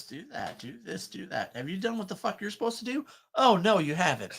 Do that, do this, do that. Have you done what the fuck you're supposed to do? Oh, no, you haven't.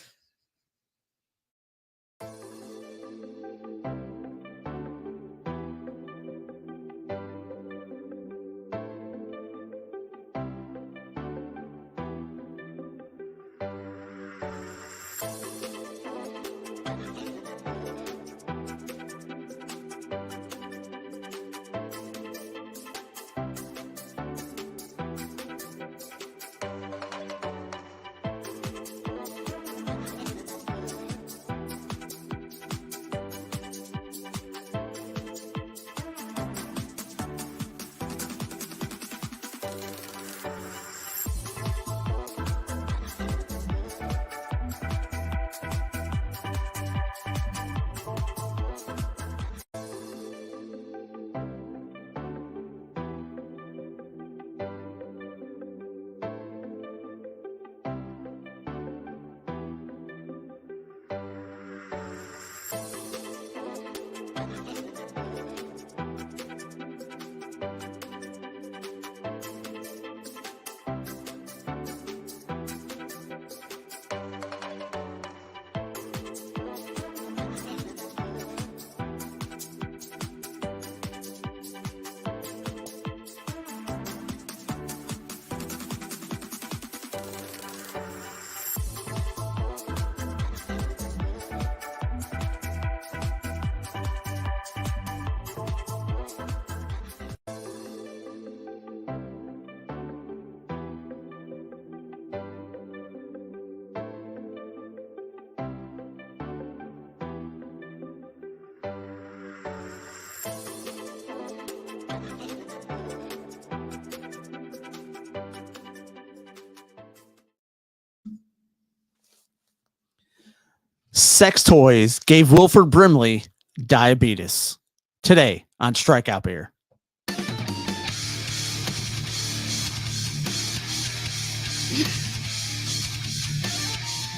Sex toys gave Wilford Brimley diabetes. Today on Strikeout Beer.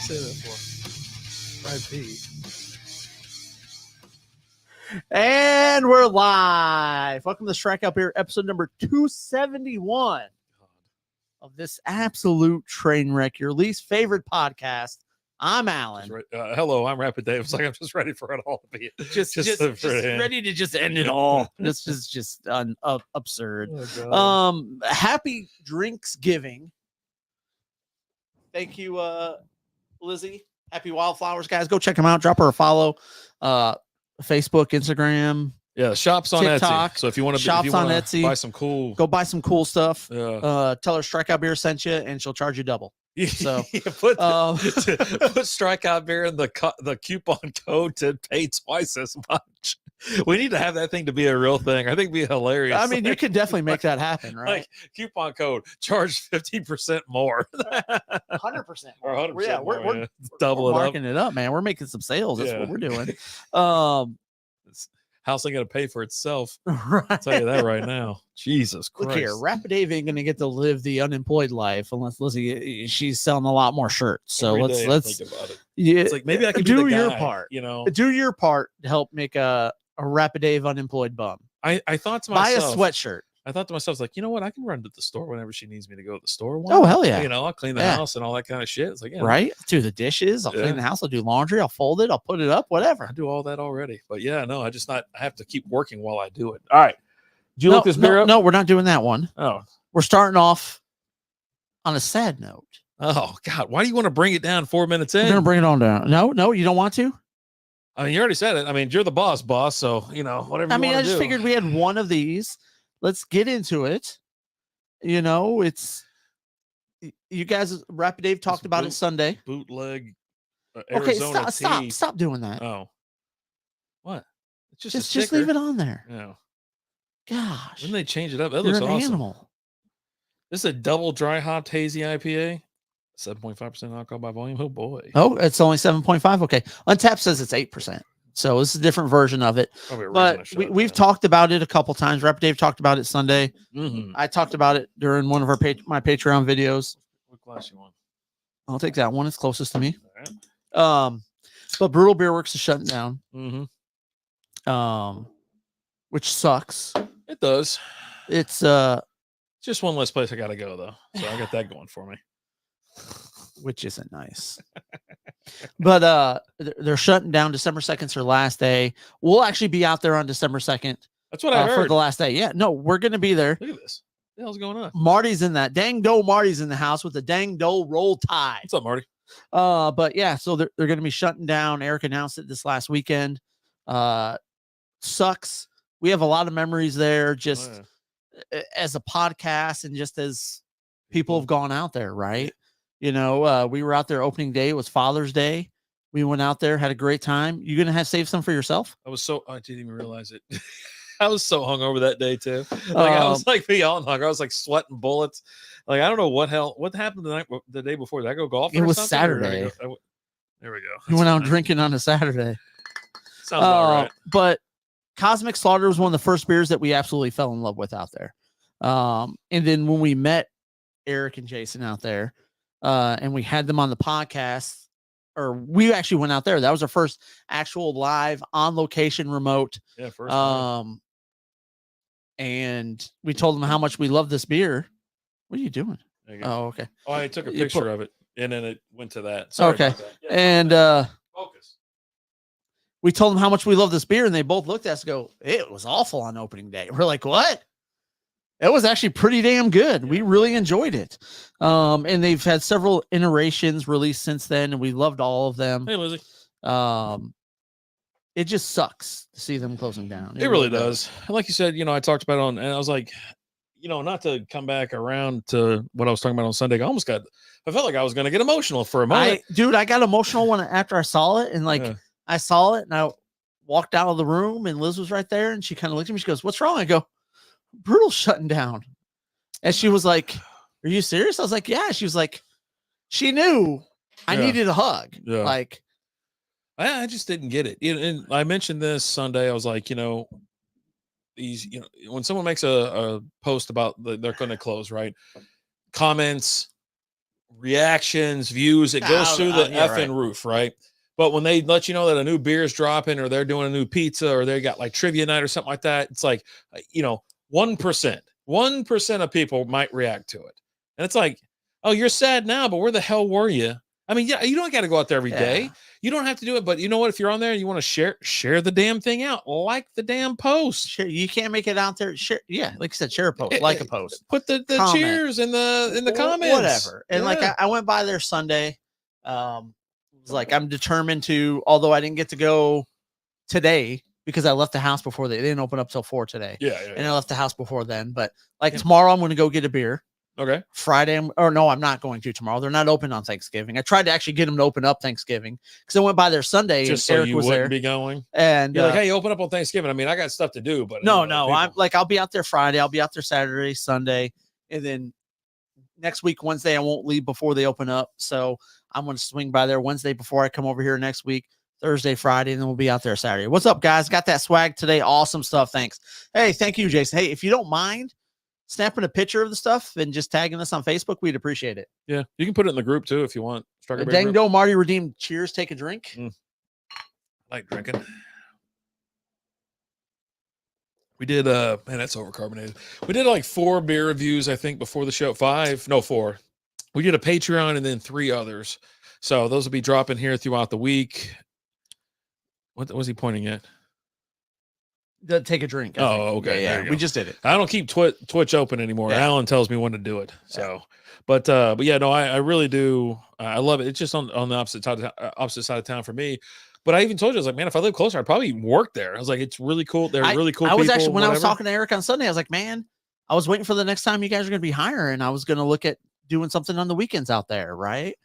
Say that for R.I.P. And we're live. Welcome to Strikeout Beer, episode number 271 of this absolute train wreck, your least favorite podcast. I'm Alan. Hello, I'm Rapid Dave. It's like I'm just ready for it all to be Just ready to just end it all. This is just absurd. Oh, Happy Drinksgiving. Thank you, Lizzie. Happy Wildflowers, guys. Go check them out. Drop her a follow. Facebook, Instagram. Yeah, shops on TikTok, Etsy. So if you want to Etsy, buy some cool, go buy some cool stuff. yeah. Tell her Strikeout Beer sent you, and she'll charge you double. So put Strikeout Beer in the coupon code to pay twice as much. We need to have that thing to be a real thing. I think it'd be hilarious. I mean, you could definitely make that happen, right? Like coupon code, charge 15% more. 100% Or 100% Yeah, more, we're double we're it up. marking it up, man. We're making some sales. That's Yeah. what we're doing. House ain't gonna pay for itself. Right. I'll tell you that right now. Jesus Christ. Look here, Rapid Dave ain't gonna get to live the unemployed life unless Lizzie, she's selling a lot more shirts. So Every day I let's think about it. yeah, It's like maybe I can do be the your guy, part. You know, Do your part to help make a Rapid Dave unemployed bum. I thought to Buy myself, a sweatshirt. I thought to myself, like, you know what? I can run to the store whenever she needs me to go to the store. Oh, hell yeah. You know, I'll clean the Yeah. house and all that kind of shit. It's like, yeah, Right? Do the dishes. I'll Yeah. clean the house. I'll do laundry. I'll fold it. I'll put it up. Whatever. I do all that already. But yeah, no, I have to keep working while I do it. All right. Did you look this beer up? No, we're not doing that one. Oh. We're starting off on a sad note. Oh God. Why do you want to bring it down 4 minutes We're in? gonna bring it on down. No, you don't want to. I mean, you already said it. I mean, you're the boss. So, you know, whatever I you mean, I wanna just do. figured we had one of these. Let's get into it. You know, it's you guys. Rapid Dave talked about it Sunday. Bootleg Okay, Arizona stop doing that. Oh. What? It's just Just leave it on there. Yeah. Gosh, When they change it up, that you're looks an awesome. animal. This is a double dry hopped hazy IPA. 7.5% alcohol by volume. Oh boy. Oh, it's only 7.5. Okay, Untapped says it's 8%. So this is a different version of it. Probably a reason I But shut it we've down. talked about it a couple times. Rapid Dave talked about it Sunday. Mhm. I talked about it during one of our my Patreon videos. What glass you want? I'll take that one. It's closest to me. All right. But Brutal Beer Works is shutting down. Mm-hmm. Which sucks. It does. It's Just one less place I got to go, though. So I got that going for me. Which isn't nice. But they're shutting down. December 2nd's their last day. We'll actually be out there on December 2nd. That's what I heard. For the last day. Yeah, no, we're going to be there. Look at this. What the hell's going on? Marty's in that. Dang Do Marty's in the house with the Dang Do Roll Tide. What's up, Marty? But yeah, so they're going to be shutting down. Eric announced it this last weekend. Sucks. We have a lot of memories there just as a podcast and just as people have gone out there, right? You know, we were out there opening day. It was Father's Day. We went out there, had a great time. You going to save some for yourself? I didn't even realize it. I was so hungover that day too. Like I was like beyond hunger. I was like sweating bullets. Like I don't know what happened the day before. Did I go golf? It was Saturday. There we go. You went out drinking on a Saturday. Sounds about right. But Cosmic Slaughter was one of the first beers that we absolutely fell in love with out there. And then when we met Eric and Jason out there, and we had them on the podcast, or we actually went out there. That was our first actual live on location remote. Yeah, first time. And we told them how much we love this beer. What are you doing? You Oh, okay. Oh, I took a picture of it, and then it went to that. Sorry okay. About that. Yeah, and focus. We told them how much we love this beer, and they both looked at us and go, it was awful on opening day. We're like, what? It was actually pretty damn good. We really enjoyed it. And they've had several iterations released since then, and we loved all of them. Hey, Lizzie. It just sucks to see them closing down. It really does. And like you said, you know, I talked about and I was like, you know, not to come back around to what I was talking about on Sunday. I felt like I was going to get emotional for a moment. I got emotional after I saw it. And I saw it and I walked out of the room and Liz was right there and she kind of looked at me. She goes, "What's wrong?" I go, "Brutal's shutting down." And she was like, "Are you serious?" I was like, "Yeah." She was like, she knew I needed a hug. Yeah. Like, I just didn't get it. And I mentioned this Sunday. I was like, you know, when someone makes a post about they're going to close, right? Comments, reactions, views, it goes through the effing roof, right? But when they let you know that a new beer is dropping or they're doing a new pizza or they got like trivia night or something like that, it's like, you know, 1% of people might react to it. And it's like, oh, you're sad now, but where the hell were you? I mean, yeah, you don't got to go out there every day. You don't have to do it. But you know what? If you're on there and you want to share the damn thing out, like the damn post. Share, you can't make it out there. Share, yeah, like I said, share a post, like a post. Put the cheers in the comments. Whatever. And like I went by there Sunday. It was like I'm determined to, although I didn't get to go today because I left the house before they didn't open up till 4 today. Yeah. And I left the house before then. But like tomorrow, I'm going to go get a beer. Okay. Friday, I'm not going to tomorrow. They're not open on Thanksgiving. I tried to actually get them to open up Thanksgiving because I went by there Sunday. Just so Eric you was wouldn't there. be going. And you're like, hey, open up on Thanksgiving. I mean, I got stuff to do, but no. I'm like, I'll be out there Friday. I'll be out there Saturday, Sunday, and then next week Wednesday I won't leave before they open up. So I'm going to swing by there Wednesday before I come over here next week. Thursday, Friday, and then we'll be out there Saturday. What's up, guys? Got that swag today. Awesome stuff. Thanks. Hey, thank you, Jason. Hey, if you don't mind snapping a picture of the stuff and just tagging us on Facebook, we'd appreciate it. Yeah, you can put it in the group too if you want. Dang Do Marty redeemed cheers, take a drink. I like drinking. We did man, that's overcarbonated. We did like 4 beer reviews, I think, before the show. 4. We did a Patreon and then 3 others. So those will be dropping here throughout the week. What was he pointing at? Take a drink. Oh, okay. Yeah. We just did it. I don't keep Twitch open anymore. Yeah. Alan tells me when to do it. So, but yeah, no, I really do. I love it. It's just on the opposite side of town for me. But I even told you, I was like, man, if I live closer, I'd probably work there. I was like, it's really cool. They're really cool. I was people, actually, when I was talking to Eric on Sunday, I was like, man, I was waiting for the next time you guys are going to be hiring. I was going to look at doing something on the weekends out there. Right.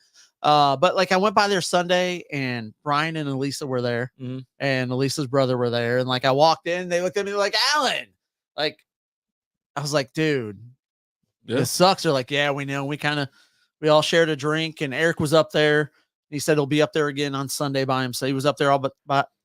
But like I went by there Sunday and Brian and Elisa were there and Elisa's brother were there. And like I walked in, they looked at me like, Alan, like, I was like, dude, this sucks. They're like, yeah, we know. We all shared a drink and Eric was up there. He said he'll be up there again on Sunday by himself. He was up there all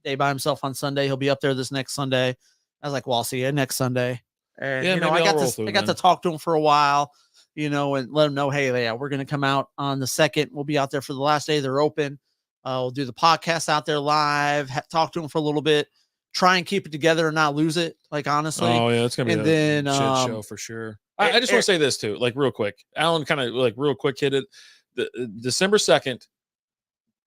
day by himself on Sunday. He'll be up there this next Sunday. I was like, well, I'll see you next Sunday. And yeah, you know, I got to talk to him for a while, you know, and let him know, hey, yeah, we're going to come out on the 2nd. We'll be out there for the last day they're open. We'll do the podcast out there live, talk to him for a little bit. try and keep it together and not lose it. Like, honestly. Oh yeah, it's gonna be And a then, shit show for sure. I just want to say this too, like real quick. Alan kind of like real quick hit it. December 2nd,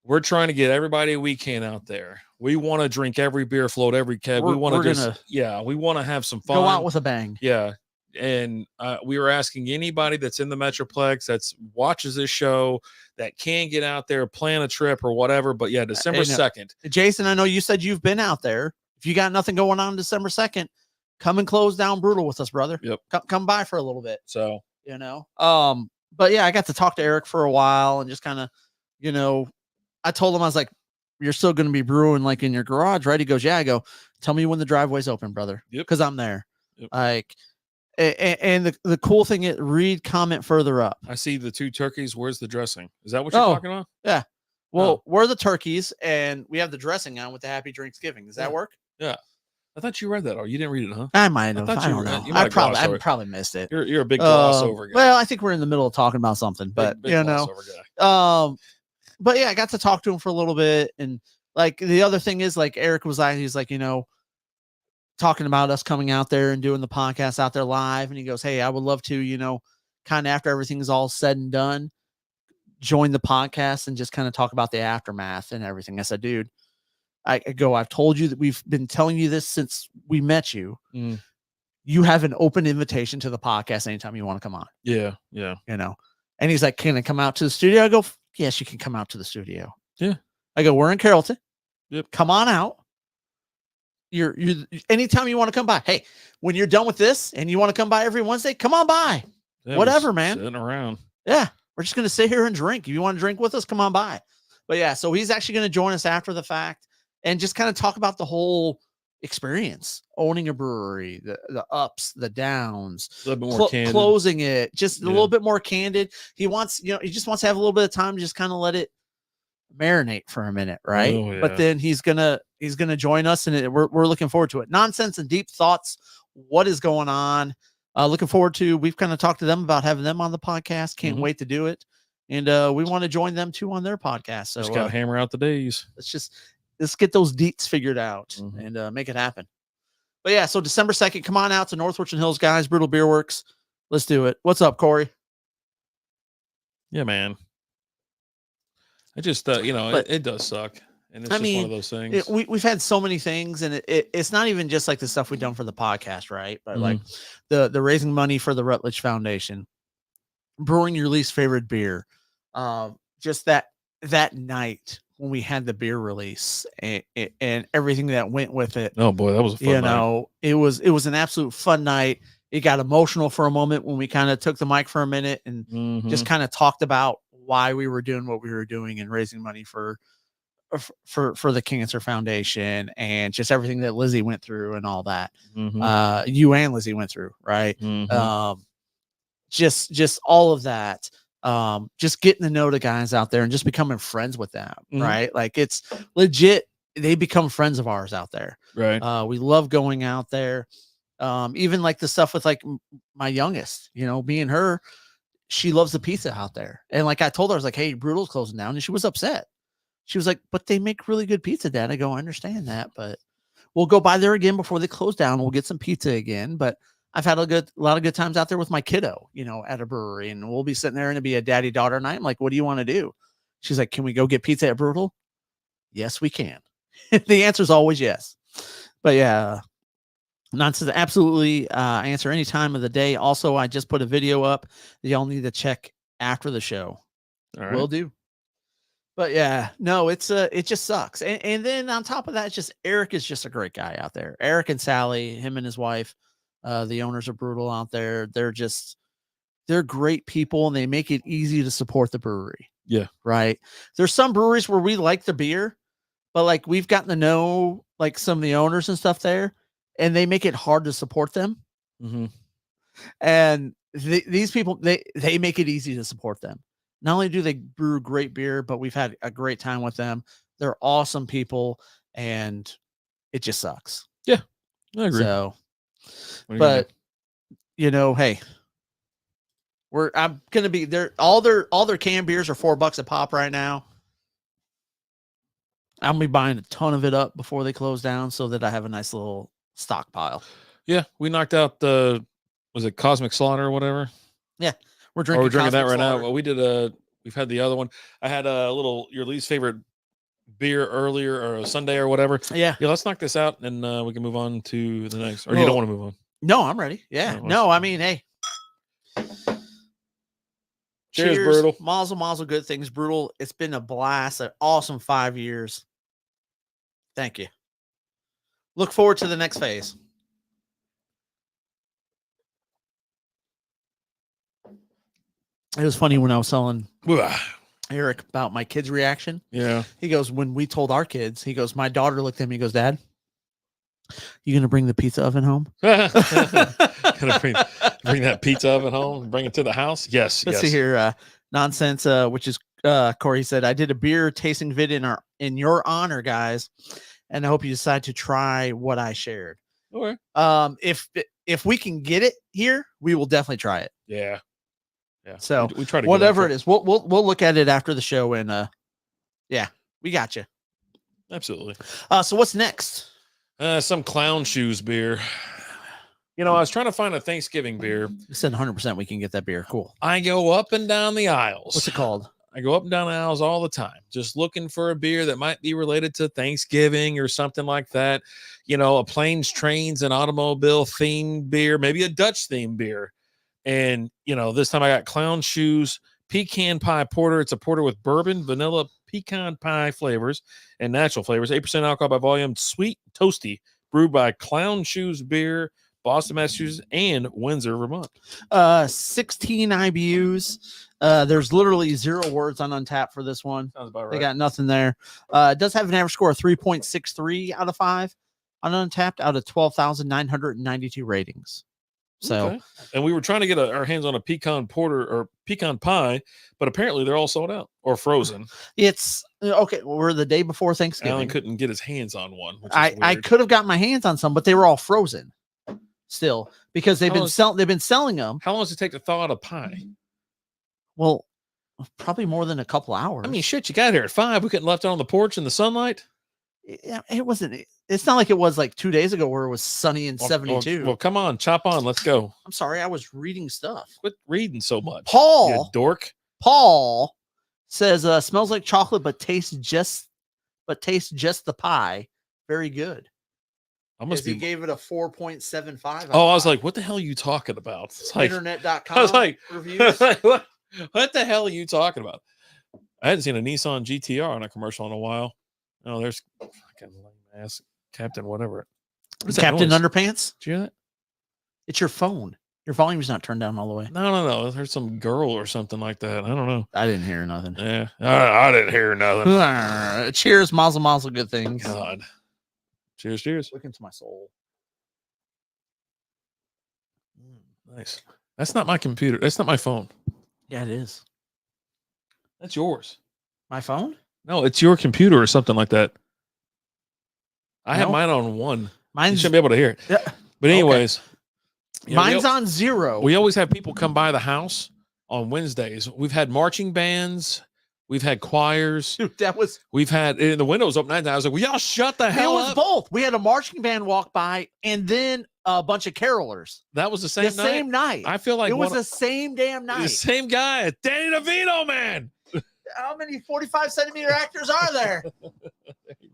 we're trying to get everybody we can out there. We want to drink every beer, float every keg. We want to we want to have some fun. Go out with a bang. Yeah. And we were asking anybody that's in the Metroplex that's watches this show that can get out there, plan a trip or whatever. But yeah, December 2nd. Jason, I know you said you've been out there. If you got nothing going on December 2nd, come and close down Brutal with us, brother. Yep. Come by for a little bit. So, but yeah, I got to talk to Eric for a while and just kind of, I told him, I was like, you're still going to be brewing like in your garage, right? He goes, yeah. I go, tell me when the driveway's open, brother. Yep. Cause I'm there. Yep. Like, and the cool thing is read comment further up. I see the 2 turkeys. Where's the dressing? Is that what you're talking about? Yeah. Well, we're the turkeys and we have the dressing on with the Happy Drinksgiving. Does that work? Yeah. I thought you read that, or you didn't read it, huh? I might have. I don't know. I probably missed it. You're a big crossover guy. Well, I think we're in the middle of talking about something, but big crossover guy. But yeah, I got to talk to him for a little bit, and like the other thing is, like Eric was like, he's like, talking about us coming out there and doing the podcast out there live, and he goes, hey, I would love to, kind of after everything's all said and done, join the podcast and just kind of talk about the aftermath and everything. I said, dude. I've told you that we've been telling you this since we met you. Mm. You have an open invitation to the podcast anytime you want to come on. Yeah. Yeah. And he's like, can I come out to the studio? I go, yes, you can come out to the studio. Yeah. I go, we're in Carrollton. Yep. Come on out. You're anytime you want to come by. Hey, when you're done with this and you want to come by every Wednesday, come on by. Yeah, whatever, man. Sitting around. Yeah. We're just going to sit here and drink. If you want to drink with us, come on by. But yeah, so he's actually going to join us after the fact. And just kind of talk about the whole experience, owning a brewery, the ups, the downs, a little bit more candid. Closing it, just a little bit more candid. He wants, he just wants to have a little bit of time to just kind of let it marinate for a minute, right? Oh, yeah. But then he's gonna join us, and we're looking forward to it. Nonsense and deep thoughts. What is going on? Looking forward to. We've kind of talked to them about having them on the podcast. Can't wait to do it, and we want to join them too on their podcast. So just gotta hammer out the days. Let's get those deets figured out and make it happen. But yeah, so December 2nd, come on out to North Richland Hills, guys. Brutal Beer Works. Let's do it. What's up, Corey? Yeah, man. I just, it does suck. And it's just one of those things. We've had so many things, and it's not even just like the stuff we've done for the podcast, right? But like the raising money for the Rutledge Foundation, brewing your least favorite beer, just that night when we had the beer release and everything that went with it. Oh boy, that was a fun night. It was an absolute fun night. It got emotional for a moment when we kind of took the mic for a minute and just kind of talked about why we were doing what we were doing and raising money for the Cancer Foundation and just everything that Lizzie went through and all that. You and Lizzie went through, right? Just all of that. Just getting to know the guys out there and just becoming friends with them, right? Like it's legit. They become friends of ours out there. Right. We love going out there. Even like the stuff with like my youngest, me and her, she loves the pizza out there. And like I told her, I was like, hey, Brutal's closing down. And she was upset. She was like, but they make really good pizza, Dad. I go, I understand that, but we'll go by there again before they close down. We'll get some pizza again. But I've had a lot of good times out there with my kiddo, at a brewery, and we'll be sitting there and it'll be a daddy-daughter night. I'm like, what do you want to do? She's like, can we go get pizza at Brutal? Yes, we can. The answer is always yes. But yeah, nonsense. Absolutely answer any time of the day. Also, I just put a video up that y'all need to check after the show. All right. Will do. But yeah, no, it just sucks. And then on top of that, it's just Eric is just a great guy out there. Eric and Sally, him and his wife, the owners are Brutal out there. They're great people and they make it easy to support the brewery. Yeah. Right. There's some breweries where we like the beer, but like we've gotten to know like some of the owners and stuff there, and they make it hard to support them. And these people, they make it easy to support them. Not only do they brew great beer, but we've had a great time with them. They're awesome people, and it just sucks. Yeah, I agree. So, but hey, I'm gonna be there. All their canned beers are $4 a pop right now. I'll be buying a ton of it up before they close down so that I have a nice little stockpile. Yeah, we knocked out was it Cosmic Slaughter or whatever? Yeah, we're drinking that right Slaughter. now. Well, we've had the other one. I had your least favorite beer earlier or Sunday or whatever. Yeah. Let's knock this out and we can move on to the next. Or you don't want to move on? No, I'm ready. Yeah. No, I mean, hey. Cheers, Brutal. Mazel, good things, Brutal. It's been a blast, an awesome 5 years. Thank you. Look forward to the next phase. It was funny when I was telling Eric about my kids' reaction. Yeah. He goes, when we told our kids, he goes, my daughter looked at me, he goes, Dad, you going to bring the pizza oven home? Gonna bring that pizza oven home and bring it to the house? Yes. Let's see here. Nonsense, which is Corey said, I did a beer tasting vid in your honor, guys, and I hope you decide to try what I shared. Okay. If we can get it here, we will definitely try it. Yeah. So we try to whatever it is, we'll look at it after the show, and yeah, we got you. Absolutely. So what's next? Some Clown Shoes beer. I was trying to find a Thanksgiving beer. You said 100% we can get that beer. Cool. I go up and down the aisles. What's it called? I go up and down the aisles all the time, just looking for a beer that might be related to Thanksgiving or something like that. A planes, trains, and automobile themed beer, maybe a Dutch themed beer. And, this time I got Clown Shoes Pecan Pie Porter. It's a porter with bourbon, vanilla, pecan pie flavors, and natural flavors. 8% alcohol by volume, sweet, toasty, brewed by Clown Shoes Beer, Boston, Massachusetts, and Windsor, Vermont. 16 IBUs. There's literally 0 words on Untapped for this one. Sounds about right. They got nothing there. It does have an average score of 3.63 out of 5 on Untapped out of 12,992 ratings. So, okay. And we were trying to get our hands on a pecan porter or pecan pie, but apparently they're all sold out or frozen. It's okay. We're the day before Thanksgiving. Alan couldn't get his hands on one. Which is I could have got my hands on some, but they were all frozen still because they've been selling them. How long does it take to thaw out a pie? Well, probably more than a couple hours. I mean, shit, you got here at 5. We couldn't left it on the porch in the sunlight. Yeah, it wasn't. It's not like it was like 2 days ago where it was sunny and 72. Well, come on, chop on. Let's go. I'm sorry, I was reading stuff. Quit reading so much. Paul, you dork. Paul says, smells like chocolate, but tastes just the pie. Very good. He gave it a 4.75. Oh, I was like, what the hell are you talking about? It's like, Internet.com. I was like, reviews. what the hell are you talking about? I hadn't seen a Nissan GTR on a commercial in a while. Oh, there's fucking lame ass Captain whatever. Captain Underpants? Did you hear that? It's your phone. Your volume's not turned down all the way. No. There's some girl or something like that. I don't know. I didn't hear nothing. Yeah, I didn't hear nothing. Cheers, mazel, good things. God. Cheers. Look into my soul. Nice. That's not my computer. That's not my phone. Yeah, it is. That's yours. My phone? No, it's your computer or something like that. I have mine on 1. You shouldn't be able to hear it. Yeah. But anyways. Okay. Mine's on 0. We always have people come by the house on Wednesdays. We've had marching bands. We've had choirs. Dude, we've had the windows open. I was like, well, y'all shut the hell up. It was both. We had a marching band walk by and then a bunch of carolers. That was the same night? I feel like it was the same damn night. The same guy. Danny DeVito, man. How many 45-centimeter actors are there?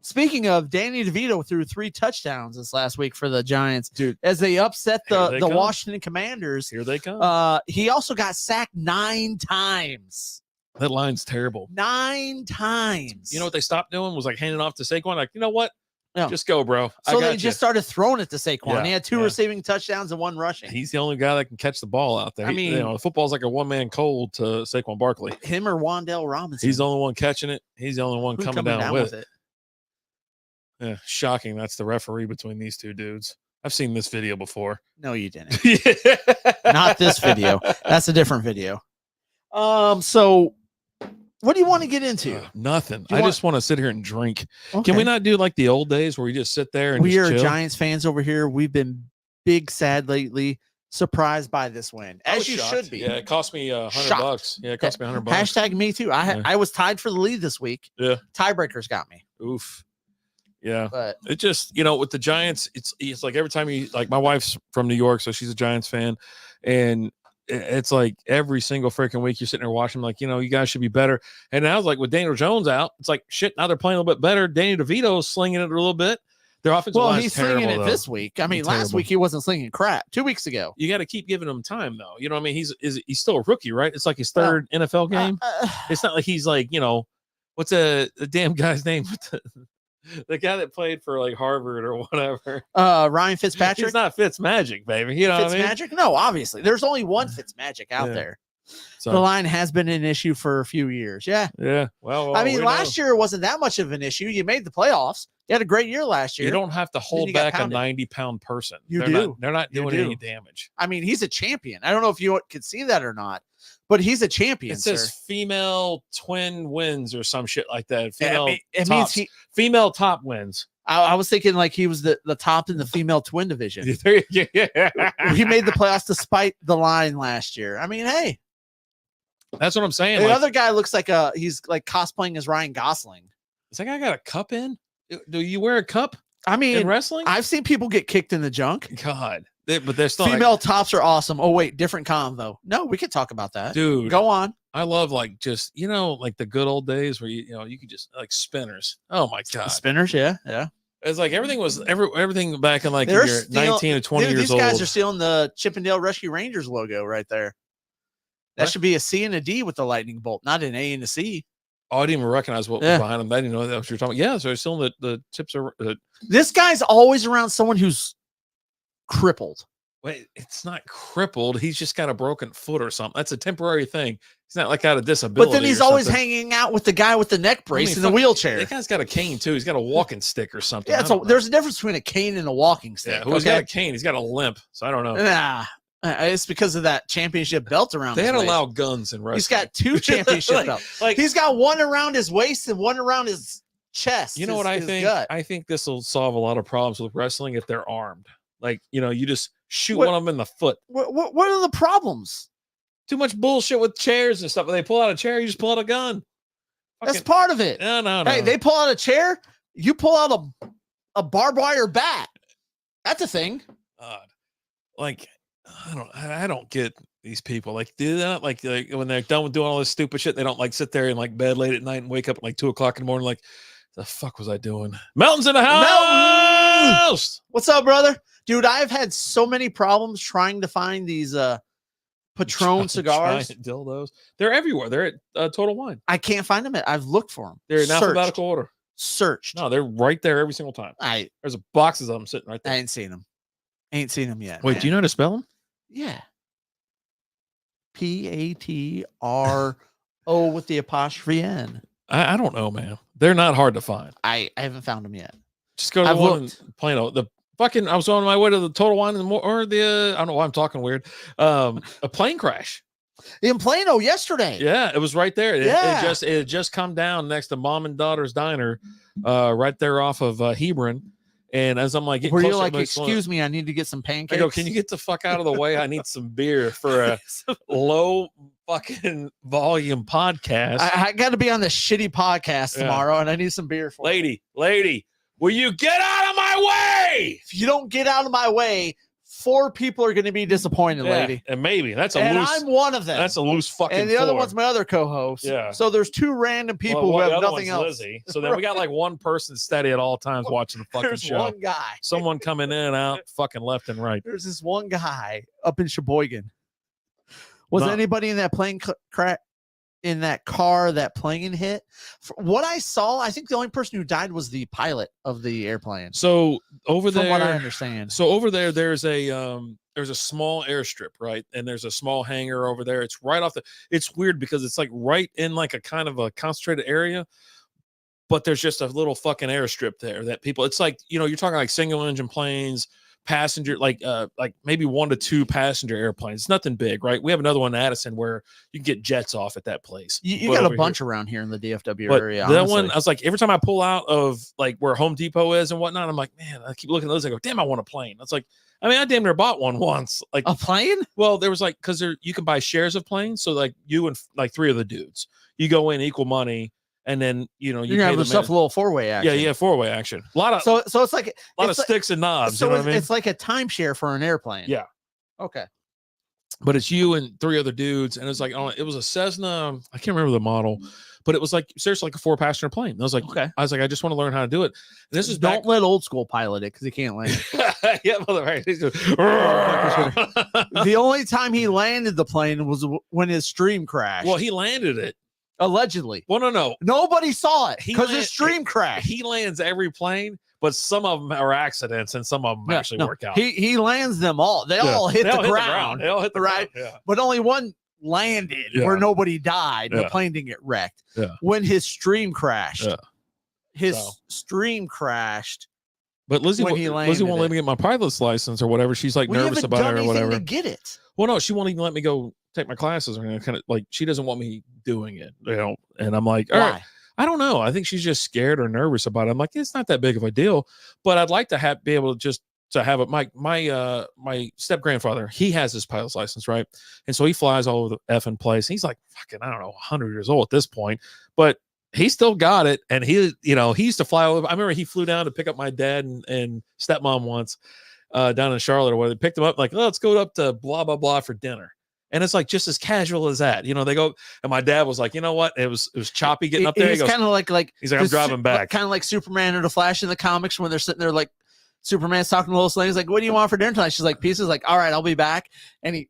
Speaking of, Danny DeVito threw 3 touchdowns this last week for the Giants, dude, as they upset the Washington Commanders. Here they come. He also got sacked 9 times. That line's terrible. 9 times. You know what they stopped doing was like handing off to Saquon. Like, you know what? No. Just go, bro. So they just started throwing it to Saquon. Yeah, he had 2 receiving touchdowns and 1 rushing. He's the only guy that can catch the ball out there. I mean, football's like a one-man cold to Saquon Barkley. Him or Wan'Dale Robinson. He's the only one catching it. He's the only one coming down with it. Yeah, shocking. That's the referee between these two dudes. I've seen this video before. No, you didn't. Not this video. That's a different video. So what do you want to get into? Nothing. I just want to sit here and drink. Okay. Can we not do like the old days where we just sit there and we just are chill? Giants fans over here. We've been big sad lately. surprised by this win, I as was you shocked. should be. Yeah, it cost me $100. Shocked. Yeah, it cost me $100. Hashtag me too. I was tied for the lead this week. Yeah. Tiebreakers got me. Oof. Yeah. But It just, with the Giants, it's like every time my wife's from New York, so she's a Giants fan, and it's like every single freaking week you're sitting there watching, like, you guys should be better. And now it's like with Daniel Jones out, it's like shit. Now they're playing a little bit better. Danny DeVito's slinging it a little bit. Their offensive line he's is terrible, slinging it though. this week. I mean, last Terrible. week he wasn't slinging crap. 2 weeks ago. You got to keep giving him time, though. You know what I mean? He's still a rookie, right? It's like his third NFL game. It's not like he's like, what's the damn guy's name? The guy that played for like Harvard or whatever. Ryan Fitzpatrick. It's not Fitzmagic, baby. You know what I mean? Fitzmagic? No, obviously. There's only one Fitzmagic out there. So, the line has been an issue for a few years. Yeah. Yeah. Well, I mean, last year it wasn't that much of an issue. You made the playoffs. You had a great year last year. You don't have to hold back a 90-pound person. They're not doing any damage. I mean, he's a champion. I don't know if you could see that or not, but he's a champion. It says female twin wins or some shit like that. Female female top wins. I was thinking like he was the top in the female twin division. Yeah. He made the playoffs despite the line last year. I mean, hey. That's what I'm saying. The other guy looks like he's like cosplaying as Ryan Gosling. Is that guy got a cup in? Do you wear a cup? I mean, in wrestling, I've seen people get kicked in the junk. God, but they're still female tops are awesome. Oh wait, different convo. No, we could talk about that, dude. Go on. I love like just like the good old days where you could just like spinners. Oh my God, the spinners. Yeah. It's like everything back in like you're 19 or 20 years old. These guys are stealing the Chippendale Rescue Rangers logo right there. That should be a C and a D with the lightning bolt, not an A and a C. Oh, I didn't even recognize what was behind them. I didn't know that was what you're talking about. Yeah, so they're still the tips are. This guy's always around someone who's crippled. Wait, it's not crippled. He's just got a broken foot or something. That's a temporary thing. He's not like out of disability. But then he's always hanging out with the guy with the neck brace in the wheelchair. That guy's got a cane too. He's got a walking stick or something. Yeah, there's a difference between a cane and a walking stick. Yeah, who's got a cane? He's got a limp. So I don't know. Nah. It's because of that championship belt around they his had waist. allowed guns in wrestling. He's got 2 championship belts. Like he's got one around his waist and one around his chest. You know what I think? Gut. I think this will solve a lot of problems with wrestling if they're armed. Like, you just shoot one of them in the foot. What are the problems? Too much bullshit with chairs and stuff. When they pull out a chair, you just pull out a gun. That's part of it. No. Hey, they pull out a chair, you pull out a barbed wire bat. That's a thing. Like, I don't get these people. Like, do that. Like when they're done with doing all this stupid shit, they don't like sit there in like bed late at night and wake up at like 2 o'clock in the morning. Like, the fuck was I doing? Melton's in the house. What's up, brother? Dude, I've had so many problems trying to find these Patron cigars. Giant dildos. They're everywhere. They're at Total Wine. I can't find them. I've looked for them. They're in alphabetical order. Searched. No, they're right there every single time. There's a boxes of them sitting right there. I ain't seen them. Ain't seen them yet. Wait, man. do you know how to spell them? Yeah. Patro with the apostrophe N. I don't know, man. They're not hard to find. I haven't found them yet. Just go to the one in Plano. I was on my way to the Total Wine or the I don't know why I'm talking weird. A plane crash in Plano yesterday. Yeah, it was right there. It had just come down next to Mom and Daughter's Diner, right there off of Hebron. And as I'm like, were you like, excuse me, I need to get some pancakes? I go, can you get the fuck out of the way? I need some beer for a low fucking volume podcast. I got to be on this shitty podcast tomorrow, and I need some beer for lady, will you get out of my way? If you don't get out of my way, 4 people are going to be disappointed, lady. And maybe I'm one of them. That's a loose fucking. And the other one's my other co-host. Yeah. So there's 2 random people who have nothing else. Lizzie. So then we got like one person steady at all times watching the fucking show. There's one guy. Someone coming in and out, fucking left and right. There's this one guy up in Sheboygan. Was anybody in that plane crash? In that car that plane hit? From what I saw, I think the only person who died was the pilot of the airplane. So over there, from what I understand, over there, there's a small airstrip, right? And there's a small hangar over there. It's right off it's weird because it's like right in like a kind of a concentrated area, but there's just a little fucking airstrip there that people, it's like, you're talking like single engine planes, passenger, like maybe 1 to 2 passenger airplanes. It's nothing big, right? We have another one in Addison where you can get jets off at that place. You got a bunch around here in the DFW area. That one, I was like, every time I pull out of like where Home Depot is and whatnot, I'm like, man, I keep looking at those. I go, damn, I want a plane. It's like, I mean, I damn near bought one once. Like A plane? well, there was like because you can buy shares of planes. So like you and like 3 of the dudes, you go in equal money, and then you You're pay gonna have them yourself a little 4-way action. Yeah, 4-way action. A lot of so it's like a lot of sticks and knobs. So you know what I mean? it's like a timeshare for an airplane. Yeah. Okay. But it's you and 3 other dudes, and it's like it was a Cessna. I can't remember the model, but it was like seriously like a 4-passenger plane. And I was like, Okay. I just want to learn how to do it. And this is Don't let old school pilot it because he can't land. Yeah, right. The only time he landed the plane was when his stream crashed. Well, he landed it Allegedly. Well, no. Nobody saw it He because land- his stream crashed. He lands every plane, but some of them are accidents, and some of them actually work out. He lands them all. They all hit the ground. They all hit the right? ground. Yeah. But only one landed where nobody died. The plane didn't get wrecked. Yeah. When his stream crashed. Yeah. His stream crashed. But Lizzie when won't let me get my pilot's license or whatever. She's like nervous about it or whatever. To get it. Well, no, she won't even let me go take my classes or anything. Kind of like she doesn't want me doing it, And I'm like, all right, I don't know. I think she's just scared or nervous about it. I'm like, it's not that big of a deal, but I'd like to be able to just to have it. My step grandfather, he has his pilot's license, right? And so he flies all over the effing place. He's like fucking, I don't know, 100 years old at this point, but he still got it. And he used to fly over. I remember he flew down to pick up my dad and stepmom once down in Charlotte or where they picked him up, like, oh, let's go up to blah, blah, blah for dinner. And it's like just as casual as that. They go, and my dad was like, you know what? It was choppy getting up there. He's kind of like he's like, I'm driving back. Kind of like Superman or the Flash in the comics when they're sitting there like Superman's talking to Lois Lane. He's like, what do you want for dinner tonight? She's like, pizza's like, all right, I'll be back. And he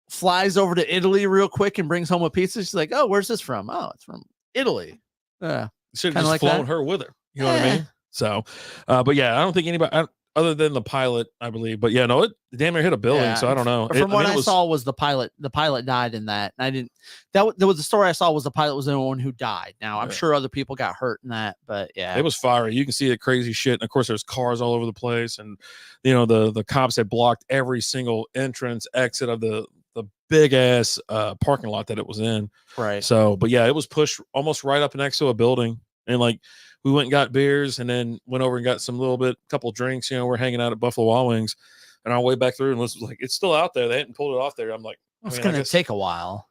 flies over to Italy real quick and brings home a pizza. She's like, oh, where's this from? Oh, it's from Italy. Should have just flown her with her. You know what I mean? So, but yeah, I don't think anybody other than the pilot, I believe. But yeah, no, it damn near hit a building. Yeah. So I don't know. From what I saw was the pilot. The pilot died in that. And I didn't. That was the story I saw was the pilot was the one who died. Now I'm sure other people got hurt in that, but yeah, it was fiery. You can see the crazy shit. And of course, there's cars all over the place, and the cops had blocked every single entrance, exit of the big ass parking lot that it was in. Right. So, but yeah, it was pushed almost right up next to a building, and like we went and got beers, and then went over and got couple drinks. We're hanging out at Buffalo Wild Wings, and our way back through, and was like, it's still out there. They hadn't pulled it off there. I'm like, it's going to take a while.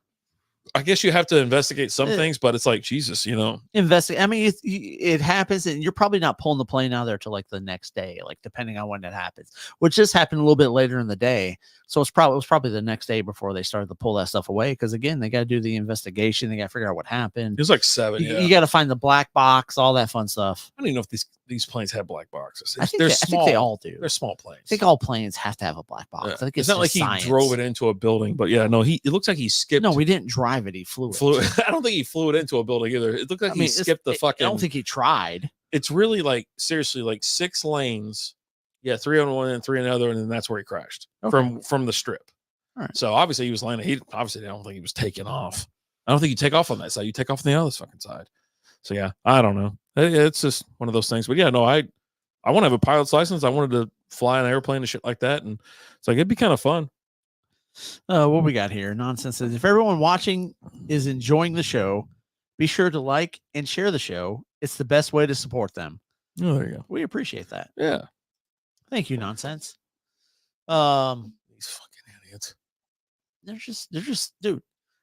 I guess you have to investigate some things, but it's like, Jesus, investigate. I mean, it happens, and you're probably not pulling the plane out there till like the next day, like depending on when it happens, which just happened a little bit later in the day. So it was probably the next day before they started to pull that stuff away. Because again, they got to do the investigation. They got to figure out what happened. It was like 7. You got to find the black box, all that fun stuff. I don't even know if these planes have black boxes. I think they all do. They're small planes. I think all planes have to have a black box. Yeah. I think it's not like science. He drove it into a building, but yeah, no, it looks like he skipped. No, we didn't drive it. He flew it. I don't think he flew it into a building either. It looked like he skipped the fucking. I don't think he tried. It's really like seriously like 6 lanes. Yeah, 3 on one and 3 on the other, and then that's where he crashed from the strip. All right. So obviously he was landing. I don't think he was taking off. I don't think you take off on that side. You take off on the other fucking side. So yeah, I don't know. It's just one of those things. But yeah, no, I want to have a pilot's license. I wanted to fly an airplane and shit like that, and it's like it'd be kind of fun. What we got here? Nonsense. If everyone watching is enjoying the show, be sure to like and share the show. It's the best way to support them. Oh, there you go. We appreciate that. Yeah. Thank you, Nonsense. These fucking idiots. They're just, dude.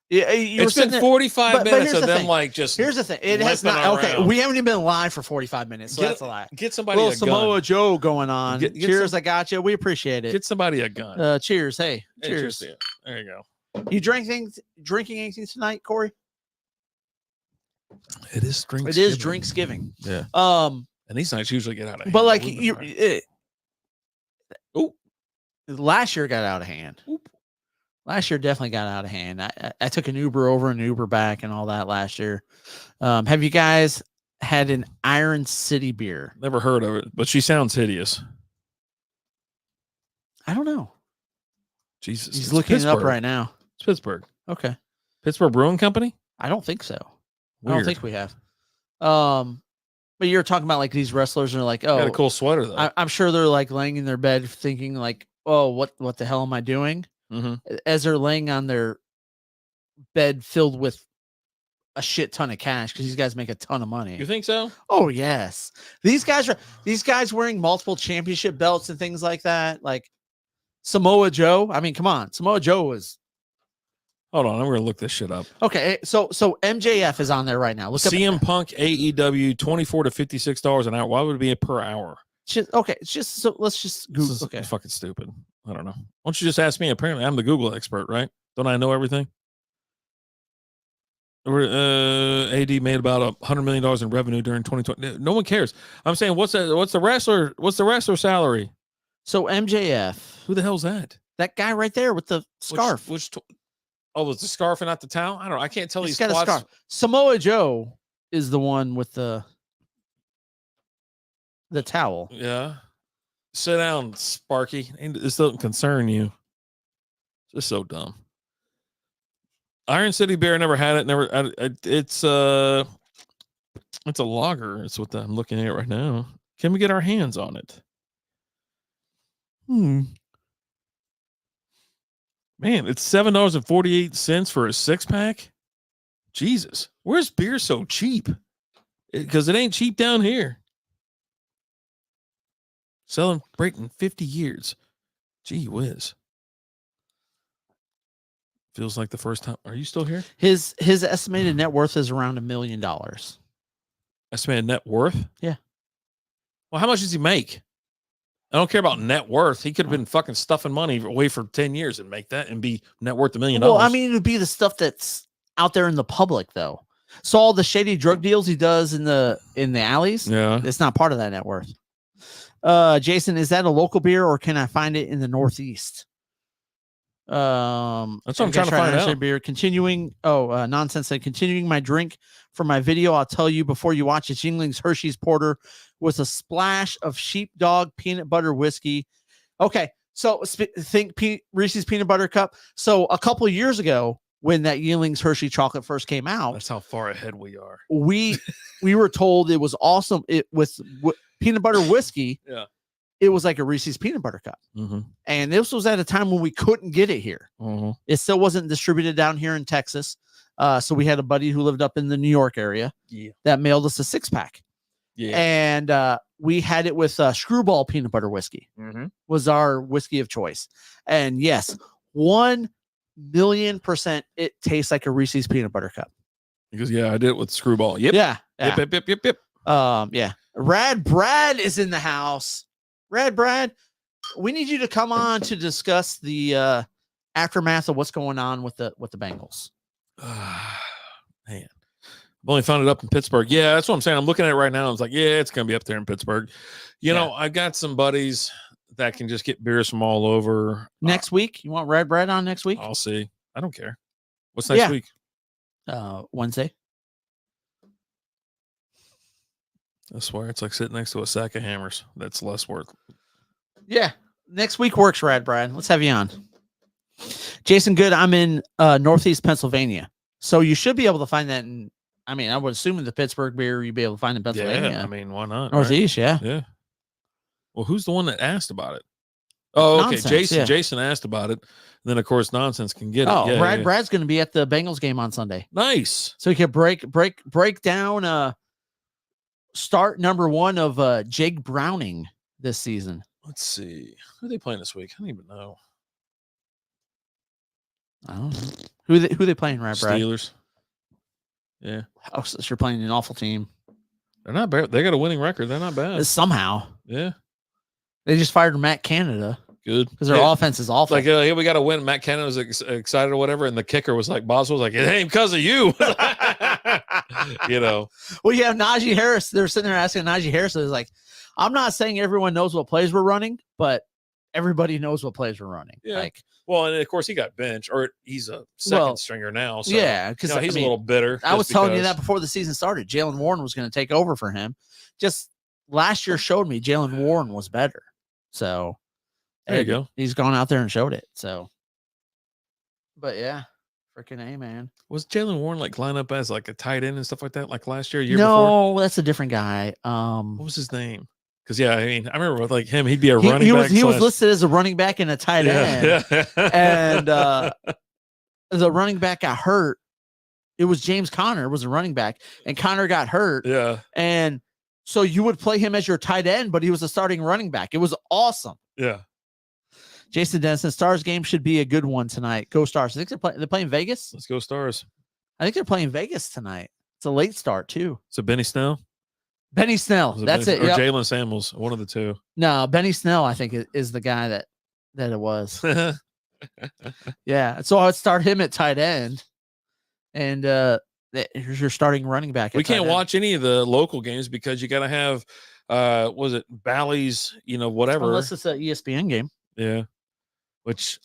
Yeah, it's been 45 minutes of them like just. Here's the thing. It has not. Okay, we haven't even been live for 45 minutes. So that's a lot. Get somebody a gun. Samoa Joe going on. Cheers, I got you. We appreciate it. Get somebody a gun. Cheers. Hey, cheers. There you go. You drinking anything tonight, Corey? It is Drinksgiving. It is Drinksgiving. Yeah. And these nights usually get out of hand. But like last year got out of hand. Oop. Last year definitely got out of hand. I took an Uber over and Uber back and all that last year. Have you guys had an Iron City beer? Never heard of it, but she sounds hideous. I don't know. Jesus. He's looking it up right now. It's Pittsburgh. Okay. Pittsburgh Brewing Company? I don't think so. Weird. I don't think we have. But you're talking about like these wrestlers and they're like, oh, got a cool sweater though. I'm sure they're like laying in their bed thinking like, oh, what the hell am I doing? Mm-hmm. As they're laying on their bed filled with a shit ton of cash because these guys make a ton of money. You think so? Oh yes. These guys wearing multiple championship belts and things like that. Like Samoa Joe. I mean, come on. Samoa Joe was Hold on, I'm gonna look this shit up. okay. So MJF is on there right now. Look CM up Punk AEW $24 to $56 an hour. Why would it be per hour? okay. It's just so let's just Google. This is Okay. fucking stupid. I don't know. Why don't you just ask me? Apparently, I'm the Google expert, right? Don't I know everything? AD made about $100 million in revenue during 2020. No one cares. I'm saying, what's the wrestler salary? So MJF, Who the hell's that? that guy right there with the scarf. Oh, it's the scarf and not the towel? I don't know. I can't tell He's these got a scarf. Samoa Joe is the one with the towel. Yeah. Sit down, Sparky. This doesn't concern you. It's just so dumb. Iron City Beer, never had it. It's a lager. It's what I'm looking at right now. Can we get our hands on it? Man, it's $7.48 for a 6-pack. Jesus, where's beer so cheap? Because it ain't cheap down here. Selling breaking 50 years. Gee whiz. Feels like the first time. Are you still here? His estimated net worth is around $1 million. Estimated net worth? Yeah. Well, how much does he make? I don't care about net worth. He could have been fucking stuffing money away for 10 years and make that and be net worth $1 million. Well, I mean, it would be the stuff that's out there in the public, though. So all the shady drug deals he does in the alleys, yeah, it's not part of that net worth. Jason, is that a local beer or can I find it in the Northeast? That's what I'm trying to find out. Beer. Continuing my drink for my video. I'll tell you before you watch it. Jingling's Hershey's Porter with a splash of sheepdog peanut butter whiskey. Okay, so think Reese's Peanut Butter Cup. So a couple of years ago, when that Yingling's Hershey chocolate first came out, that's how far ahead we are. We were told it was awesome. It with peanut butter whiskey. Yeah. It was like a Reese's Peanut Butter Cup. Mm-hmm. And this was at a time when we couldn't get it here. Mm-hmm. It still wasn't distributed down here in Texas. So we had a buddy who lived up in the New York area that mailed us a 6-pack. Yeah. And we had it with Screwball Peanut Butter Whiskey was our whiskey of choice. And yes, 1,000,000% it tastes like a Reese's Peanut Butter Cup. Because I did it with Screwball. Yep. Yeah. Yep. Yeah. Rad Brad is in the house. Rad Brad, we need you to come on to discuss the aftermath of what's going on with the Bengals. Man, I've only found it up in Pittsburgh. Yeah, that's what I'm saying. I'm looking at it right now. I was like, yeah, it's gonna be up there in Pittsburgh. You know, I've got some buddies that can just get beers from all over. Next week, you want Rad Brad on next week? I'll see. I don't care. What's next week? Wednesday. I swear it's like sitting next to a sack of hammers. That's less worth. Yeah. Next week works, Rad Brad. Let's have you on. Jason Good, I'm in Northeast Pennsylvania. So you should be able to find that in, I would assume in the Pittsburgh beer you'd be able to find in Pennsylvania. Yeah, why not? Northeast, right? Yeah. Well, who's the one that asked about it? Oh, okay. Nonsense, Jason asked about it. Then of course Nonsense can get it. Oh, Brad's gonna be at the Bengals game on Sunday. Nice. So he can break down start number 1 of Jake Browning this season. Let's see. Who are they playing this week? I don't even know. I don't know. Who they playing, right, Brad? Steelers. Yeah. Oh, so you're playing an awful team. They're not bad. They got a winning record. They're not bad. Somehow. Yeah. They just fired Matt Canada. Good. Because their offense is awful. Like, hey, we got to win. Matt Canada was excited or whatever. And the kicker was like, Boswell was like, it ain't because of you. You know. Well, you have Najee Harris. They're sitting there asking Najee Harris. Is like, I'm not saying everyone knows what plays we're running, but everybody knows what plays we're running. Yeah. Like, well, and of course he got benched, or he's a second stringer now. So, yeah, because he's a little bitter. I was telling you that before the season started. Jaylen Warren was going to take over for him. Just last year showed me Jaylen Warren was better. So there you go. He's gone out there and showed it. So, but yeah, freaking A, man. Was Jaylen Warren like line up as like a tight end and stuff like that, like last year, year before? No, that's a different guy. What was his name? Because I remember with like him, he'd be a running back. He was listed as a running back and a tight end. Yeah. And the running back got hurt. It was James Conner was a running back, and Conner got hurt. Yeah. And so you would play him as your tight end, but he was a starting running back. It was awesome. Yeah. Jason Denson, Stars game should be a good one tonight. Go Stars. I think they're playing Vegas. Let's go Stars. I think they're playing Vegas tonight. It's a late start too. So Benny Snell. Benny Snell. That's it. Or Jalen Samuels. One of the two. No, Benny Snell, I think, is the guy that it was. Yeah. So I would start him at tight end. And here's your starting running back. We can't watch any of the local games because you got to have, was it Bally's, whatever. Unless it's an ESPN game. Yeah. Which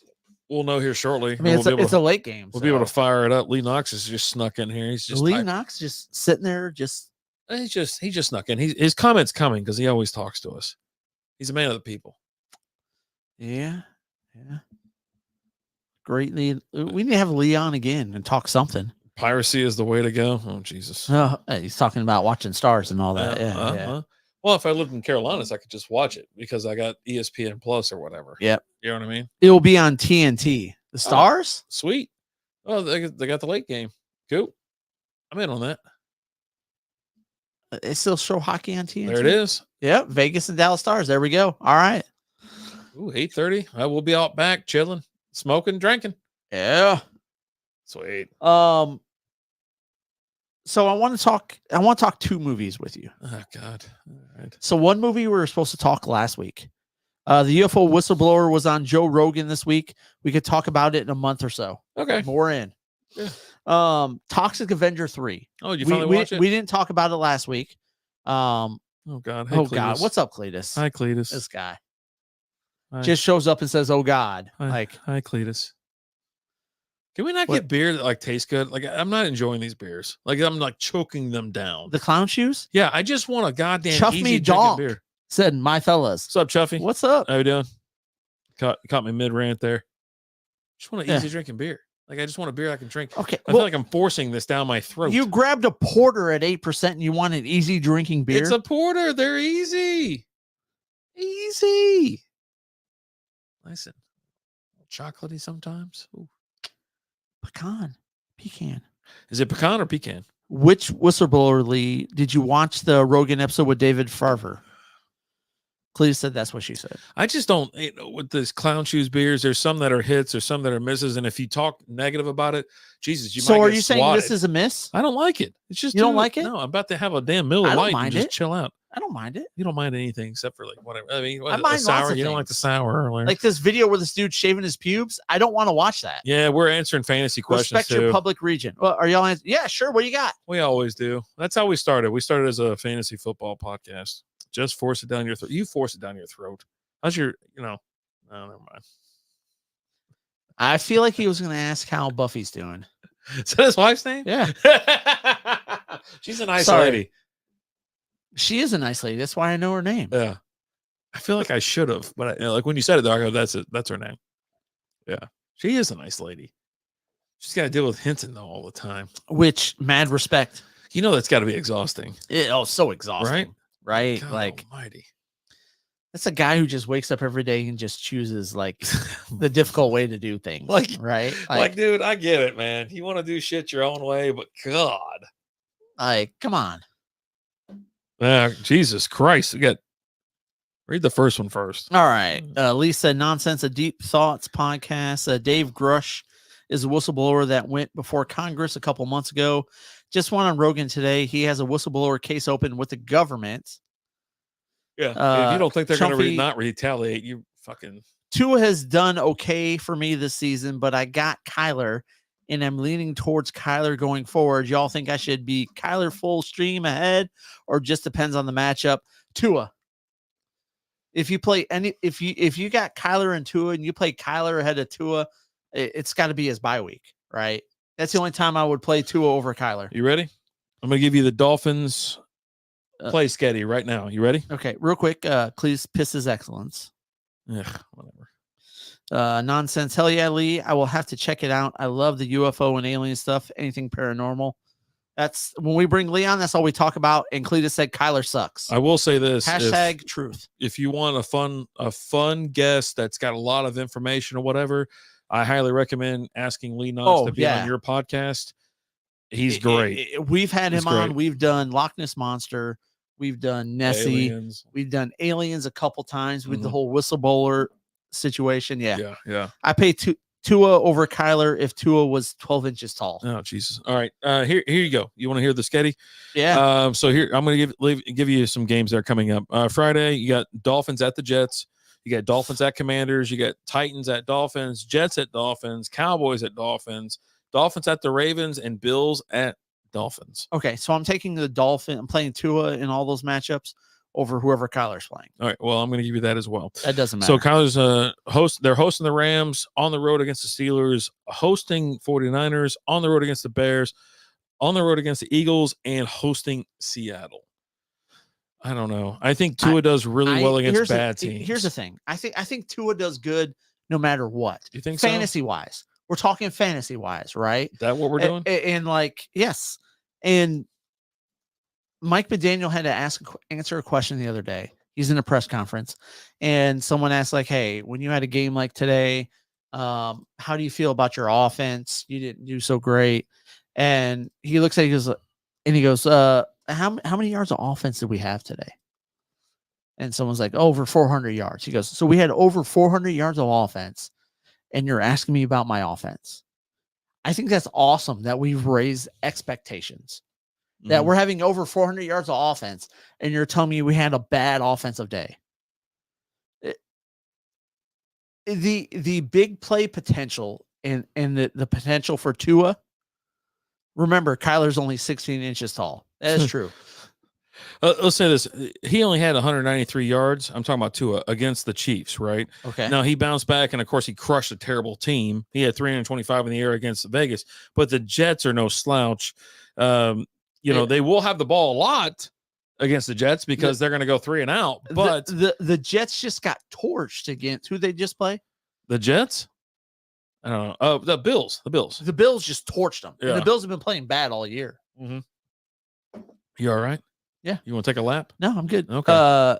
we'll know here shortly. I mean, it's a late game. We'll be able to fire it up. Lee Knox is just snuck in here. He's just Knox just sitting there. He just snuck in. His comments coming because he always talks to us. He's a man of the people. Yeah. Greatly. We need to have Leon again and talk something. Piracy is the way to go. Oh, Jesus. Oh, he's talking about watching Stars and all that. Yeah. Well, if I lived in Carolinas, I could just watch it because I got ESPN Plus or whatever. Yep. You know what I mean? It will be on TNT. The Stars? Sweet. Oh, they got the late game. Cool. I'm in on that. They still show hockey on TNT? There it is. Yep. Vegas and Dallas Stars. There we go. All right. Ooh, 8:30. I will be out back chilling, smoking, drinking. Yeah. Sweet. So I want to talk two movies with you. Oh God. All right. So one movie we were supposed to talk last week. The UFO whistleblower was on Joe Rogan this week. We could talk about it in a month or so. Okay. More in. Yeah. Toxic Avenger 3. Oh, you finally watch it? We didn't talk about it last week. Oh God. Hey, oh Cletus. God. What's up, Cletus? Hi, Cletus. This guy Hi. just shows up and says, "Oh God." Hi, Cletus. Can we not get beer that tastes good? I'm not enjoying these beers. I'm choking them down. The clown shoes? Yeah, I just want a goddamn Chuff easy me drinking donk, beer. said my fellas. What's up, Chuffy? What's up? How you doing? Caught me mid rant there. Just want an easy drinking beer. I just want a beer I can drink. Okay. I feel like I'm forcing this down my throat. You grabbed a porter at 8% and you want an easy drinking beer? It's a porter. They're easy. Easy. Nice and chocolatey sometimes. Ooh. Pecan. Is it pecan or pecan? Which whistleblower, Lee, did you watch the Rogan episode with David Farver? Clea said that's what she said. I just don't, with this clown shoes beers, there's some that are hits, there's some that are misses. And if you talk negative about it, Jesus, you might get So are you saying swatted. this is a miss? I don't like it. It's just, you don't like it? No, I'm about to have a damn Miller Lite and just chill out. I don't mind it. You don't mind anything except for whatever. I mean, I mind sour. lots of You don't things. like the sour. Or like this video where this dude shaving his pubes. I don't want to watch that. Yeah, we're answering fantasy questions. Respect your public region. Well, are y'all? Yeah, sure. What do you got? We always do. That's how we started. We started as a fantasy football podcast. Just force it down your throat. You force it down your throat. How's your? Oh, never mind. I feel like he was going to ask how Buffy's doing. Is that his wife's name? Yeah. She's a nice lady. She is a nice lady. That's why I know her name. Yeah. I feel like I should have, but when you said it, though, I go, that's it. That's her name. Yeah. She is a nice lady. She's got to deal with Hinton, though, all the time. Which, mad respect. That's got to be exhausting. So exhausting. Right? God almighty. That's a guy who just wakes up every day and just chooses the difficult way to do things. Right? Dude, I get it, man. You want to do shit your own way, but God. Come on. Jesus Christ. Read the first one first. All right. Lisa, Nonsense, a Deep Thoughts podcast. Dave Grush is a whistleblower that went before Congress a couple months ago. Just went on Rogan today. He has a whistleblower case open with the government. Yeah. If you don't think they're going to not retaliate, you fucking. Tua has done okay for me this season, but I got Kyler, and I'm leaning towards Kyler going forward. Y'all think I should be Kyler full stream ahead, or just depends on the matchup? Tua. If you play if you got Kyler and Tua, and you play Kyler ahead of Tua, it's got to be his bye week, right? That's the only time I would play Tua over Kyler. You ready? I'm going to give you the Dolphins play schedule right now. You ready? Okay, real quick. Please piss his excellence. Yeah, whatever. Nonsense. Hell yeah, Lee. I will have to check it out. I love the UFO and alien stuff. Anything paranormal. That's when we bring Leon. That's all we talk about. And Cletus said Kyler sucks. I will say this: hashtag truth. If you want a fun guest that's got a lot of information or whatever, I highly recommend asking Lee Knox to be on your podcast. He's great. We've had him on. We've done Loch Ness Monster. We've done Nessie. Aliens. We've done aliens a couple times with the whole whistleblower situation. Yeah. I pay Tua over Kyler if Tua was 12 inches tall. Oh, Jesus. All right. Here you go. You want to hear the sketty? Yeah. So here, I'm going to give you some games that are coming up. Friday, you got Dolphins at the Jets. You got Dolphins at Commanders. You got Titans at Dolphins, Jets at Dolphins, Cowboys at Dolphins, Dolphins at the Ravens, and Bills at Dolphins. Okay. So I'm taking the Dolphin. I'm playing Tua in all those matchups over whoever Kyler's playing. All right. Well, I'm going to give you that as well. That doesn't matter. So Kyler's they're hosting the Rams, on the road against the Steelers, hosting 49ers, on the road against the Bears, on the road against the Eagles, and hosting Seattle. I don't know. I think Tua does really well against bad teams. Here's the thing. I think Tua does good no matter what. You think fantasy wise? We're talking fantasy wise, right? Is that what we're doing? And like, yes. And Mike McDaniel had to answer a question the other day. He's in a press conference, and someone asked, like, "Hey, when you had a game like today, how do you feel about your offense? You didn't do so great." And he looks at it, he goes, how many yards of offense did we have today? And someone's like, over 400 yards. He goes, so we had over 400 yards of offense, and you're asking me about my offense. I think that's awesome that we've raised expectations. That we're having over 400 yards of offense, and you're telling me we had a bad offensive day. The big play potential and the potential for Tua. Remember, Kyler's only 16 inches tall. That is true. Let's say this. He only had 193 yards. I'm talking about Tua against the Chiefs, right? Okay. Now, he bounced back, and, of course, he crushed a terrible team. He had 325 in the air against Vegas, but the Jets are no slouch. They will have the ball a lot against the Jets because they're going to go 3 and out. But the Jets just got torched against who they just play. The Jets? I don't know. Oh, the Bills. The Bills just torched them. Yeah. And the Bills have been playing bad all year. Mm-hmm. You all right? Yeah. You want to take a lap? No, I'm good. Okay.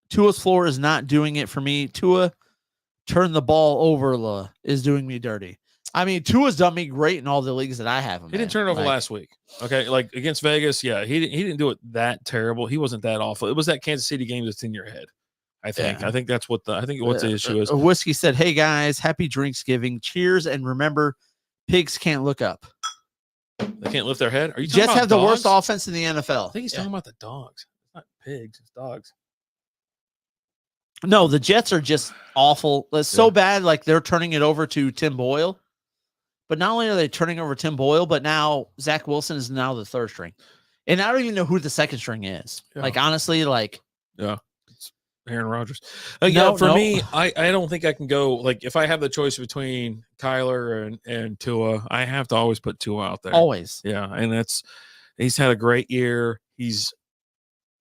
Tua's floor is not doing it for me. Tua turn the ball over is doing me dirty. I mean, Tua's done me great in all the leagues that I have him. He didn't turn it over last week. Okay, like against Vegas, yeah, he didn't do it that terrible. He wasn't that awful. It was that Kansas City game that's in your head. I think. Yeah. I think that's what the issue is. Whiskey said, "Hey guys, happy Drinksgiving. Cheers, and remember, pigs can't look up. They can't lift their head. Are you talking Jets about have dogs? the worst offense in the NFL. I think he's talking about the dogs. It's not pigs, it's dogs. No, the Jets are just awful. It's so bad, like they're turning it over to Tim Boyle. But not only are they turning over Tim Boyle, but now Zach Wilson is now the third string. And I don't even know who the second string is. Yeah. Like, honestly, it's Aaron Rodgers. For me, I don't think I can go, like, if I have the choice between Kyler and Tua, I have to always put Tua out there. Always. Yeah, and he's had a great year. He's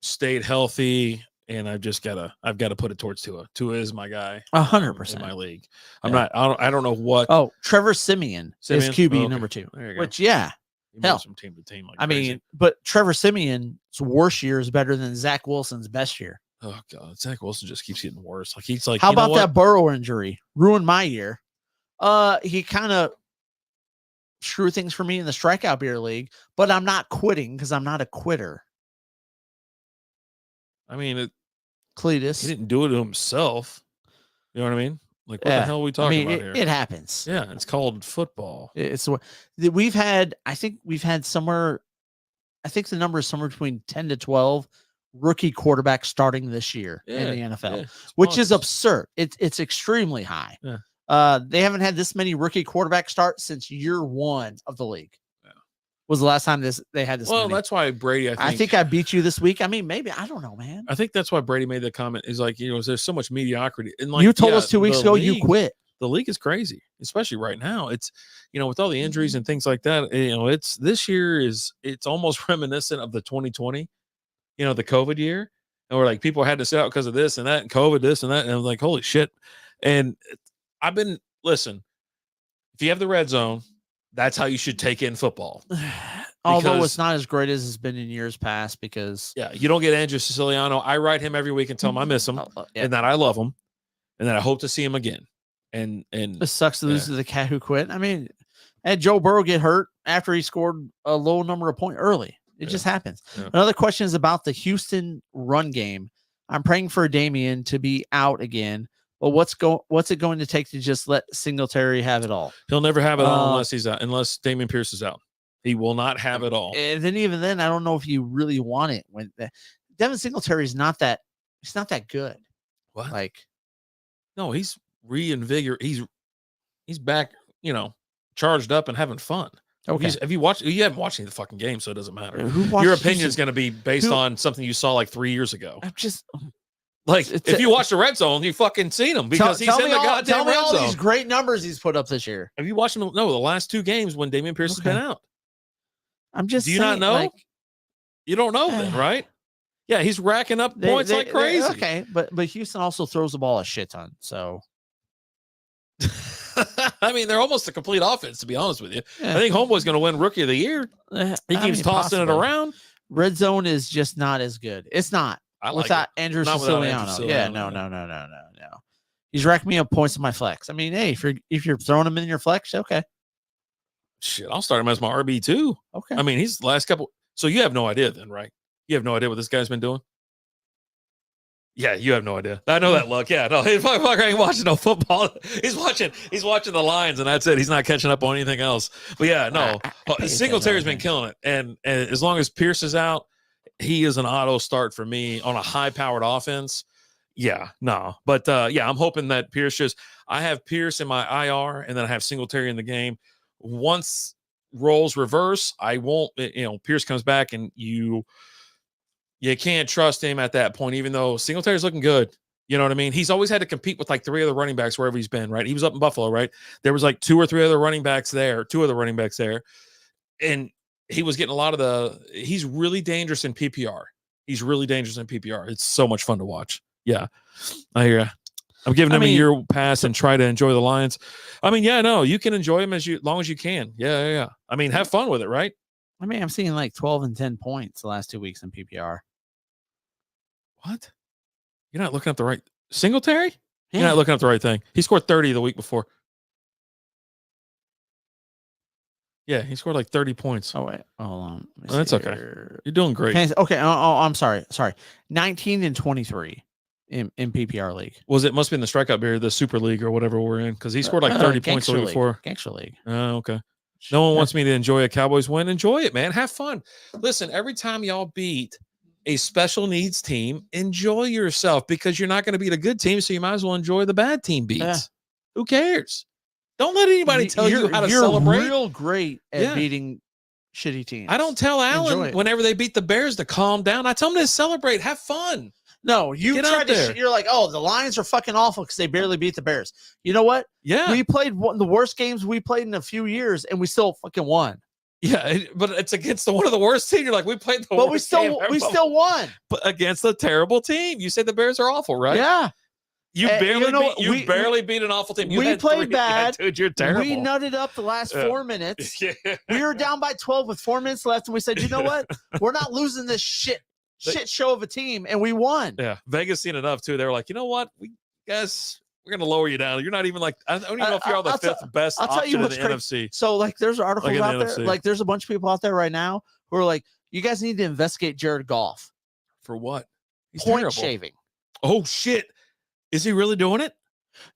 stayed healthy. And I've got to put it towards Tua. Tua is my guy. 100% in my league. I don't know what. Oh, Trevor Siemian is QB number 2. There you go. Which, yeah, hell, from team to team. Like crazy. But Trevor Siemian's worst year is better than Zach Wilson's best year. Oh God, Zach Wilson just keeps getting worse. Like he's like, how about that Burrow injury? Ruined my year. He kind of screwed things for me in the Strikeout Beer League, but I'm not quitting because I'm not a quitter. I mean, Cletus. He didn't do it to himself. You know what I mean? Like, what the hell are we talking about here? It happens. Yeah, it's called football. It's we've had. I think somewhere. I think the number is somewhere between 10 to 12 rookie quarterbacks starting this year in the NFL, which is absurd. It's extremely high. Yeah. They haven't had this many rookie quarterbacks start since year 1 of the league. Was the last time they had this? Well, that's why Brady. I think I beat you this week. I mean, maybe I don't know, man. I think that's why Brady made the comment. Is like, there's so much mediocrity. And like you told us 2 weeks ago, you quit. The league is crazy, especially right now. It's with all the injuries and things like that. It's this year it's almost reminiscent of the 2020, the COVID year, and we're like people had to sit out because of this and that and COVID, this and that, and I was like, holy shit. And listen, if you have the red zone. That's how you should take in football. Although it's not as great as it's been in years past because... Yeah, you don't get Andrew Siciliano. I write him every week and tell him I miss him and that I love him and that I hope to see him again. And it sucks to lose to the cat who quit. I mean, had Joe Burrow get hurt after he scored a low number of points early. It just happens. Yeah. Another question is about the Houston run game. I'm praying for Damian to be out again, Well, what's it going to take to just let Singletary have it all? He'll never have it all unless he's out. Unless Dameon Pierce is out, he will not have it all. And then even then, I don't know if you really want it when Devin Singletary is not that. He's not that good. What? Like, no, he's reinvigorated. He's back. Charged up and having fun. okay. Have you watched? You haven't watched any of the fucking game, so it doesn't matter. Your Your opinion is going to be based on something you saw like 3 years ago. I'm just like if you watch the red zone, you fucking seen him because he's in the goddamn red zone. Tell me all these great numbers he's put up this year. Have you watched him? No, the last 2 games when Dameon Pierce has been out. I'm just. Do you not know? Like, you don't know then, right? Yeah, he's racking up points like crazy. Okay, but Houston also throws the ball a shit ton. So, I mean, they're almost a complete offense, to be honest with you. Yeah. I think Homeboy's going to win Rookie of the Year. He keeps tossing it around. Red zone is just not as good. It's not without Andrew Siciliano. Yeah, no. He's racking me up points in my flex. I mean, hey, if you're throwing him in your flex, okay. Shit, I'll start him as my RB too. Okay. I mean, he's the last couple. So you have no idea then, right? You have no idea what this guy's been doing? Yeah, you have no idea. I know that look. Yeah, no, he's ain't watching no football. He's watching the Lions, and that's it. He's not catching up on anything else. But yeah, no. Singletary's been killing it. And as long as Pierce is out, he is an auto start for me on a high-powered offense. Yeah, no. But yeah, I'm hoping that I have Pierce in my IR, and then I have Singletary in the game. Once roles reverse, I won't, Pierce comes back, and you can't trust him at that point, even though Singletary's looking good. You know what I mean? He's always had to compete with like 3 other running backs wherever he's been, right? He was up in Buffalo, right? There was like 2 or 3 other running backs there, 2 other running backs there. And he was getting a lot of he's really dangerous in PPR. It's so much fun to watch. Yeah. I hear you. I'm giving him a year pass and try to enjoy the Lions. I mean, yeah, no, you can enjoy him as long as you can. Yeah. I mean, have fun with it, right? I mean, I'm seeing like 12 and 10 points the last 2 weeks in PPR. What? You're not looking up the right Singletary? Yeah. You're not looking up the right thing. He scored 30 the week before. Yeah, he scored like 30 points. Oh, wait. Hold on. That's okay. You're doing great. Okay. Oh, I'm sorry. 19 and 23 in PPR league. Must have been the Strikeout Beer, the Super League or whatever we're in, because he scored like 30 points the week before. Gangster League. Oh, okay. No one wants me to enjoy a Cowboys win. Enjoy it, man. Have fun. Listen, every time y'all beat a special needs team, enjoy yourself, because you're not going to beat a good team, so you might as well enjoy the bad team beats. Yeah. Who cares? Don't let anybody tell you how to celebrate. You're real great at beating shitty teams. I don't tell Alan whenever they beat the Bears to calm down. I tell him to celebrate. Have fun. No, you tried to. You're like, oh, the Lions are fucking awful because they barely beat the Bears. You know what? Yeah, we played one of the worst games we played in a few years, and we still fucking won. Yeah, but it's against one of the worst teams. You're like, we played the worst game, we still won. But against a terrible team. You said the Bears are awful, right? Yeah. You barely beat an awful team. We played bad. Dude, you're terrible. We nutted up the last 4 minutes. Yeah. We were down by 12 with 4 minutes left, and we said, you know what? We're not losing this shit show of a team, and we won. Yeah, Vegas seen enough too. They were like, you know what? We're gonna lower you down. You're not even like, I don't even know if you're on the 5th best option in the NFC. So like, there's articles out there. Like, there's a bunch of people out there right now who are like, you guys need to investigate Jared Goff for what? He's point shaving. Oh shit! Is he really doing it?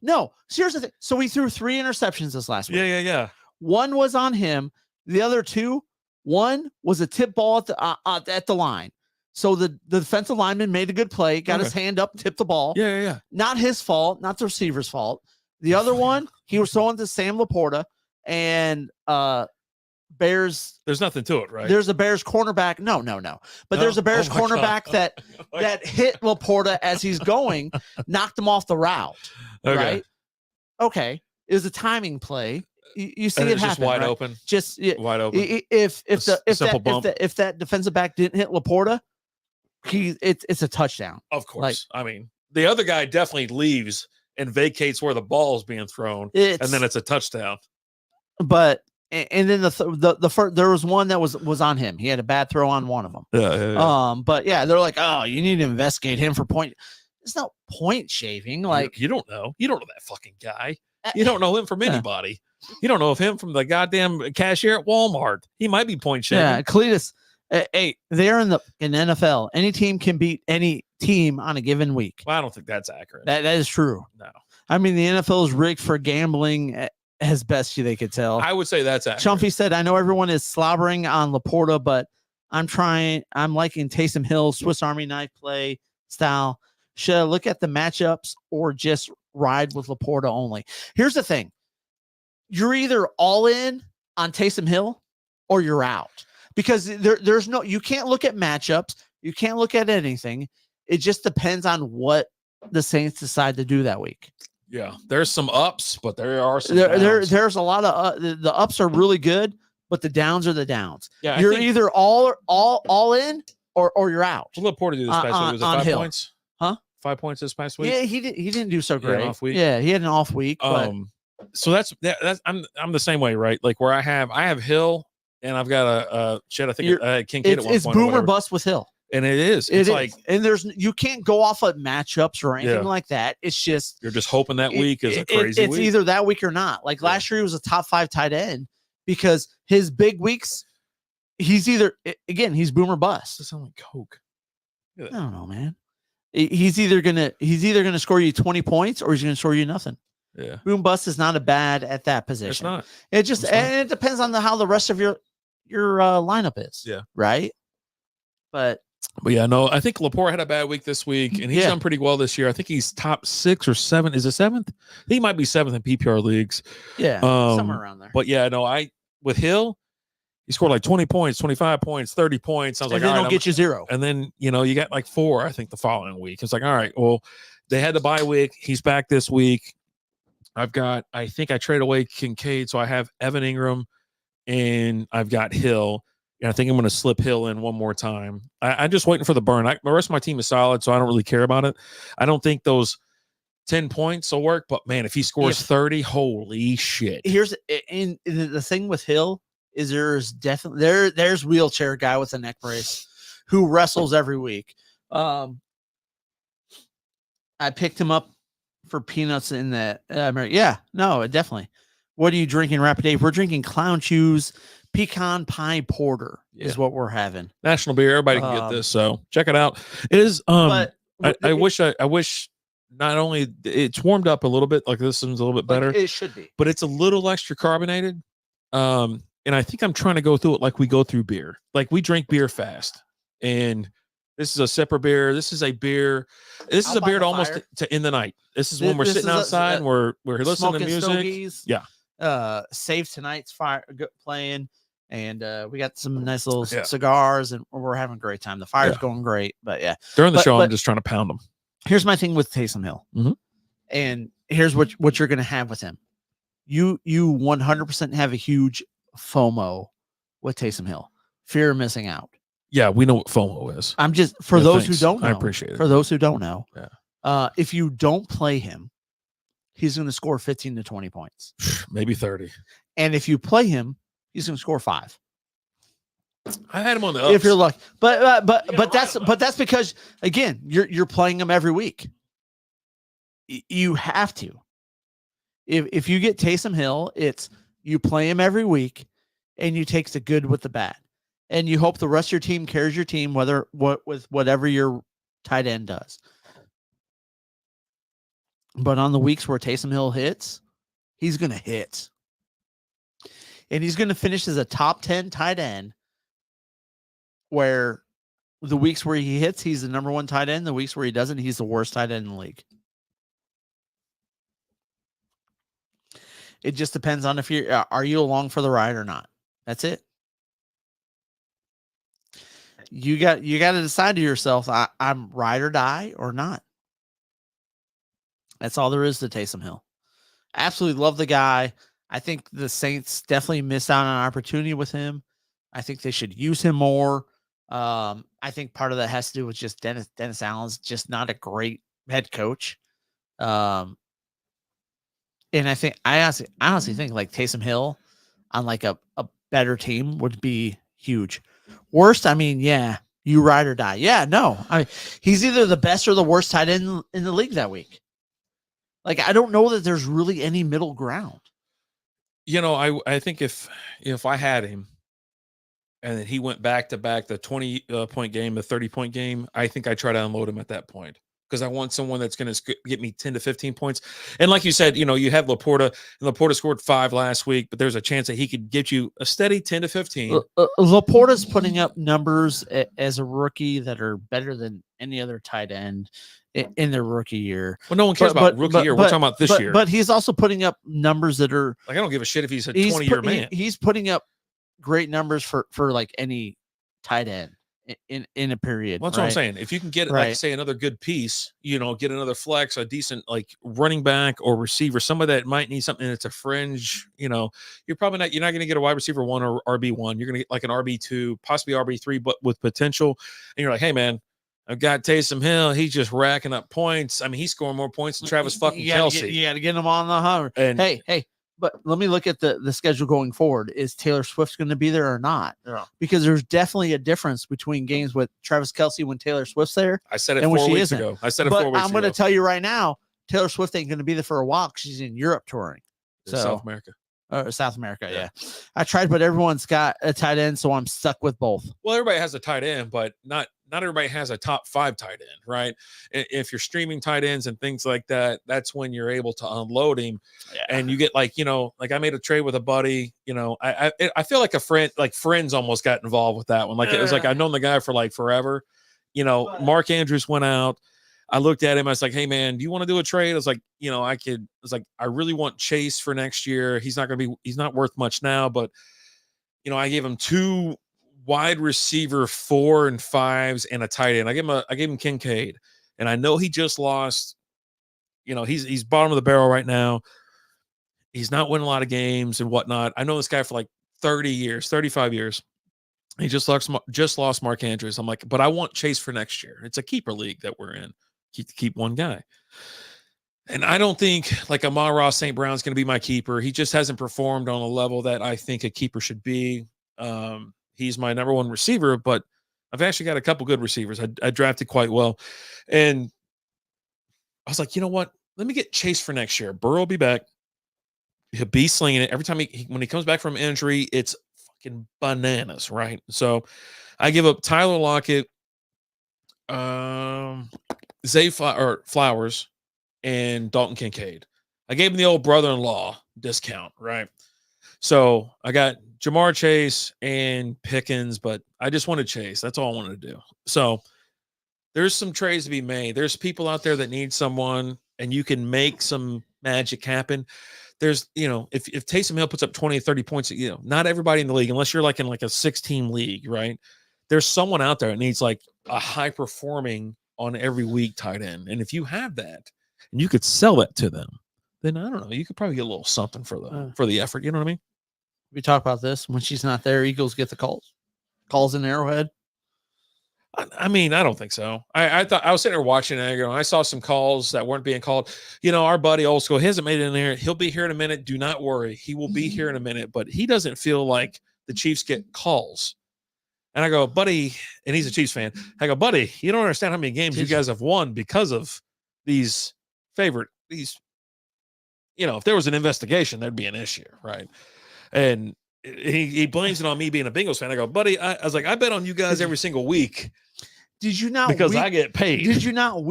No. So here's the thing. So we threw 3 interceptions this last week. Yeah. One was on him. The other 2, one was a tip ball at the line. So the defensive lineman made a good play, got his hand up, tipped the ball. Yeah. Not his fault, not the receiver's fault. The other one, he was throwing to Sam Laporta, and Bears. There's nothing to it, right? There's a Bears cornerback. No. But there's a Bears cornerback that hit Laporta as he's going, knocked him off the route. Okay. Right? Okay. It was a timing play. You see it happen. Just wide open. Wide open. If that defensive back didn't hit Laporta, it's a touchdown. Of course. I mean, the other guy definitely leaves and vacates where the ball is being thrown, and then it's a touchdown. But and then the first, there was one that was on him. He had a bad throw on one of them. Yeah. But yeah, they're like, oh, you need to investigate him for point. It's not point shaving. Like, you don't know. You don't know that fucking guy. You don't know him from anybody. You don't know of him from the goddamn cashier at Walmart. He might be point shaving. Yeah, Cletus. Hey, they're in the NFL. Any team can beat any team on a given week. Well, I don't think that's accurate. That is true. No. I mean, the NFL is rigged for gambling as best they could tell. I would say that's accurate. Chumpy said, I know everyone is slobbering on Laporta, but I'm liking Taysom Hill's Swiss Army knife play style. Should I look at the matchups or just ride with Laporta only? Here's the thing. You're either all in on Taysom Hill or you're out, because there's no, you can't look at matchups. You can't look at anything. It just depends on what the Saints decide to do that week. Yeah, there's some ups, but there are some there's a lot of the ups are really good, but the downs are the downs. Yeah, you're either all in or you're out. What did Laporta do this past week? Was it 5 Hill. points? Huh? 5 points this past week? Yeah, he didn't do so great. He had an off week? Yeah, he had an off week. But so that's I'm the same way, right? Like where I have Hill and I've got a shit. I think Kincaid at one point. It's boom or bust with Hill. And it is. It's like, and you can't go off of matchups or anything like that. It's just you're just hoping that week is a crazy week. It's either that week or not. Like last year, he was a top 5 tight end because his big weeks, he's either he's boom or bust. Does it sound like Coke? I don't know, man. He's either gonna score you 20 points or he's gonna score you nothing. Yeah, boom bust is not a bad at that position. It's not. It just and it depends on how the rest of your lineup is. Yeah, right. But yeah, no, I think Laporte had a bad week this week, and he's done pretty well this year. I think he's top 6 or 7. Is it 7th? He might be 7th in PPR leagues. Yeah, somewhere around there. But yeah, no, with Hill, he scored like 20 points, 25 points, 30 points. I was like, all right, don't get you 0. And then, you got like 4, I think, the following week. It's like, all right, well, they had the bye week. He's back this week. I think I traded away Kincaid, so I have Evan Ingram, and I've got Hill. And I think I'm going to slip Hill in one more time. I'm just waiting for the burn. The rest of my team is solid, so I don't really care about it. I don't think those 10 points will work, but man, if he scores 30, holy shit. Here's the thing with Hill is there's definitely there's wheelchair guy with a neck brace who wrestles every week. I picked him up for peanuts in that. Definitely. What are you drinking, Rapid Dave? We're drinking Clown Chews Pecan Pie Porter is what we're having. National beer. Everybody can get this, so check it out. It is. I wish not only it's warmed up a little bit, like this one's a little bit better. It should be, but it's a little extra carbonated. And I think I'm trying to go through it like we go through beer. Like we drink beer fast, and this is a separate beer. This is a beer. This is a beer to almost to end the night. This is when we're sitting outside and we're listening to music. Stogies. Yeah. Save Tonight's fire playing, and we got some nice little cigars, and we're having a great time. The fire's going great, but during the show, I'm just trying to pound them. Here's my thing with Taysom Hill, and here's what you're going to have with him. You 100% have a huge FOMO with Taysom Hill, fear of missing out. Yeah, we know what FOMO is. I'm just for those who don't know. I appreciate it. For those who don't know, yeah. If you don't play him, he's going to score 15 to 20 points, maybe 30. And if you play him, he's going to score 5. I had him on the ups. If you're lucky, but that's because again, you're playing him every week. You have to. If you get Taysom Hill, it's you play him every week, and you take the good with the bad, and you hope the rest of your team carries your team, with whatever your tight end does. But on the weeks where Taysom Hill hits, he's going to hit. And he's going to finish as a top 10 tight end, where the weeks where he hits, he's the number 1 tight end. The weeks where he doesn't, he's the worst tight end in the league. It just depends on if are you along for the ride or not. That's it. You got to decide to yourself, I'm ride or die or not. That's all there is to Taysom Hill. Absolutely love the guy. I think the Saints definitely missed out on an opportunity with him. I think they should use him more. I think part of that has to do with just Dennis Allen's just not a great head coach. And I honestly think like Taysom Hill on like a better team would be huge. Worst, I mean, you ride or die. Yeah, no. He's either the best or the worst tight end in the league that week. Like, I don't know that there's really any middle ground. I think if I had him and then he went back to back the 20 point game, the 30 point game, I think I try to unload him at that point. because I want someone that's going to get me 10 to 15 points. And like you said, you have Laporta, and Laporta scored 5 last week, but there's a chance that he could get you a steady 10 to 15. Laporta's putting up numbers as a rookie that are better than any other tight end in their rookie year. Well, no one cares about rookie year. We're talking about this year. But he's also putting up numbers that are like, I don't give a shit if he's a 20-year man. He's putting up great numbers for like any tight end in a period. Well, that's what I'm saying. If you can get like, say, another good piece, get another flex, a decent like running back or receiver, somebody that might need something that's a fringe, you're not going to get a wide receiver 1 or RB1. You're going to get like an RB2, possibly RB3, but with potential. And you're like, hey man, I've got Taysom Hill. He's just racking up points. I mean, he's scoring more points than Travis fucking Kelce. You got to get him on the hummer. And hey, but let me look at the schedule going forward. Is Taylor Swift going to be there or not? Yeah. Because there's definitely a difference between games with Travis Kelce when Taylor Swift's there. I said it 4 weeks ago. I'm going to tell you right now, Taylor Swift ain't going to be there for a while because she's in Europe touring. South America. South America, yeah. I tried, but everyone's got a tight end, so I'm stuck with both. Well, everybody has a tight end, but not everybody has a top 5 tight end, right? If you're streaming tight ends and things like that, that's when you're able to unload him. Yeah. And you get like I made a trade with a buddy, I feel like a friend, like friends almost got involved with that one. Like it was like I've known the guy for like forever. Mark Andrews went out. I looked at him. I was like, hey man, do you want to do a trade? I was like, I really want Chase for next year. He's not worth much now, but I gave him 2 wide receiver 4 and 5s and a tight end. I gave him Kincaid, and I know he just lost. He's bottom of the barrel right now. He's not winning a lot of games and whatnot. I know this guy for like 30 years, 35 years. He just lost Mark Andrews. I'm like, but I want Chase for next year. It's a keeper league that we're in. Keep one guy. And I don't think like Amon-Ra St. Brown's going to be my keeper. He just hasn't performed on a level that I think a keeper should be. He's my number 1 receiver, but I've actually got a couple good receivers. I drafted quite well. And I was like, you know what? Let me get Chase for next year. Burrow will be back. He'll be slinging it. Every time when he comes back from injury, it's fucking bananas, right? So I give up Tyler Lockett, Zay Flowers, and Dalton Kincaid. I gave him the old brother-in-law discount, right? So I got Jamar Chase and Pickens, but I just wanted Chase. That's all I wanted to do. So there's some trades to be made. There's people out there that need someone, and you can make some magic happen. There's, if Taysom Hill puts up 20 or 30 points, not everybody in the league, unless you're like in like a 6-team league, right? There's someone out there that needs like a high-performing on every week tight end. And if you have that and you could sell that to them, then I don't know, you could probably get a little something for the effort. You know what I mean? We talk about this when she's not there. Eagles get the calls in Arrowhead. I mean, I don't think so. I thought I was sitting there watching it and I saw some calls that weren't being called. Our buddy Old School, he hasn't made it in there. He'll be here in a minute. Do not worry. He will be here in a minute, but he doesn't feel like the Chiefs get calls. And I go, buddy, and he's a Chiefs fan. I go, buddy, you don't understand how many games you guys have won because of these. If there was an investigation, there'd be an issue, right? And he blames it on me being a Bengals fan. I go, buddy, I was like, I bet on you guys every single week. Did you not? Because I get paid. Did you not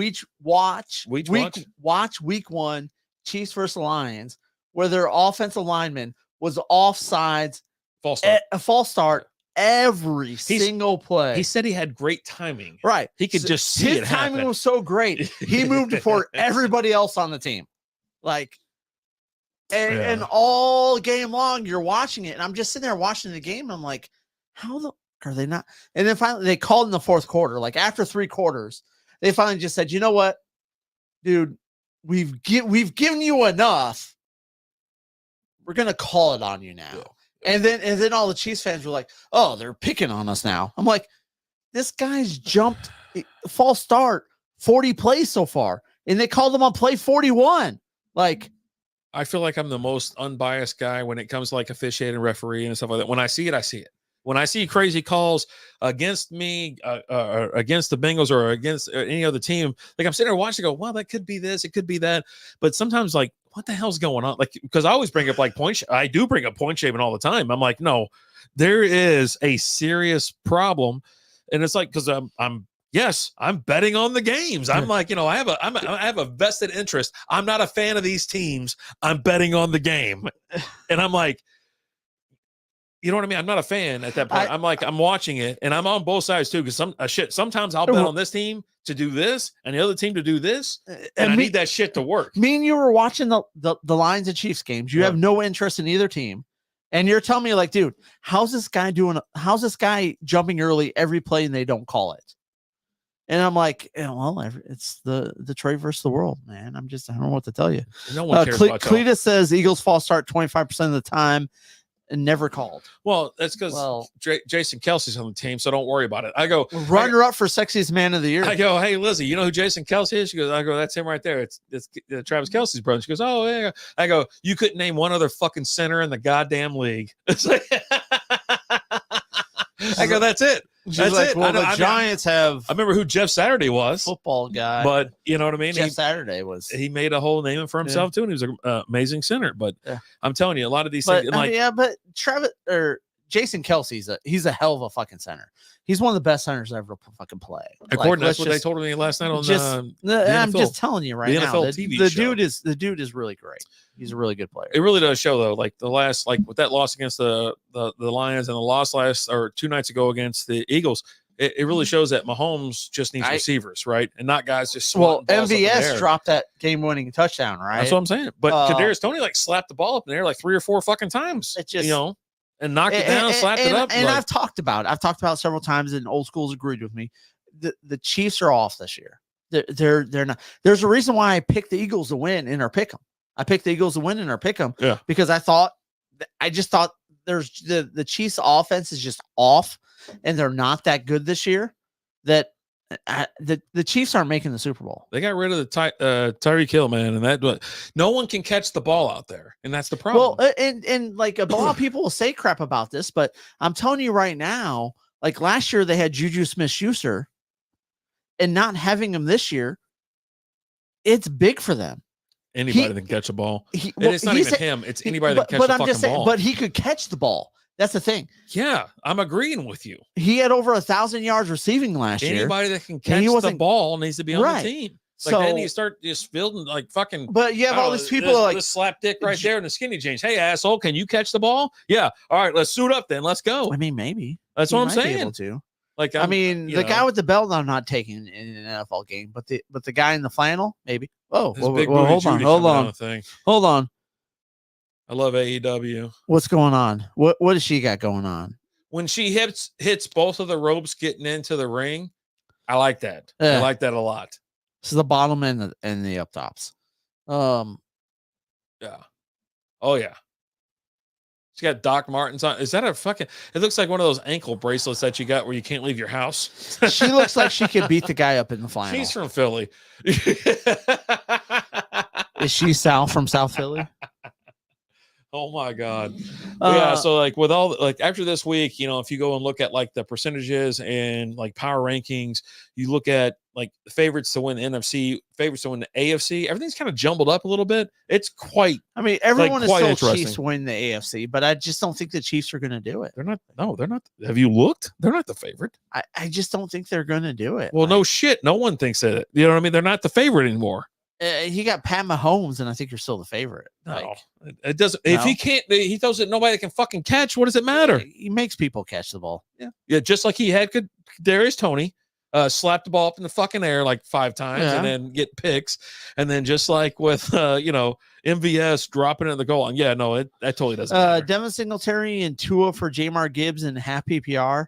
watch week 1 Chiefs versus Lions, where their offensive lineman was offsides, a false start every single play? He said he had great timing. Right, he could just see it happen. His timing was so great. He moved before everybody else on the team, and all game long you're watching it, and I'm just sitting there watching the game. And I'm like, how the are they not? And then finally they called in the 4th quarter. Like after 3 quarters, they finally just said, you know what, dude, we've given you enough. We're gonna call it on you now. Yeah. And then all the Chiefs fans were like, oh, they're picking on us now. I'm like, this guy's jumped false start 40 plays so far, and they called him on play 41. Like, I feel like I'm the most unbiased guy when it comes to like officiating, referee, and stuff like that. When I see it, I see it. When I see crazy calls against me, against the Bengals or against any other team, like I'm sitting there watching, go, well, that could be this, it could be that. But sometimes, like, what the hell's going on? Like, because I always bring up like I do bring up point shaving all the time. I'm like, no, there is a serious problem, and it's like because I'm Yes, I'm betting on the games. I'm like, I have a vested interest. I'm not a fan of these teams. I'm betting on the game. And I'm like, you know what I mean? I'm not a fan at that point. I'm watching it, and I'm on both sides too. Because sometimes I'll bet on this team to do this, and the other team to do this, and I need that shit to work. Me and you were watching the Lions and Chiefs games. You have no interest in either team, and you're telling me like, dude, how's this guy jumping early every play and they don't call it? And I'm like, well, it's the Detroit versus the world, man. I don't know what to tell you. No one cares about Cletus says Eagles false start 25% of the time. And never called. Well, that's because Jason Kelsey's on the team, so don't worry about it. I go runner up for sexiest man of the year. I go, hey Lizzie, you know who Jason Kelsey is? She goes, that's him right there. It's Travis Kelsey's brother. She goes, oh yeah. I go, you couldn't name one other fucking center in the goddamn league. It's like, I go, that's it. That's like, it. Well, the Giants have. I remember who Jeff Saturday was. Football guy. But you know what I mean? Jeff Saturday was. He made a whole name for himself too, and he was an amazing center. But I'm telling you, a lot of these things. But Travis or Jason Kelsey's he's a hell of a fucking center. He's one of the best centers ever fucking play. According, that's what they told me last night on the I'm just telling you right now. The dude is really great. He's a really good player. It really does show though, like the last, like with that loss against the Lions and the loss last or 2 nights ago against the Eagles. It really shows that Mahomes just needs receivers, right, and not guys just. MVS dropped that game-winning touchdown, right? That's what I'm saying. But Kadarius Toney slapped the ball up in there 3 or 4 fucking times. It just and knocked it down, slapped it up. And I've talked about it several times, and old schools agreed with me. The Chiefs are off this year. They're not. There's a reason why I picked the Eagles to win in our pick'em. I picked the Eagles to win in our pick'em because I just thought there's the Chiefs offense is just off. And they're not that good this year. That the Chiefs aren't making the Super Bowl. They got rid of the Tyreek Hill, man, and that no one can catch the ball out there, and that's the problem. Well, and like a lot of people will say crap about this, but I'm telling you right now, like last year they had Juju Smith-Schuster, and not having him this year, it's big for them. Anybody that can catch a ball. It's not even him. It's anybody that can catch the fucking ball. But he could catch the ball. That's the thing. Yeah, I'm agreeing with you. He had over 1,000 yards receiving last year. Anybody that can catch the ball needs to be on the team. Then you start just fielding like fucking. But you have all these people this slap dick right there in the skinny jeans. Hey, asshole, can you catch the ball? Yeah. All right, let's suit up then. Let's go. I mean, maybe. That's what I'm saying. Be able to. Like, the guy with the belt, I'm not taking in an NFL game, but the guy in the flannel, maybe. Oh, hold on. I love AEW. What's going on? What does she got going on? When she hits both of the ropes getting into the ring, I like that. I like that a lot. This is the bottom and the up tops. Yeah. Oh yeah. She got Doc Martens on. Is that a fucking? It looks like one of those ankle bracelets that you got where you can't leave your house. She looks like she could beat the guy up in the final. She's from Philly. Is she from South Philly? Oh my God. Yeah. So like with all after this week, if you go and look at like the percentages and like power rankings, you look at like the favorites to win the NFC, favorites to win the AFC, everything's kind of jumbled up a little bit. It's quite, everyone is still Chiefs win the AFC, but I just don't think the Chiefs are going to do it. They're not. No, they're not. Have you looked? They're not the favorite. I just don't think they're going to do it. Well, no shit. No one thinks that. You know what I mean? They're not the favorite anymore. He got Pat Mahomes, and I think you're still the favorite. No, it doesn't. No. If he can't, he throws it. Nobody can fucking catch. What does it matter? He makes people catch the ball. Yeah. Just like he had Kadarius Toney, slap the ball up in the fucking air like 5 times, and then get picks, and then just like with MVS dropping it in the goal. And that totally doesn't matter. Devin Singletary and Tua for Jamar Gibbs and half PPR.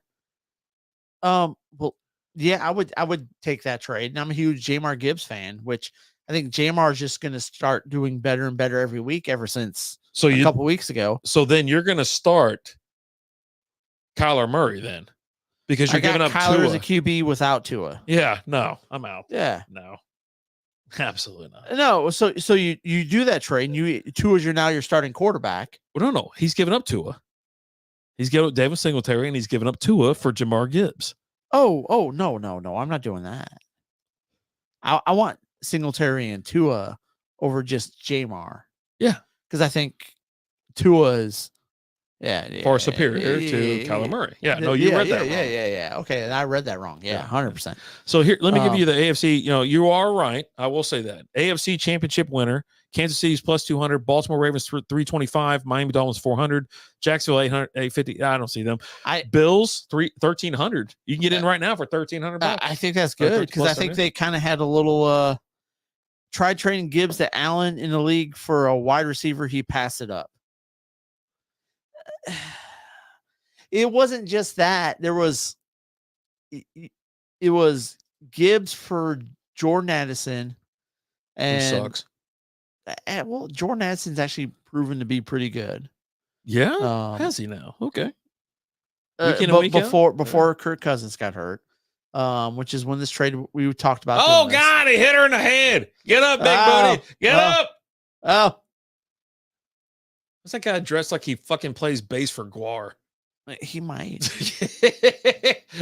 Well, yeah, I would take that trade, and I'm a huge Jamar Gibbs fan, which. I think Jamar is just going to start doing better and better every week ever since a couple weeks ago. So then you're going to start Kyler Murray then because you're giving up Kyler Tua as a QB without Tua. Yeah, no, I'm out. Yeah, no, absolutely not. No, so you do that trade and Tua is your starting quarterback. Well, no, he's giving up Tua. He's giving up David Singletary and he's giving up Tua for Jamar Gibbs. Oh, no, I'm not doing that. I want Singletary and Tua over just Jamar. Yeah. Because I think Tua is far superior to Kyler Murray. Yeah, no, you read that wrong. Yeah. Okay, and I read that wrong. Yeah, 100%. So here, let me give you the AFC. You are right. I will say that AFC Championship winner. Kansas City's plus 200, Baltimore Ravens 325, Miami Dolphins 400, Jacksonville 850. I don't see them. Bills 1300. You can get in right now for $1,300. I think that's good because I think they kind of had a little tried trading Gibbs to Allen in the league for a wide receiver. He passed it up. It wasn't just that. It was Gibbs for Jordan Addison, and who sucks. Well, Jordan Addison's actually proven to be pretty good. Yeah, has he now? Okay. Before Kirk Cousins got hurt, which is when this trade we talked about. Oh God, he hit her in the head. Get up, big buddy. Get up. Oh, what's that guy dressed like he fucking plays bass for Guar? He might.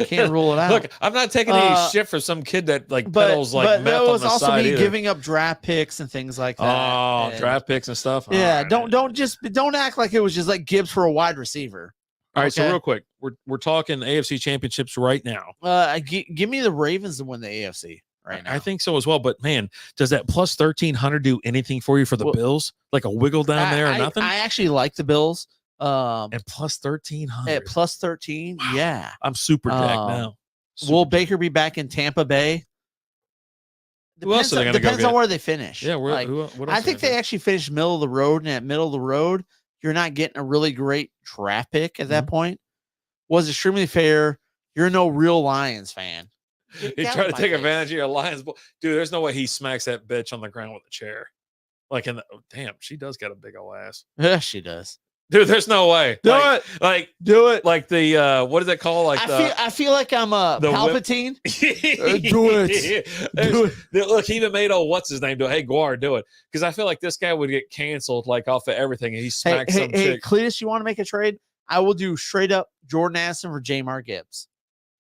Can't rule it out. Look, I'm not taking any shit for some kid that pedals meth that was on the also side me either. giving up draft picks and things like that. Oh, draft picks and stuff. Yeah, don't act like it was just like Gibbs for a wide receiver. All right, so real quick, we're talking AFC championships right now. Give me the Ravens to win the AFC right now. I think so as well. But man, does that plus 1,300 do anything for you for the Bills? Like a wiggle down there or nothing? I actually like the Bills. And plus 1,300 at plus 13. Wow. Yeah, I'm super jacked now. Will Baker be back in Tampa Bay? Depends on where they finish. Yeah, I think they actually finished middle of the road, and at middle of the road, you're not getting a really great draft pick at that point. Was extremely fair. You're no real Lions fan. He tried to take advantage of your Lions. Dude, there's no way he smacks that bitch on the ground with a chair. Damn, she does got a big old ass. Yeah, she does. Dude, there's no way. Do it. Like the what is it called? I feel like I'm Palpatine. Do it. Look, he even made what's his name do it. Hey, Guar, do it. Because I feel like this guy would get canceled off of everything, and he smacks some chick. Cletus, you want to make a trade? I will do straight up Jordan Addison for Jamar Gibbs.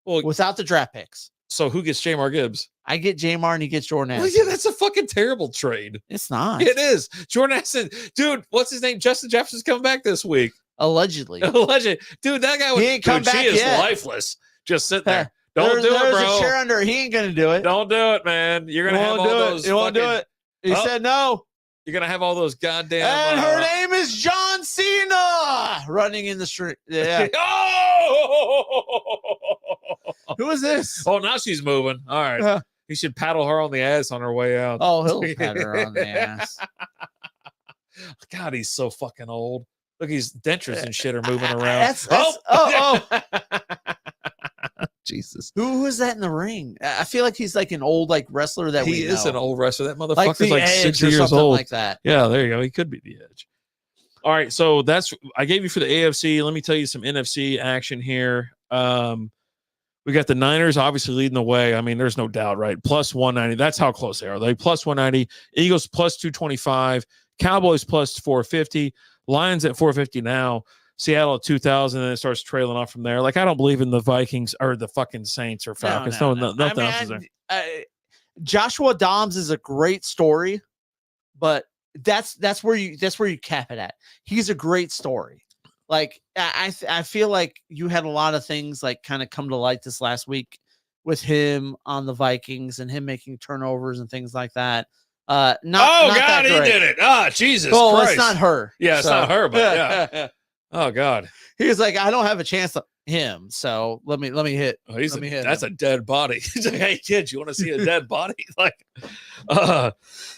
Well, without the draft picks. So who gets Jamar Gibbs? I get Jamar and he gets Jordan Addison. Well, yeah, that's a fucking terrible trade. It's not. It is. Jordan Addison. Dude, what's his name? Justin Jefferson's coming back this week. Allegedly. Dude, that guy ain't come back she yet. Is lifeless. Just sit there. Don't do it, bro. There's a chair under. He ain't going to do it. Don't do it, man. You're going to have all those. You won't do it. He said no. You're going to have all those goddamn. And her name is John Cena running in the street. Yeah. Who is this? Oh, now she's moving. All right. He should paddle her on the ass on her way out. Oh, he'll pat her on the ass. God, he's so fucking old. Look, his dentures and shit are moving around. Jesus. Who is that in the ring? I feel like he's like an old wrestler that he is an old wrestler. That motherfucker's like 60 years old. Like that. Yeah, there you go. He could be the Edge. All right, so I gave you for the AFC. Let me tell you some NFC action here. We got the Niners obviously leading the way. I mean, there's no doubt, right? Plus 190. That's how close they are. They plus 190. Eagles plus 225. Cowboys plus 450. Lions at 450 now. Seattle at 2,000, and it starts trailing off from there. I don't believe in the Vikings or the fucking Saints or Falcons. Nothing else is there. Joshua Dobbs is a great story, but that's where you cap it at. He's a great story. I feel like you had a lot of things kind of come to light this last week with him on the Vikings and him making turnovers and things like that. Not God, he did it. Ah, Jesus Christ. It's not her. Yeah, it's not her, but yeah. Oh God. He was like, I don't have a chance to him, so let me hit. That's a dead body. He's like, hey kid, you want to see a dead body? But yeah,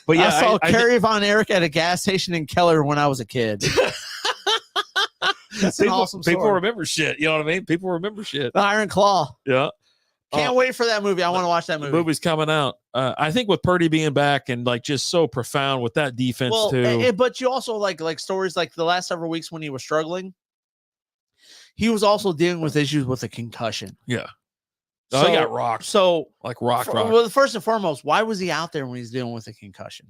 I saw Kerry Von Erich at a gas station in Keller when I was a kid. That's an awesome story. People remember shit. You know what I mean? People remember shit. The Iron Claw. Yeah. Can't wait for that movie. I want to watch that movie. The movie's coming out. I think with Purdy being back and just so profound with that defense too. But you also like stories like the last several weeks when he was struggling. He was also dealing with issues with a concussion. Yeah. So, he got rocked. So rock. Well, first and foremost, why was he out there when he's dealing with a concussion?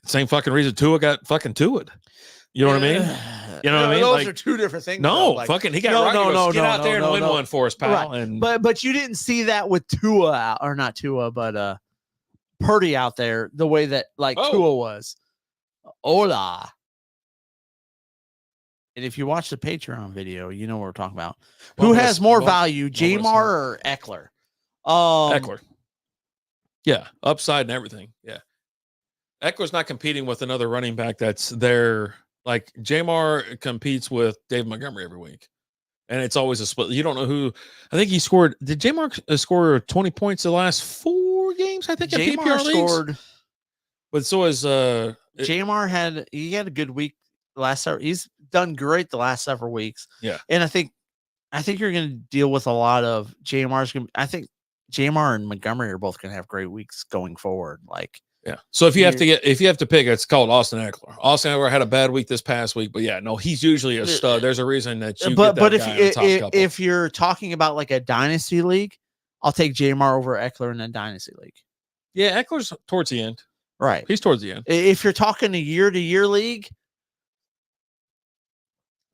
Same fucking reason Tua got fucking Tua'd. You know what I mean? You know what I mean? Those are two different things. No, he got rocked. Get out there and win one for us, pal. Right. And but you didn't see that with Tua or not Tua, but Purdy out there the way that Tua was. Hola. And if you watch the Patreon video, you know what we're talking about. Well, Who I'm has gonna- more well, value, I'm gonna Jamar or Eckler? Eckler. Yeah, upside and everything. Yeah. Eckler's not competing with another running back that's there. Like Jamar competes with Dave Montgomery every week. And it's always a split. You don't know who. I think he scored. Did Jamar score 20 points the last 4 games? I think in Jamar PPR scored. leagues. But so is Jamar had a good week last several. He's done great the last several weeks. Yeah. And I think you're going to deal with a lot of Jamar's. I think Jamar and Montgomery are both going to have great weeks going forward. Like, yeah. So if you have to pick, it's called Austin Eckler. Austin Eckler had a bad week this past week, but yeah, no, he's usually a stud. There's a reason that you but get that guy in the top couple. If you're talking about like a dynasty league, I'll take Jamar over Eckler in a dynasty league. Yeah, Eckler's towards the end. Right. He's towards the end. If you're talking a year-to-year league,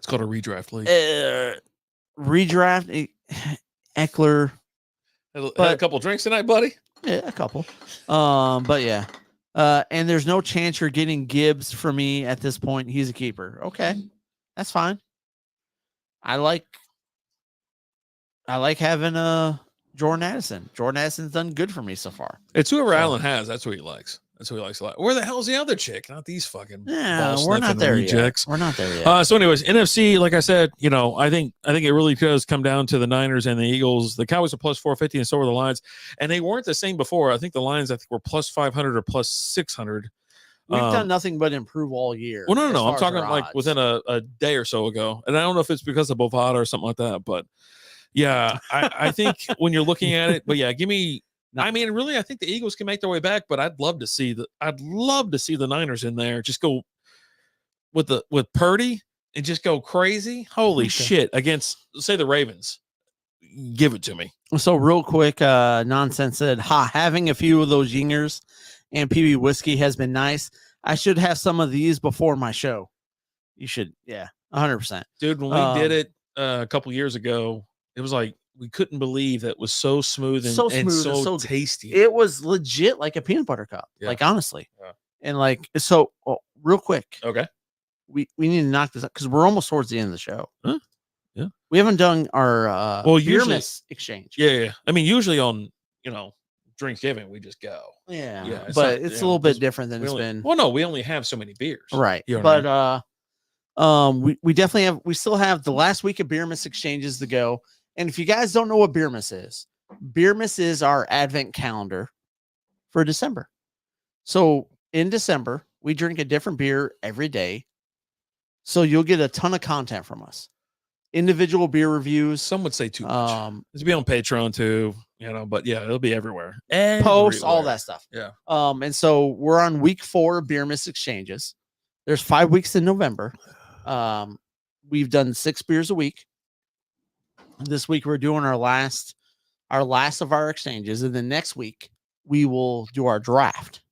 it's called a redraft league. Redraft Eckler. Had a couple drinks tonight, buddy. Yeah, a couple. But yeah. And there's no chance you're getting Gibbs for me at this point. He's a keeper. Okay. That's fine. I like having Jordan Addison. Jordan Addison's done good for me so far. It's whoever Allen has. That's what he likes. That's what he likes a lot. Where the hell's the other chick? Not these fucking. Yeah, we're not there yet. We're not there yet. So, anyways, NFC, like I said, I think it really does come down to the Niners and the Eagles. The Cowboys are plus 450, and so were the Lions, and they weren't the same before. I think the Lions, were plus 500 or plus 600. We've done nothing but improve all year. Well, no. I'm talking like within a day or so ago, and I don't know if it's because of Bovada or something like that, but yeah, I think when you're looking at it, but yeah, give me. I mean, really, I think the Eagles can make their way back, but I'd love to see the Niners in there. Just go with Purdy and just go crazy. Holy shit! Against, say, the Ravens. Give it to me. So real quick, Nonsense said, having a few of those yingers and PB whiskey has been nice. I should have some of these before my show. You should. Yeah, 100%. Dude, when we did it a couple years ago, it was like, we couldn't believe that was so smooth and so tasty. It was legit like a peanut butter cup. Yeah. Like, honestly. Yeah. And like, so real quick. Okay. We need to knock this up because we're almost towards the end of the show. Huh? Yeah. We haven't done our beer miss exchange. Yeah. I mean, usually on, Drinksgiving, we just go. Yeah. But it's a little bit different than it's been. Well, no, we only have so many beers. Right. You know but I mean? We still have the last week of beer miss exchanges to go. And if you guys don't know what Beer Miss is our advent calendar for December. So in December, we drink a different beer every day. So you'll get a ton of content from us. Individual beer reviews. Some would say too much. It'll be on Patreon too, but yeah, it'll be everywhere. Posts, all that stuff. Yeah. And so we're on week 4 of Beer Miss exchanges. There's 5 weeks in November. We've done 6 beers a week. This week we're doing our last of our exchanges, and then next week we will do our draft.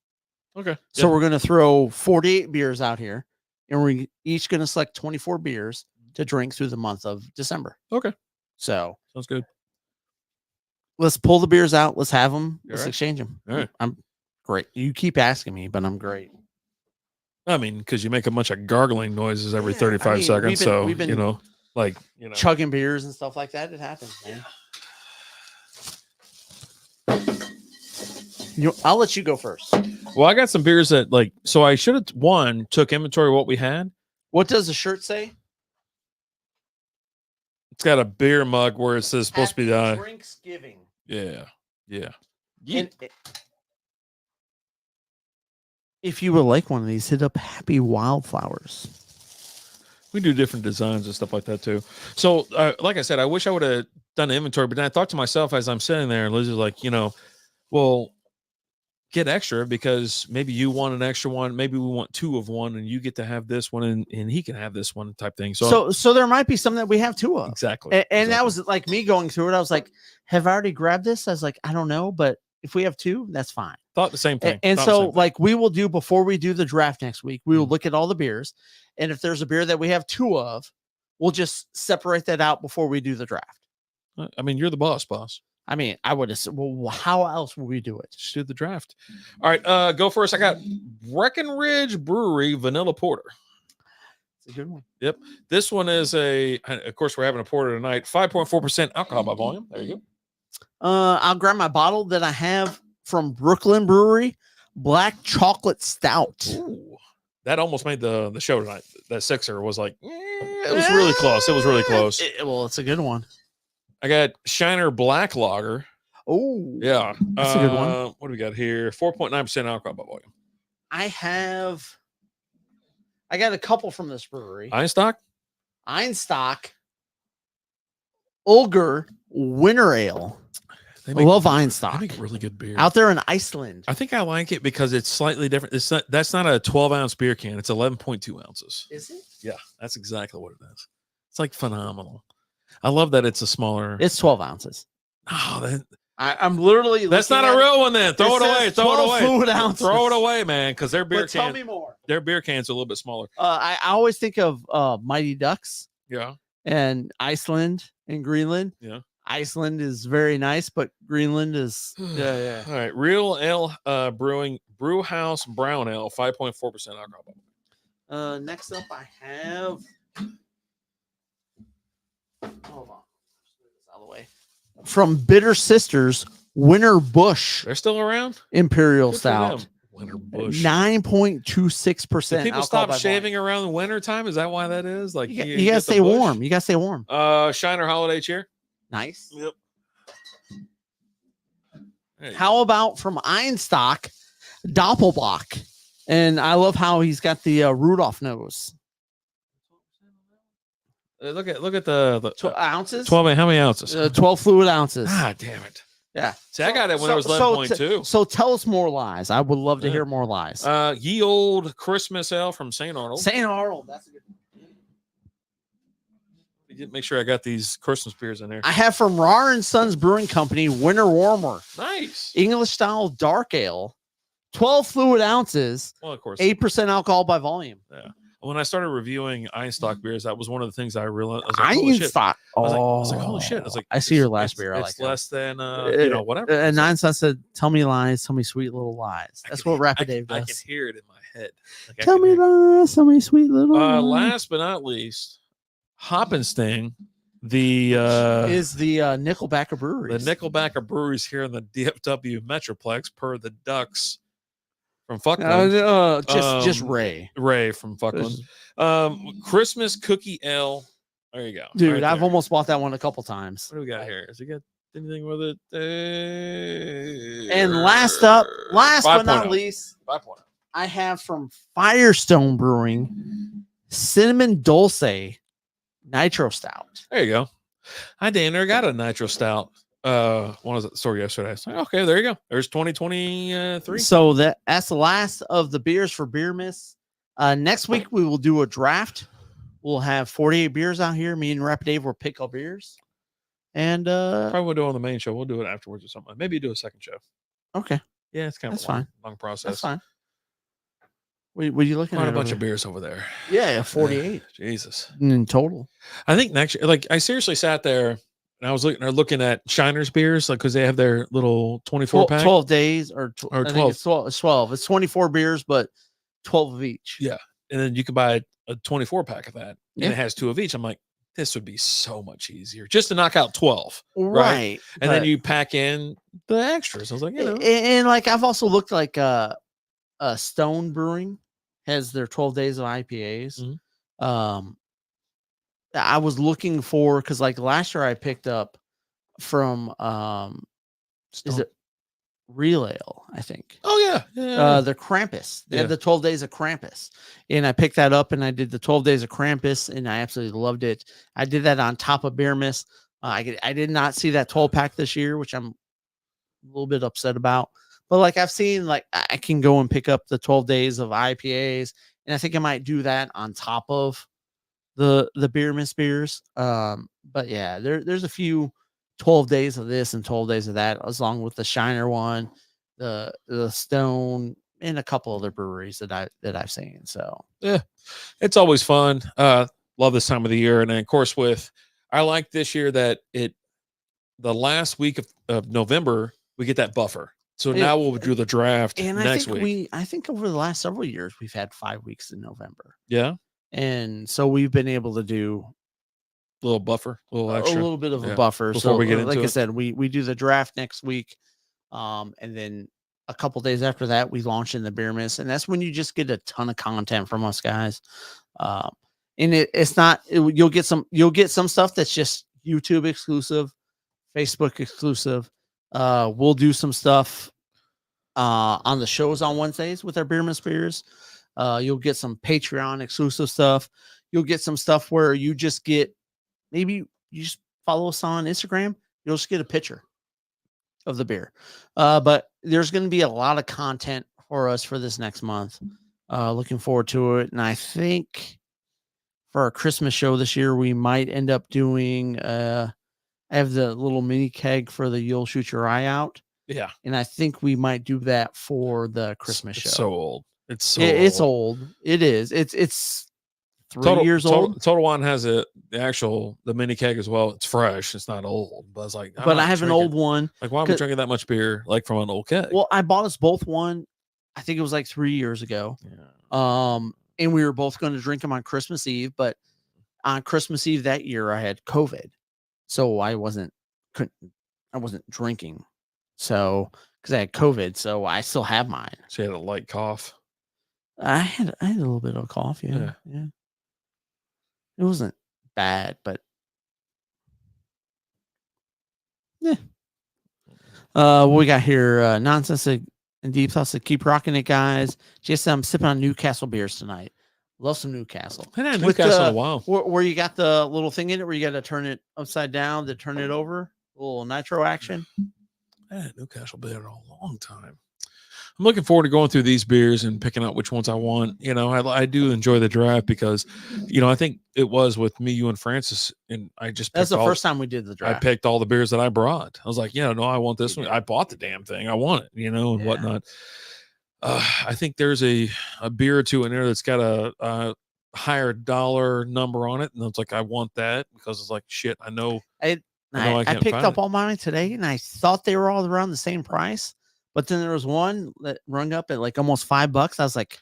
Okay. So we're going to throw 48 beers out here, and we're each going to select 24 beers to drink through the month of December. Okay. So sounds good. Let's pull the beers out. Let's have them. Let's exchange them. All right. I'm great. You keep asking me, but I'm great. I mean, because you make a bunch of gargling noises every 35 seconds. We've been chugging beers and stuff like that. It happens, man. I'll let you go first. Well, I got some beers that so I should have took inventory of what we had. What does the shirt say? It's got a beer mug where it says supposed to be Drinksgiving. Yeah. And if you would like one of these, hit up Happy Wildflowers. We do different designs and stuff like that too. So, like I said, I wish I would have done inventory, but then I thought to myself as I'm sitting there, and Liz is like, well, get extra because maybe you want an extra one. Maybe we want 2 of one, and you get to have this one, and he can have this one type thing. So there might be some that we have 2 of. Exactly. And that was like me going through it. I was like, have I already grabbed this? I was like, I don't know, but if we have 2, that's fine. Thought the same thing. And so we will do before we do the draft next week, we will look at all the beers. And if there's a beer that we have 2 of, we'll just separate that out before we do the draft. I mean, you're the boss. I mean, I would have said, well, how else would we do it? Just do the draft. All right, go first. I got Breckenridge Brewery Vanilla Porter. a good one. Yep. This one is of course, we're having a porter tonight. 5.4% alcohol by volume. There you go. I'll grab my bottle that I have from Brooklyn Brewery, Black Chocolate Stout. Ooh, that almost made the show tonight. That sixer was like, it was really close. It was really close. Well, it's a good one. I got Shiner Black Lager. Oh, Yeah. that's a good one. What do we got here? 4.9% alcohol by volume. I got a couple from this brewery. Einstock? Ulger Winter Ale. I love Einstock. They make really good beer. Out there in Iceland. I think I like it because it's slightly different. That's not a 12-ounce beer can. It's 11.2 ounces. Is it? Yeah, that's exactly what it is. It's like phenomenal. I love that it's a smaller. It's 12 ounces. Oh, I'm literally. That's not a real one. Then throw it away. Throw it away. Fluid ounces. Throw it away, man. Because their beer Tell me more. Their beer cans are a little bit smaller. I always think of Mighty Ducks. Yeah. And Iceland and Greenland. Yeah. Iceland is very nice, but Greenland is yeah. All right, Real Ale Brewing Brew House Brown Ale, 5.4% alcohol. Next up, I have. Hold on, this out of the way. From Bitter Sisters, Winter Bush. They're still around. Imperial Stout. Winter Bush. 9.26%. People stop shaving around the winter time. Is that why that is? Like you gotta stay warm. You gotta stay warm. Shiner Holiday Cheer. Nice. Yep. How about from Einstock, Doppelbock? And I love how he's got the Rudolph nose. Look at the 12 ounces. 12. How many ounces? 12 fluid ounces. Ah, damn it. Yeah. See, I got it when it was 11.2. So tell us more lies. I would love to hear more lies. Ye Old Christmas Ale from St. Arnold. St. Arnold. That's a good one. Make sure I got these Christmas beers in there. I have from Rar and Sons Brewing Company, Winter Warmer. Nice. English style dark ale, 12 fluid ounces. Well, of course. 8% alcohol by volume. Yeah. When I started reviewing Einstock beers, that was one of the things I realized. I was like, Einstock. I was like, holy shit. I was like, I see your last beer. I like it's less than, whatever. And Nine Cents said, tell me lies, tell me sweet little lies. That's what Rapid Dave does. I can hear it in my head. Like, tell me lies, tell me sweet little lies. Last but not least, Hoppenstein. Is the Nickelbacker Breweries. The Nickelbacker Breweries here in the DFW Metroplex per the Ducks from Fuckland. Just Ray. Ray from Fuckland. Christmas Cookie Ale. There you go. Dude, I've almost bought that one a couple times. What do we got here? Has it got anything with it? And last but not least, 5.0. I have from Firestone Brewing, Cinnamon Dulce Nitro Stout. There you go. I damn near got a Nitro Stout. One was at the store yesterday. So, okay, there you go. There's 2023. So that's the last of the beers for Beer Miss. Next week we will do a draft. We'll have 48 beers out here. Me and Rapid Dave will pick up beers. And probably we'll do it on the main show. We'll do it afterwards or something. Maybe do a second show. Okay. Yeah, it's kind of long process. That's fine. What are you looking Quite at? a bunch of beers over there. Yeah, 48. Jesus. In total. I think next year, like I seriously sat there and I was looking at Shiner's beers, like because they have their little 24 pack. 12 days or 12. It's 12. It's 24 beers, but 12 of each. Yeah. And then you can buy a 24 pack of that. Yeah. And it has 2 of each. I'm like, this would be so much easier just to knock out 12. Right. And then you pack in the extras. I was like, And like I've also looked like Stone Brewing has their 12 days of IPAs. Mm-hmm. I was looking for, because like last year I picked up from is it Real Ale, I think. Oh yeah. The Krampus. They had the 12 days of Krampus. And I picked that up and I did the 12 days of Krampus and I absolutely loved it. I did that on top of Beer Miss. I did not see that 12 pack this year, which I'm a little bit upset about. But like I've seen, like I can go and pick up the 12 days of IPAs, and I think I might do that on top of the Beer Miss beers. But yeah, there's a few 12 days of this and 12 days of that, along with the Shiner one, the Stone, and a couple other breweries that I've seen. So yeah, it's always fun. Love this time of the year, and then of course I like this year that the last week of November we get that buffer. So now we'll do the draft next week. I think over the last several years we've had 5 weeks in November. Yeah. And so we've been able to do little buffer, a little a extra. little bit of a buffer. Before So we get like into I it. said, we do the draft next week. And then a couple days after that, we launch in the beer miss. And that's when you just get a ton of content from us guys. And you'll get some stuff that's just YouTube exclusive, Facebook exclusive. We'll do some stuff on the shows on Wednesdays with our beer miss beers. You'll get some Patreon exclusive stuff. You'll get some stuff where you just get, maybe you just follow us on Instagram. You'll just get a picture of the beer. But there's going to be a lot of content for us for this next month. Looking forward to it. And I think for our Christmas show this year, we might end up doing, I have the little mini keg for the You'll Shoot Your Eye Out. Yeah. And I think we might do that for the Christmas show. So old. It's old. It is. It's 3 years old. Total Wine has the mini keg as well. It's fresh. It's not old. But it's like, I have an old one. Like, why am I drinking that much beer like from an old keg? Well, I bought us both one. I think it was like 3 years ago. Yeah. And we were both going to drink them on Christmas Eve, but on Christmas Eve that year I had COVID, so I wasn't drinking. So because I had COVID, so I still have mine. So you had a light cough. I had a little bit of a cough. Yeah. It wasn't bad, but yeah. What we got here? Nonsense and Deep Thoughts. Keep rocking it, guys. Just sipping on Newcastle beers tonight. Love some Newcastle. I had Newcastle in a while. Where you got the little thing in it where you got to turn it upside down to turn it over. A little nitro action. I had Newcastle beer in a long time. I'm looking forward to going through these beers and picking out which ones I want. You know, I do enjoy the draft because, you know, I think it was with me, you, and Francis, and I just that's the first time we did the draft. I picked all the beers that I brought. I was like, yeah, no, I want this one. I bought the damn thing. I want it, you know, and whatnot. I think there's a beer or two in there that's got a higher dollar number on it, and it's like, I want that because it's like, shit, I know. I picked up all mine today, and I thought they were all around the same price. But then there was one that rung up at like almost $5. I was like,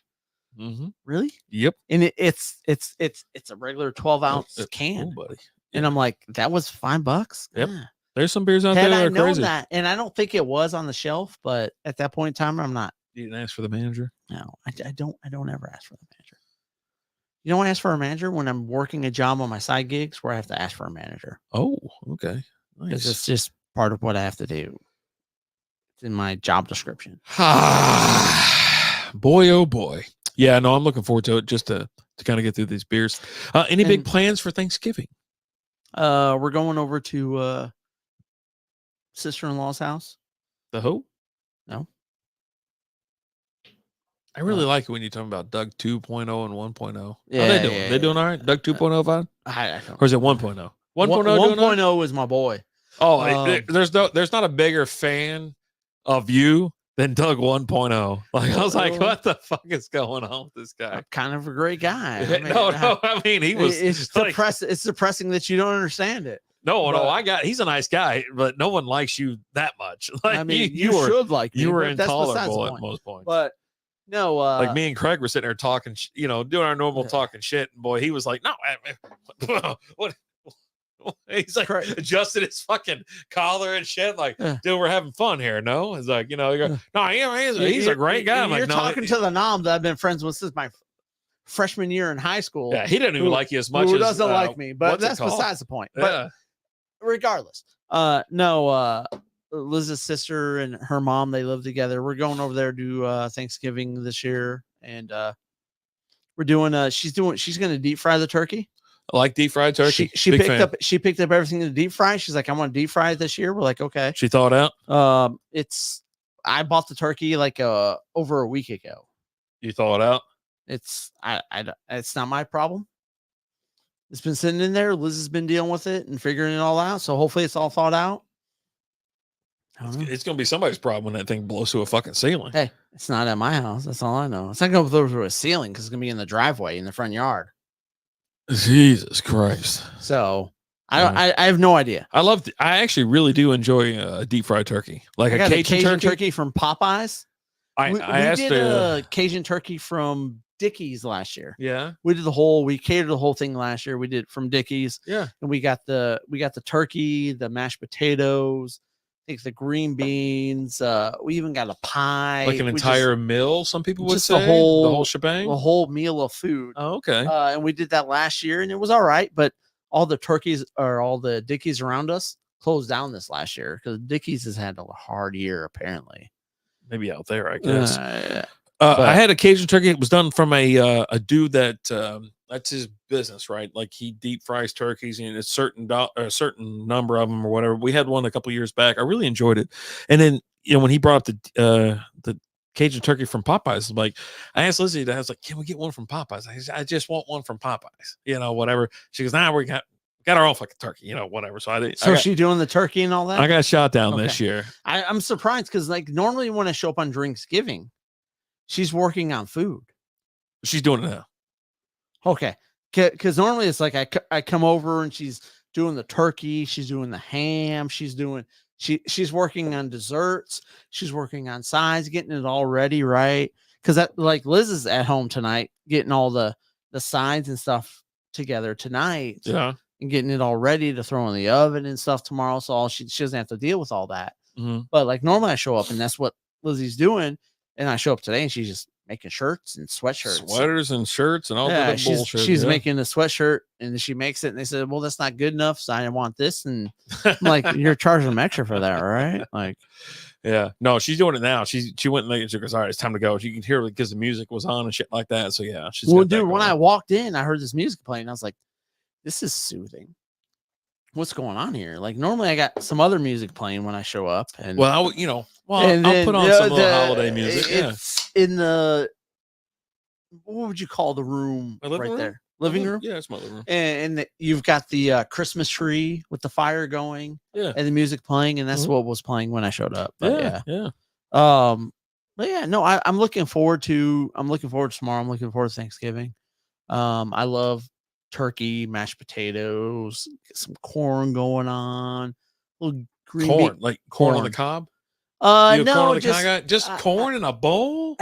really? Yep. And it's a regular 12-ounce can. Oh, buddy. Yeah. And I'm like, that was $5. Yep. Yeah. There's some beers out there that are crazy. That, and I don't think it was on the shelf, but at that point in time, I'm not. You didn't ask for the manager? No, I don't ever ask for the manager. You don't ask for a manager when I'm working a job on my side gigs where I have to ask for a manager. Oh, okay. Nice. Because it's just part of what I have to do. It's in my job description. Boy, oh boy. Yeah, no, I'm looking forward to it just to kind of get through these beers. Any big plans for Thanksgiving? We're going over to sister-in-law's house. The who? No. I really like it when you talk about Doug 2.0 and 1.0. Yeah, how they doing? They doing all right? Doug 2.0 fine? I don't. Or is it 1.0? 1.0 is my boy. Oh, there's not a bigger fan of you than Doug 1.0. Like, I was like, what the fuck is going on with this guy? Kind of a great guy. I mean, I mean, he was. It's depressing. It's depressing that you don't understand it. No, he's a nice guy, but no one likes you that much. Like, I mean, you should like me. You were intolerable at most points. But no, like me and Craig were sitting there talking, doing our normal talking shit. And boy, he was like, no, what? He's like adjusted his fucking collar and shit. Like, dude, we're having fun here. No, it's like, you go, no, he's a great guy. I'm you're like, talking to the nom that I've been friends with since my freshman year in high school. Yeah, he didn't even like you as much. Who doesn't like me? But that's besides the point. But regardless, Liz's sister and her mom, they live together. We're going over there to do Thanksgiving this year, and we're doing. She's going to deep fry the turkey. I like deep fried turkey. She picked up everything to deep fry. She's like, I want to deep fry it this year. We're like, okay. She thawed out. I bought the turkey like over a week ago. You thaw it out. It's not my problem. It's been sitting in there. Liz has been dealing with it and figuring it all out. So hopefully it's all thawed out. It's going to be somebody's problem when that thing blows through a fucking ceiling. Hey, it's not at my house. That's all I know. It's not going to blow through a ceiling because it's going to be in the driveway in the front yard. Jesus Christ. So I have no idea. I actually really do enjoy a deep fried turkey. Like a Cajun turkey from Popeyes. we asked did a Cajun turkey from Dickey's last year. Yeah. We catered the whole thing last year. We did it from Dickey's. Yeah. And we got the turkey, the mashed potatoes, I think the green beans. We even got a pie. Like an entire meal, some people would just say. the whole shebang. The whole meal of food. Oh, okay. And we did that last year and it was all right, but all the turkeys or all the Dickey's around us closed down this last year because Dickey's has had a hard year apparently. Maybe out there, I guess. But I had a Cajun turkey. It was done from a dude that that's his business, right? Like he deep fries turkeys and a certain number of them or whatever. We had one a couple years back. I really enjoyed it. And then when he brought up the Cajun turkey from Popeyes, like I asked Lizzie, I was like, "Can we get one from Popeyes?" I just want one from Popeyes, whatever. She goes, "Nah, we got our own fucking turkey, whatever." So she doing the turkey and all that? I got shot down this year. I'm surprised because like normally when I show up on Drinksgiving, she's working on food. She's doing it now. Okay. Because normally it's like I come over and she's doing the turkey, she's doing the ham, she's working on desserts, she's working on sides, getting it all ready, right? Because that like Liz is at home tonight, getting all the sides and stuff together tonight. Yeah. And getting it all ready to throw in the oven and stuff tomorrow. So she doesn't have to deal with all that. Mm-hmm. But like normally I show up and that's what Lizzie's doing. And I show up today and she's just making shirts and sweatshirts. Sweaters and shirts and all that bullshit. She's making a sweatshirt and she makes it and they said, well, that's not good enough. So I want this. And I'm like, you're charging them extra for that, right? Like, yeah. No, she's doing it now. She went and she goes, all right, it's time to go. You can hear it because the music was on and shit like that. So yeah. Well, dude, when I walked in, I heard this music playing. I was like, this is soothing. What's going on here? Like normally I got some other music playing when I show up. And I'll put on some little holiday music. It's in the, what would you call the room right there? Living room? Yeah, it's my living room. And you've got the Christmas tree with the fire going. Yeah. And the music playing. And that's what was playing when I showed up. But yeah. But yeah, no, I'm looking forward to tomorrow. I'm looking forward to Thanksgiving. I love turkey, mashed potatoes, get some corn going on, little green corn, like corn on the cob. No, just corn in a bowl.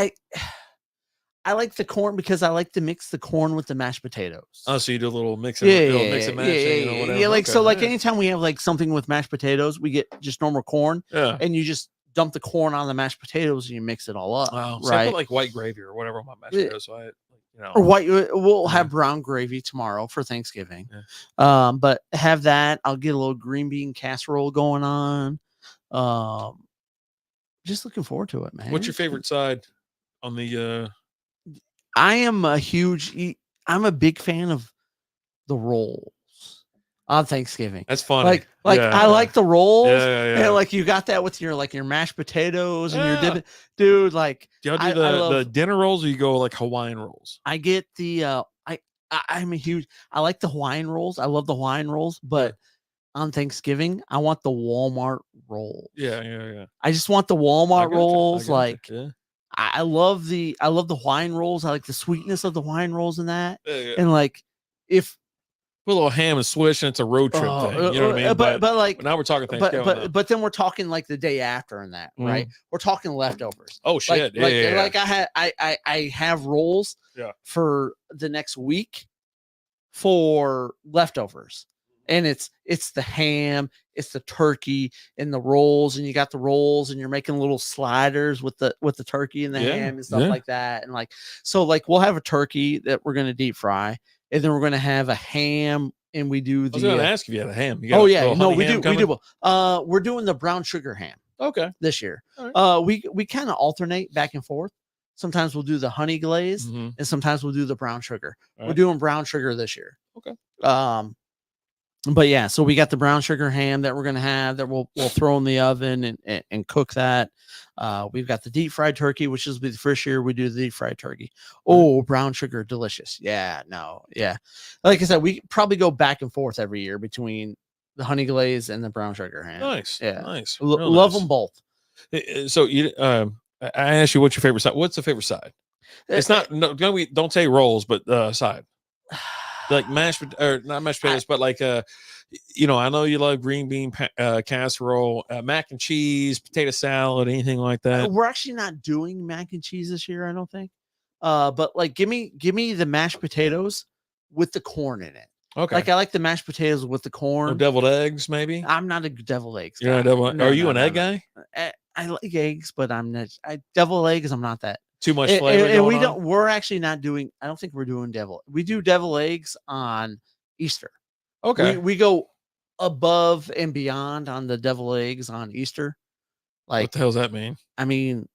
I like the corn because I like to mix the corn with the mashed potatoes. Oh, so you do a little mix and match, whatever. Yeah, like okay, so, like anytime we have like something with mashed potatoes, we get just normal corn. Yeah, and you just dump the corn on the mashed potatoes and you mix it all up. Wow, right? So I put like white gravy or whatever on my mashed potatoes. So or white. We'll have brown gravy tomorrow for Thanksgiving. Yeah. But have that. I'll get a little green bean casserole going on. Just looking forward to it, man. What's your favorite side on the? I'm a big fan of the rolls on Thanksgiving. That's funny. I like the rolls. Yeah. And like you got that with your mashed potatoes and your dipping. Dude, like do y'all do the dinner rolls or you go like Hawaiian rolls? I get the I like the Hawaiian rolls. I love the Hawaiian rolls, but on Thanksgiving, I want the Walmart rolls. Yeah. I just want the Walmart rolls. Yeah. I love the Hawaiian rolls. I like the sweetness of the Hawaiian rolls and that. Yeah. And like if put a little ham and swish and it's a road trip thing. You know what I mean? But like now we're talking Thanksgiving. But then we're talking like the day after and that, right? We're talking leftovers. Oh shit. Like I have rolls for the next week for leftovers. And it's the ham, it's the turkey and the rolls, and you got the rolls and you're making little sliders with the turkey and the ham and stuff like that. And like so like we'll have a turkey that we're gonna deep fry. And then we're going to have a ham, and we do the. I was going to ask if you had a ham. We do. We're doing the brown sugar ham. Okay. This year, right. We kind of alternate back and forth. Sometimes we'll do the honey glaze, and sometimes we'll do the brown sugar. All we're doing brown sugar this year. Okay. But yeah, so we got the brown sugar ham that we're gonna have that we'll throw in the oven and cook that. We've got the deep fried turkey, which is the first year we do the deep fried turkey. Oh, brown sugar, delicious. Yeah, like I said, we probably go back and forth every year between the honey glaze and the brown sugar ham. Nice, yeah, nice. Love them both. So I asked you what's your favorite side. What's the favorite side? It's not don't say rolls, but side. like or not mashed potatoes, but like you know, I know you love green bean casserole, mac and cheese, potato salad, anything like that. We're actually not doing mac and cheese this year, I don't think. But like, give me the mashed potatoes with the corn in it. Okay. Like I like the mashed potatoes with the corn. Or deviled eggs, maybe. I'm not a deviled eggs guy. You're not devil. Are you an egg guy? I like eggs, but I'm not. Deviled eggs, I'm not that. Too much flavor. And we don't. We're actually not doing. I don't think we're doing devil. We do deviled eggs on Easter. Okay. We go above and beyond on the deviled eggs on Easter. Like, what the hell does that mean? I mean,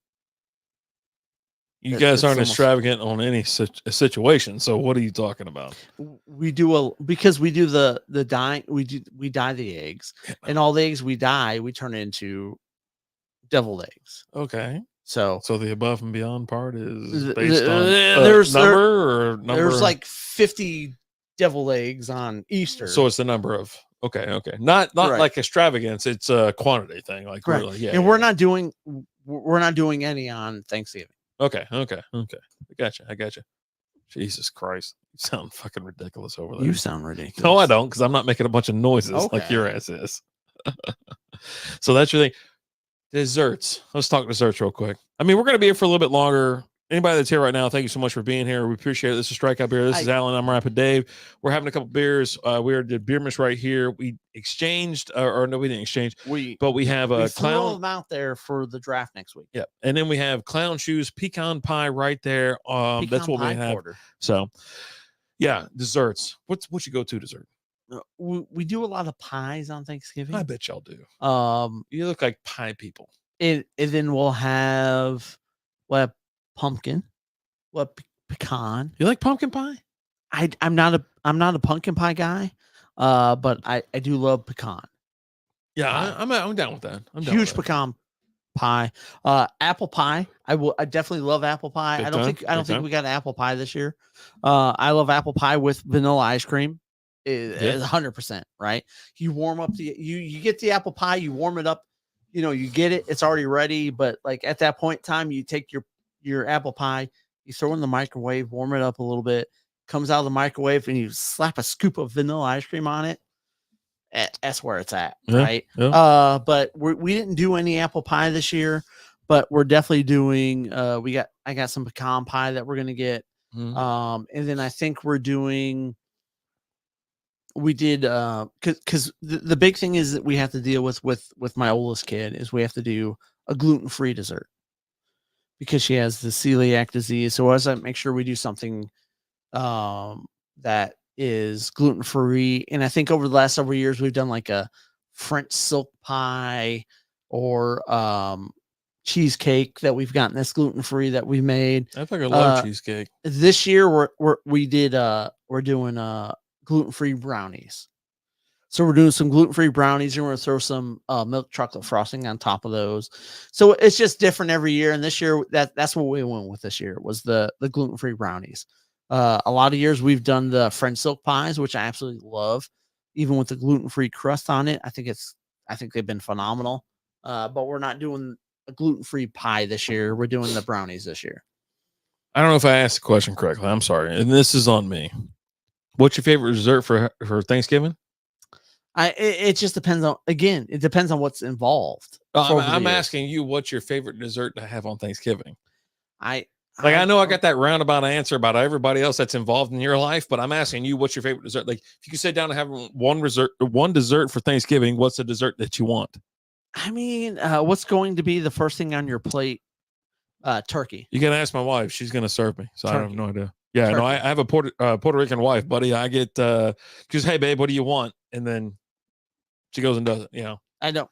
you guys aren't extravagant on any situation. So what are you talking about? We do because we do the dye. We dye the eggs, and all the eggs we dye, we turn into deviled eggs. Okay. So the above and beyond part is based on number. There's like 50 deviled eggs on Easter. So it's the number of okay. Not right. Like extravagance. It's a quantity thing. Like right. Really, yeah. And we're not doing any on Thanksgiving. Okay. I gotcha. Jesus Christ. You sound fucking ridiculous over there. You sound ridiculous. No, I don't, because I'm not making a bunch of noises like your ass is. So that's your thing. Desserts. Let's talk desserts real quick. I mean, we're going to be here for a little bit longer. Anybody that's here right now, thank you so much for being here. We appreciate it. This is Strikeout Beer. This is Alan. I'm Rapid Dave. We're having a couple beers. We are the beer miss right here. We exchanged, or no, we didn't exchange. But we have a clown them out there for the draft next week. Yeah, and then we have Clown Shoes pecan pie right there. That's what we have. Quarter. So, yeah, desserts. What's your go-to dessert? We do a lot of pies on Thanksgiving. I bet y'all do. You look like pie people. And then we'll have pumpkin, pecan. You like pumpkin pie? I'm not a pumpkin pie guy, but I do love pecan. Yeah, I'm down with that. I'm huge pecan pie. Apple pie. I definitely love apple pie. I don't think we got apple pie this year. I love apple pie with vanilla ice cream. Is 100%, right? You warm up you get the apple pie, you warm it up, you get it, it's already ready, but like at that point in time, you take your apple pie, you throw it in the microwave, warm it up a little bit, comes out of the microwave, and you slap a scoop of vanilla ice cream on it. That's where it's at, right? Yeah. But we didn't do any apple pie this year, but we're definitely doing I got some pecan pie that we're gonna get. And then I think we did because the big thing is that we have to deal with my oldest kid is we have to do a gluten-free dessert because she has the celiac disease. So as I make sure we do something that is gluten-free. And I think over the last several years we've done like a French silk pie or cheesecake that we've gotten that's gluten-free that we made. I think I love cheesecake. This year we're doing gluten-free brownies. So we're doing some gluten-free brownies and we're going to throw some milk chocolate frosting on top of those. So it's just different every year. And this year that's what we went with this year was the gluten-free brownies. A lot of years we've done the French silk pies, which I absolutely love, even with the gluten-free crust on it. I think they've been phenomenal. But we're not doing a gluten-free pie this year. We're doing the brownies this year. I don't know if I asked the question correctly. I'm sorry. And this is on me. What's your favorite dessert for Thanksgiving? It just depends on, again, it depends on what's involved. I'm asking you, what's your favorite dessert to have on Thanksgiving? I know I got that roundabout answer about everybody else that's involved in your life, but I'm asking you, what's your favorite dessert? Like, if you could sit down and have one dessert for Thanksgiving, what's the dessert that you want? I mean, what's going to be the first thing on your plate? Turkey. You can ask my wife; she's going to serve me. So turkey. I have no idea. Yeah, turkey. No, I have a Puerto Rican wife, buddy. I get because hey, babe, what do you want? And then she goes and does it. I don't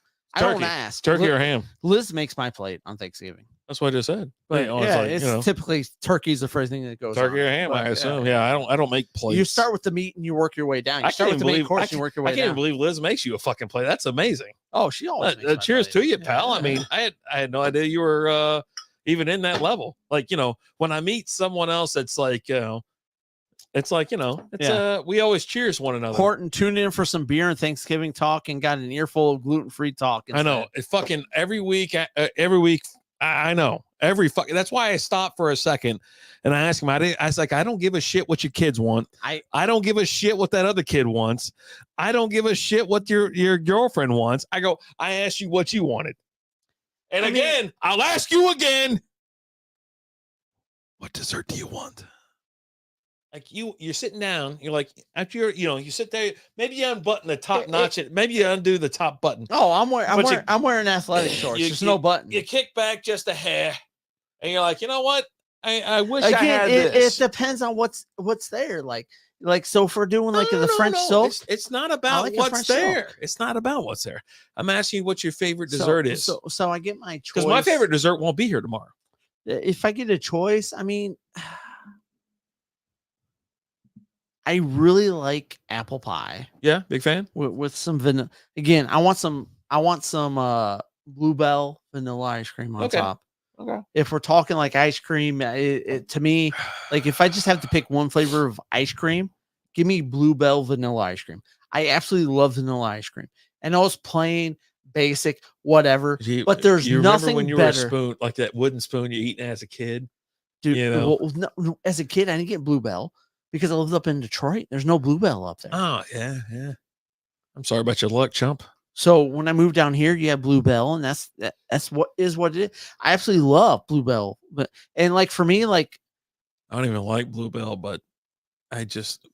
ask. Turkey or ham? Liz makes my plate on Thanksgiving. That's what I just said. But it's typically turkey's the first thing that goes. Turkey or ham, I assume. Yeah, I don't make plates. You start with the meat and you work your way down. You start with the main course and you work your way down. I can't believe Liz makes you a fucking plate. That's amazing. Oh, she always makes cheers to you, pal. I mean, I had no idea you were even in that level. Like, when I meet someone else that's like, it's like, we always cheers one another. Horton tuned in for some beer and Thanksgiving talk and got an earful of gluten-free talk. I know. It's fucking every week. I know. That's why I stopped for a second and I asked him. I was like, I don't give a shit what your kids want. I don't give a shit what that other kid wants. I don't give a shit what your girlfriend wants. I asked you what you wanted. And I'll ask you again. What dessert do you want? Like you're sitting down, you're like, after you sit there, maybe you unbutton the top notch, maybe you undo the top button. Oh, I'm wearing athletic shorts. There's no button. You kick back just a hair, and you're like, you know what? I wish I had this. It depends on what's there. Like so, if we're doing the French silk, it's not about what's there. Silk. It's not about what's there. I'm asking you what your favorite dessert is. So I get my choice because my favorite dessert won't be here tomorrow. If I get a choice, I mean. I really like apple pie. Yeah, big fan. With some vanilla. Again, I want some Bluebell vanilla ice cream on top. Okay. If we're talking like ice cream, to me, like if I just have to pick one flavor of ice cream, give me Bluebell vanilla ice cream. I absolutely love vanilla ice cream. And I was plain, basic, whatever. But there's nothing when you better. Were a spoon, like that wooden spoon you're eating as a kid? Dude, no, as a kid, I didn't get Bluebell. Because I lived up in Detroit. There's no Bluebell up there. Oh, yeah. I'm sorry about your luck, chump. So when I moved down here, you have Bluebell, and that's what it is. I absolutely love Bluebell. And like for me, like I don't even like Bluebell, but I just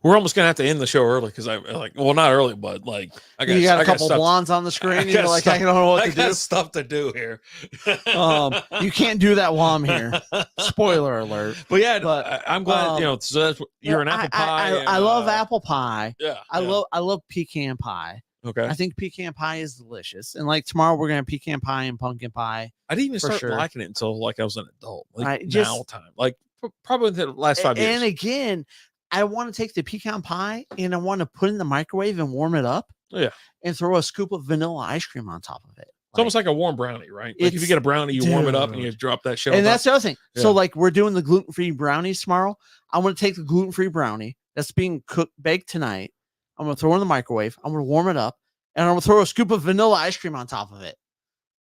we're almost gonna have to end the show early because I not early, but like I got a couple blondes on the screen. You're like, I don't know what to do. Stuff to do here. You can't do that while I'm here. Spoiler alert. But yeah, I'm glad so you're an apple pie. I love apple pie. Yeah, I love pecan pie. Okay, I think pecan pie is delicious, and like tomorrow we're gonna have pecan pie and pumpkin pie. I didn't even start liking it until like I was an adult. Like probably the last 5 years. And again. I want to take the pecan pie and I want to put it in the microwave and warm it up. Yeah. And throw a scoop of vanilla ice cream on top of it. It's almost like a warm brownie, right? Like if you get a brownie, you warm it up and you drop that shell. And that's the other thing. Yeah. So like we're doing the gluten-free brownies tomorrow. I'm going to take the gluten-free brownie that's being baked tonight. I'm going to throw it in the microwave. I'm going to warm it up and I'm going to throw a scoop of vanilla ice cream on top of it.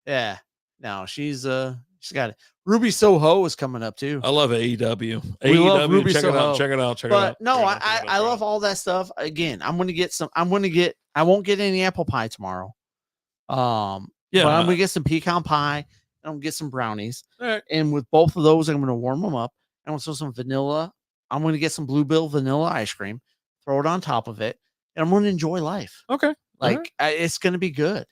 Yeah. No, she's got it. Ruby Soho is coming up too. I love AEW. We love Ruby check Soho. Check it out. But no, I love all that stuff. Again, I won't get any apple pie tomorrow. But I'm gonna get some pecan pie and I'm gonna get some brownies. All right. And with both of those, I'm gonna warm them up. I'm gonna throw some vanilla. I'm gonna get some Bluebell vanilla ice cream, throw it on top of it, and I'm gonna enjoy life. Okay. It's gonna be good.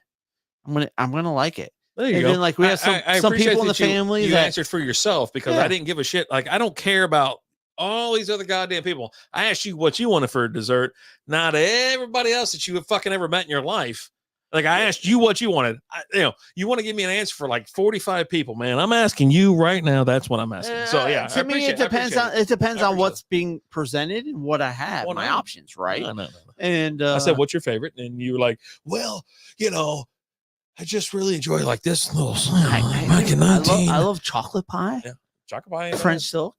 I'm gonna like it. There you go. Then, like we have some people in the family you that answered for yourself because I didn't give a shit. Like I don't care about all these other goddamn people. I asked you what you wanted for a dessert, not everybody else that you have fucking ever met in your life. Like I asked you what you wanted. You want to give me an answer for like 45 people, man. I'm asking you right now. That's what I'm asking. So yeah, to me, it depends on what's being presented and what I have, my options, right? No. And I said, "What's your favorite?" And you were like, "Well, I just really enjoy like this little I love chocolate pie. Yeah, chocolate pie. French silk.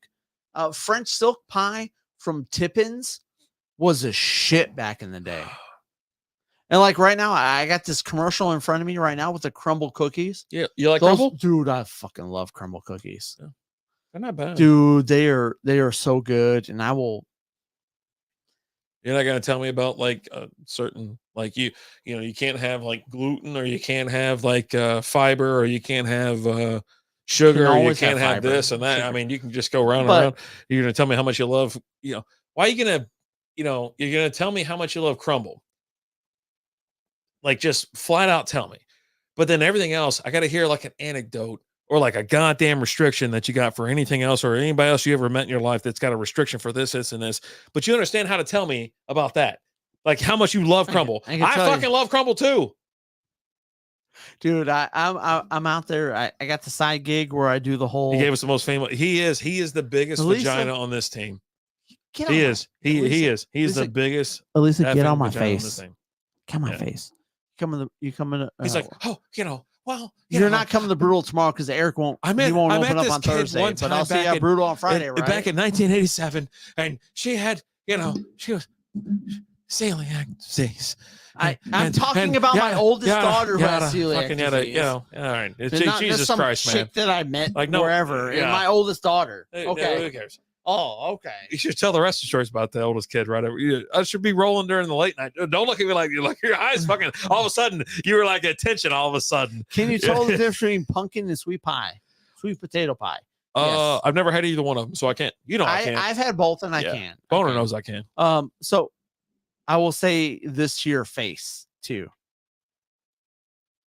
French silk pie from Tippins was a shit back in the day. And like right now, I got this commercial in front of me right now with the crumble cookies. Yeah, you like crumble? Dude, I fucking love crumble cookies. Yeah. They're not bad. Dude, they are so good. And I will. You're not gonna tell me about like a certain like you can't have like gluten or you can't have like fiber or you can't have sugar or you can't have this and that. Sugar. I mean, you can just go around and around. You're gonna tell me how much you love. Why are you gonna you're gonna tell me how much you love crumble? Like just flat out tell me. But then everything else, I got to hear like an anecdote or like a goddamn restriction that you got for anything else or anybody else you ever met in your life that's got a restriction for this, and this. But you understand how to tell me about that. Like how much you love crumble. I fucking love crumble too. Dude, I'm out there. I got the side gig where I do the whole. He gave us the most famous. He is the biggest vagina on this team. He is the biggest. Elisa, get on my face. Come on my face. You come in. He's like, well, you're not coming to Brutal tomorrow because Eric won't. He won't open up on Thursday. But I'll see you at Brutal on Friday, right? Back in 1987, and she had, she was celiac disease. I'm talking about my oldest daughter who has celiac disease. All right. It's Not Jesus some Christ, man. chick that I met Like, wherever. And my oldest daughter. Okay. Who cares? Oh, okay. You should tell the rest of the stories about the oldest kid, right? I should be rolling during the late night. Don't look at me like your eyes fucking. All of a sudden, you were like attention. All of a sudden, can you tell the difference between pumpkin and sweet potato pie? Yes. I've never had either one of them, so I can't. I can't. I've had both, and I can. Boner knows I can. So I will say this to your face too,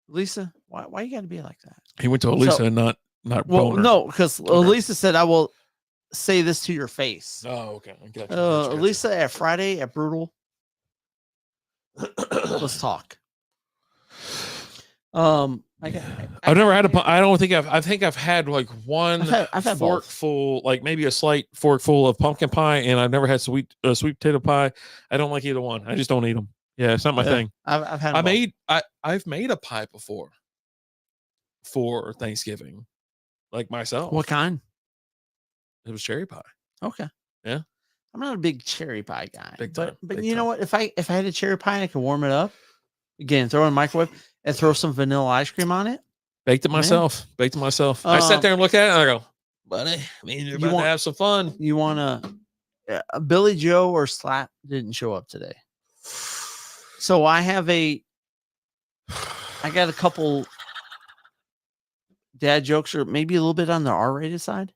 Lisa. Why you got to be like that? He went to Elisa and not Boner. No, because Lisa said I will say this to your face. Oh, okay. I got you. Lisa, at Friday at Brutal, let's talk. I've never had a. I don't think I think I've had like one I've had forkful, like maybe a slight forkful of pumpkin pie, and I've never had sweet potato pie. I don't like either one. I just don't eat them. Yeah, it's not my thing. I've had. I've made a pie before for Thanksgiving, like myself. What kind? It was cherry pie. Okay. Yeah. I'm not a big cherry pie guy. But Big you time. know what? If I had a cherry pie and I could warm it up, again, throw it in the microwave and throw some vanilla ice cream on it. Baked it myself. I sat there and looked at it and I go, buddy, I mean, you're about to have some fun. You want to Billy Joe or Slap didn't show up today. So I got a couple dad jokes, or maybe a little bit on the R-rated side.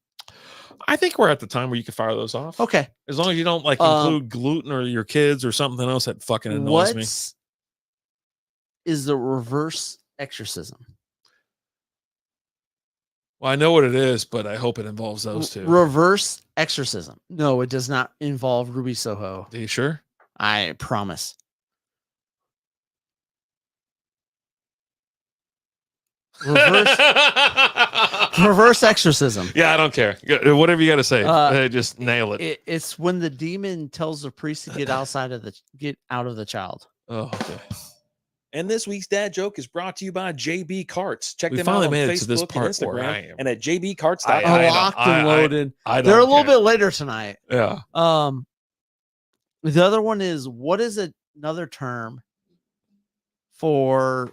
I think we're at the time where you can fire those off. Okay. As long as you don't like include gluten or your kids or something else that fucking annoys me. Is the reverse exorcism? Well, I know what it is, but I hope it involves those two. Reverse exorcism. No, it does not involve Ruby Soho. Are you sure? I promise. Reverse exorcism. Yeah, I don't care. Whatever you got to say, just nail it. It's when the demon tells the priest to get out of the child. Oh, okay. And this week's dad joke is brought to you by JB Carts. Check We them out finally on made Facebook it to this part and Instagram, where I am. and at jbcarts.com. Locked and loaded. They're a little bit later tonight. Yeah. The other one is, what is another term for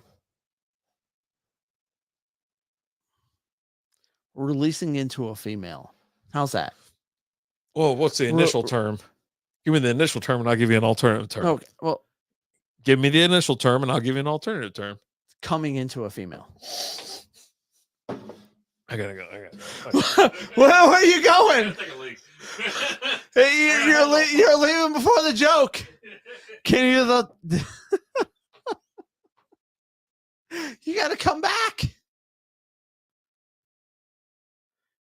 releasing into a female? How's that? Well, what's the initial term? Give me the initial term and I'll give you an alternative term. Okay. Well, give me the initial term and I'll give you an alternative term. Coming into a female. I gotta go. Where are you going? Hey, you're leaving before the joke. Can you you got to come back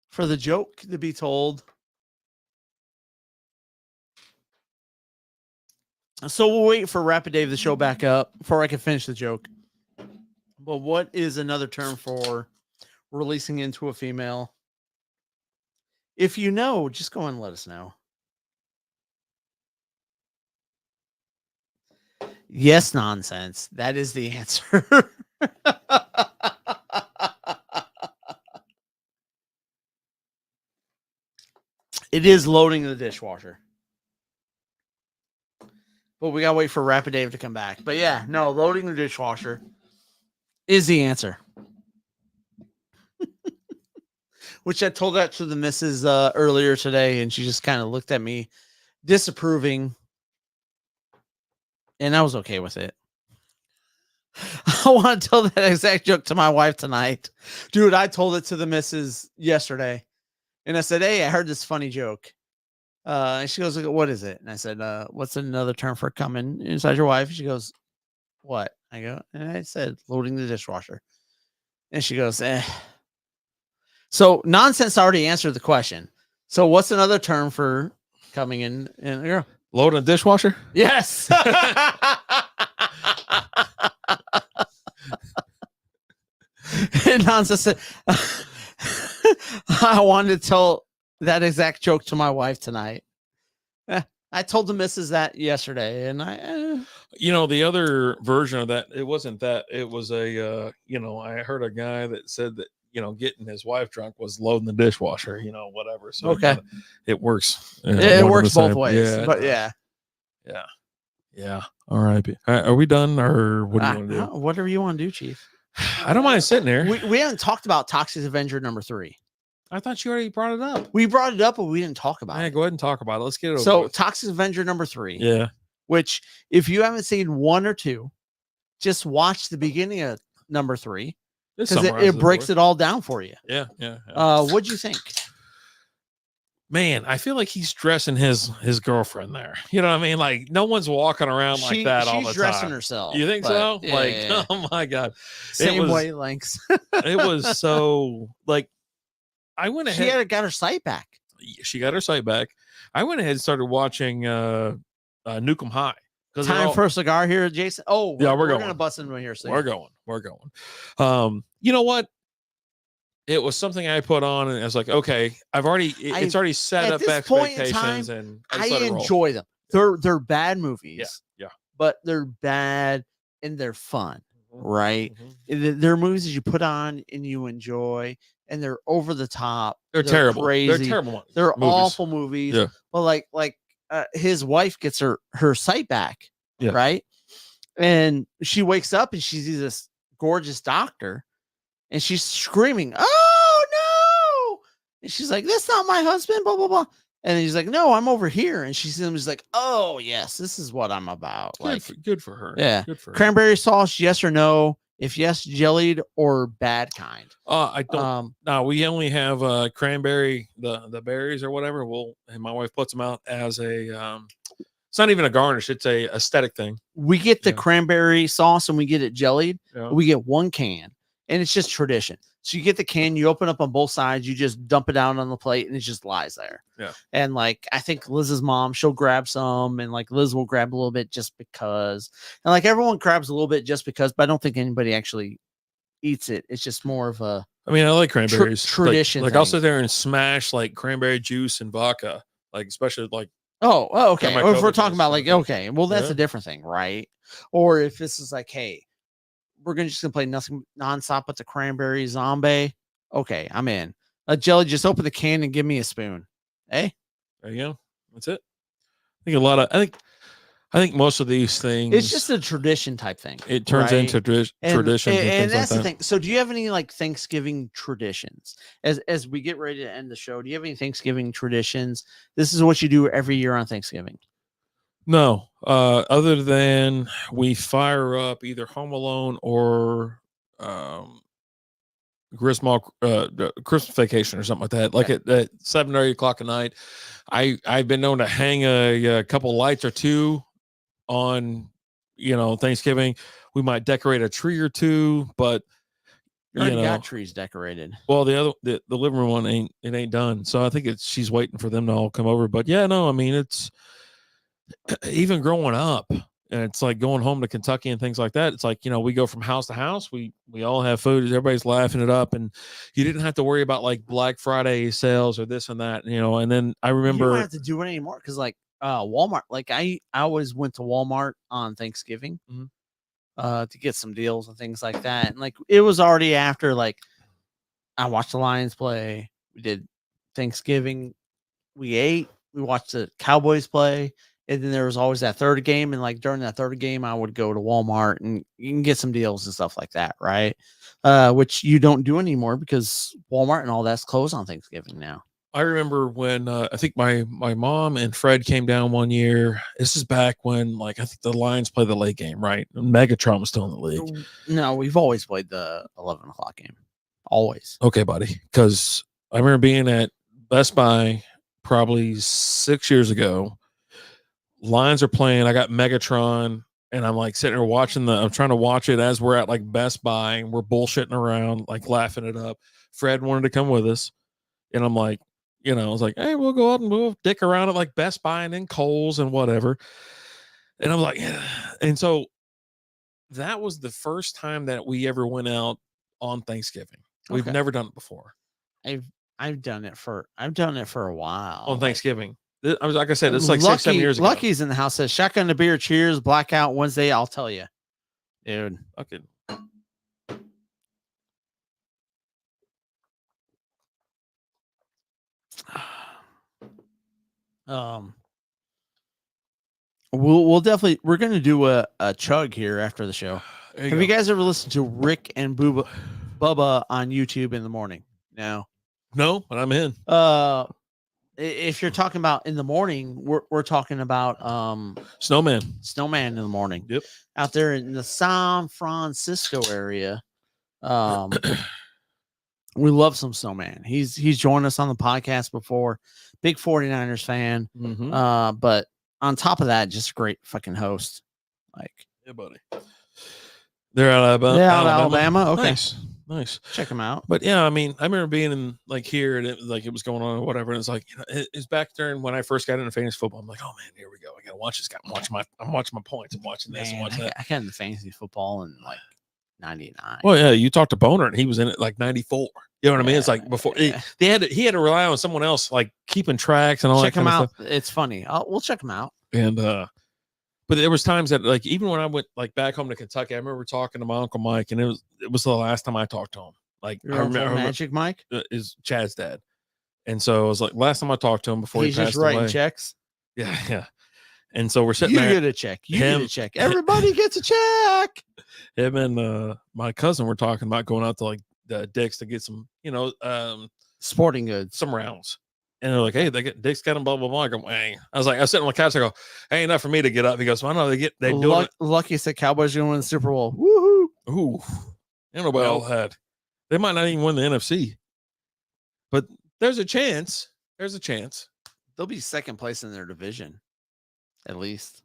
for the joke to be told. So we'll wait for Rapid Dave to show back up before I can finish the joke. But what is another term for releasing into a female? If you know, just go and let us know. Yes, nonsense. That is the answer. It is loading the dishwasher. But we gotta wait for Rapid Dave to come back. But yeah, no, loading the dishwasher is the answer. Which I told that to the missus earlier today, and she just kind of looked at me disapproving. And I was okay with it. I want to tell that exact joke to my wife tonight. Dude, I told it to the missus yesterday. And I said, hey, I heard this funny joke. And she goes, what is it? And I said, what's another term for coming inside your wife? She goes, what? I go, and I said, loading the dishwasher. And she goes, eh. So nonsense already answered the question. So what's another term for coming in a girl? Loading a dishwasher? Yes. And nonsense said, I wanted to tell that exact joke to my wife tonight. I told the missus that yesterday, and the other version of that, it wasn't that. It was I heard a guy that said that, getting his wife drunk was loading the dishwasher, whatever. So okay, it works. It works both ways, but yeah. Yeah. All right. Are we done, or what do you want to do? Whatever you want to do, Chief. I don't mind sitting there. We haven't talked about Toxic Avenger number 3. I thought you already brought it up. We brought it up, but we didn't talk about Yeah, it. go ahead and talk about it. Let's get it over So with. Toxic Avenger number 3. Yeah. Which, if you haven't seen 1 or 2, just watch the beginning of number 3 because it breaks it all down for you. Yeah. What'd you think? Man, I feel like he's dressing his girlfriend there. You know what I mean? Like, no one's walking around like that all the time. She's dressing herself. You think so? Yeah, like, yeah. Oh my God. Same wavelengths. It was so, like, I went ahead. She got her sight back. She got her sight back. I went ahead and started watching Nukem High. Time for a cigar here, Jason. Oh, yeah, we're going to bust into here soon. We're going. You know what? It was something I put on, and I was like, okay, it's already set up expectations, and I enjoy them. They're bad movies. Yeah. But they're bad and they're fun, right? They're movies that you put on and you enjoy, and they're over the top. They're terrible. Crazy. They're terrible movies. They're awful movies. Yeah. But his wife gets her sight back, right? And she wakes up and she sees this gorgeous doctor. And she's screaming, "Oh no!" And she's like, "That's not my husband." Blah blah blah. And he's like, "No, I'm over here." And she's like, "Oh yes, this is what I'm about." Good for her. Yeah. Good for her. Cranberry sauce, yes or no? If yes, jellied or bad kind. I don't. No, we only have cranberry, the berries or whatever. And my wife puts them out as a. It's not even a garnish; it's a aesthetic thing. We get the cranberry sauce and we get it jellied. Yeah. We get 1 can. And it's just tradition. So you get the can, you open up on both sides, you just dump it down on the plate, and it just lies there. Yeah. And I think Liz's mom, she'll grab some, and Liz will grab a little bit just because. And everyone grabs a little bit just because, but I don't think anybody actually eats it. It's just more of a. I mean, I like cranberries. Tradition. I'll sit there and smash cranberry juice and vodka, especially Oh, okay. Or if we're talking about okay, well, that's Yeah. a different thing, right? Or if this is hey, we're just gonna play nothing nonstop but the cranberry zombie. Okay, I'm in. Jelly, just open the can and give me a spoon. Hey, there you go. That's it. I think most of these things, it's just a tradition type thing. It turns into tradition, and that's the thing. So, do you have any Thanksgiving traditions? As we get ready to end the show, do you have any Thanksgiving traditions? This is what you do every year on Thanksgiving. No, other than we fire up either Home Alone or Christmas Vacation or something like that. At 7 or 8 o'clock at night, I've been known to hang a couple lights or two on, Thanksgiving. We might decorate a tree or two, but you already got trees decorated. Well, the living room one ain't done, so I think she's waiting for them to all come over. But yeah, no, I mean it's. Even growing up, and it's going home to Kentucky and things like that. It's we go from house to house. We all have food. Everybody's laughing it up, and you didn't have to worry about Black Friday sales or this and that. And then I remember you don't have to do it anymore because Walmart. I always went to Walmart on Thanksgiving to get some deals and things like that. And it was already after I watched the Lions play. We did Thanksgiving. We ate. We watched the Cowboys play. And then there was always that third game. And during that third game, I would go to Walmart and you can get some deals and stuff like that. Right. Which you don't do anymore because Walmart and all that's closed on Thanksgiving now. I remember when I think my mom and Fred came down one year. This is back when I think the Lions played the late game, right? Megatron was still in the league. No, we've always played the 11 o'clock game. Always. Okay, buddy. Because I remember being at Best Buy probably 6 years ago. Lions are playing. I got Megatron, and I'm sitting there watching I'm trying to watch it as we're at Best Buy, and we're bullshitting around, laughing it up. Fred wanted to come with us, and I'm I was hey, we'll go out and we'll dick around at Best Buy and then Kohl's and whatever. And I'm yeah. And so that was the first time that we ever went out on Thanksgiving. We've never done it before. I've done it for a while on Thanksgiving. I was like I said, it's 6-7 years ago. Lucky's in the house says shotgun to beer, cheers, blackout Wednesday. I'll tell you, dude. Okay. we're going to do a chug here after the show. There Have you guys ever listened to Rick and Bubba on YouTube in the morning? No. No, but I'm in. If you're talking about in the morning, we're talking about Snowman in the morning. Yep. Out there in the San Francisco area. We love some Snowman. He's joined us on the podcast before. Big 49ers fan. Mm-hmm. But on top of that, just a great fucking host. Like, yeah, buddy. They're out of Alabama. Okay. Nice. Check them out. But yeah, I mean, I remember being in like here and it was going on or whatever. And it's like, it's back during when I first got into fantasy football. I'm like, oh man, here we go. I gotta watch this guy. I'm watching my points. I'm watching this and watching that. I got into fantasy football in like 99. Well, yeah, you talked to Boner and he was in it like 94. You know what I mean? It's like before he had to rely on someone else like keeping tracks and all that. Check him out. It's funny. We'll check him out. And but there was times that like even when I went like back home to Kentucky, I remember talking to my Uncle Mike, and it was the last time I talked to him. Like I remember Magic Mike is Chad's dad, and so it was like last time I talked to him before he's he passed just writing away. checks. Yeah. And so we're sitting there. You get a check. Get a check. Everybody gets a check. Him and my cousin were talking about going out to like the Dick's to get some, sporting goods, some rounds. And they're like, hey, Dick's got them, blah, blah, blah. I go, hey. I was sitting on the couch. I go, hey, enough for me to get up. He goes, well, no, they do it. Lucky said Cowboys are going to win the Super Bowl. Woohoo. Ooh. I don't know about all that. They might not even win the NFC. But there's a chance. They'll be second place in their division. At least.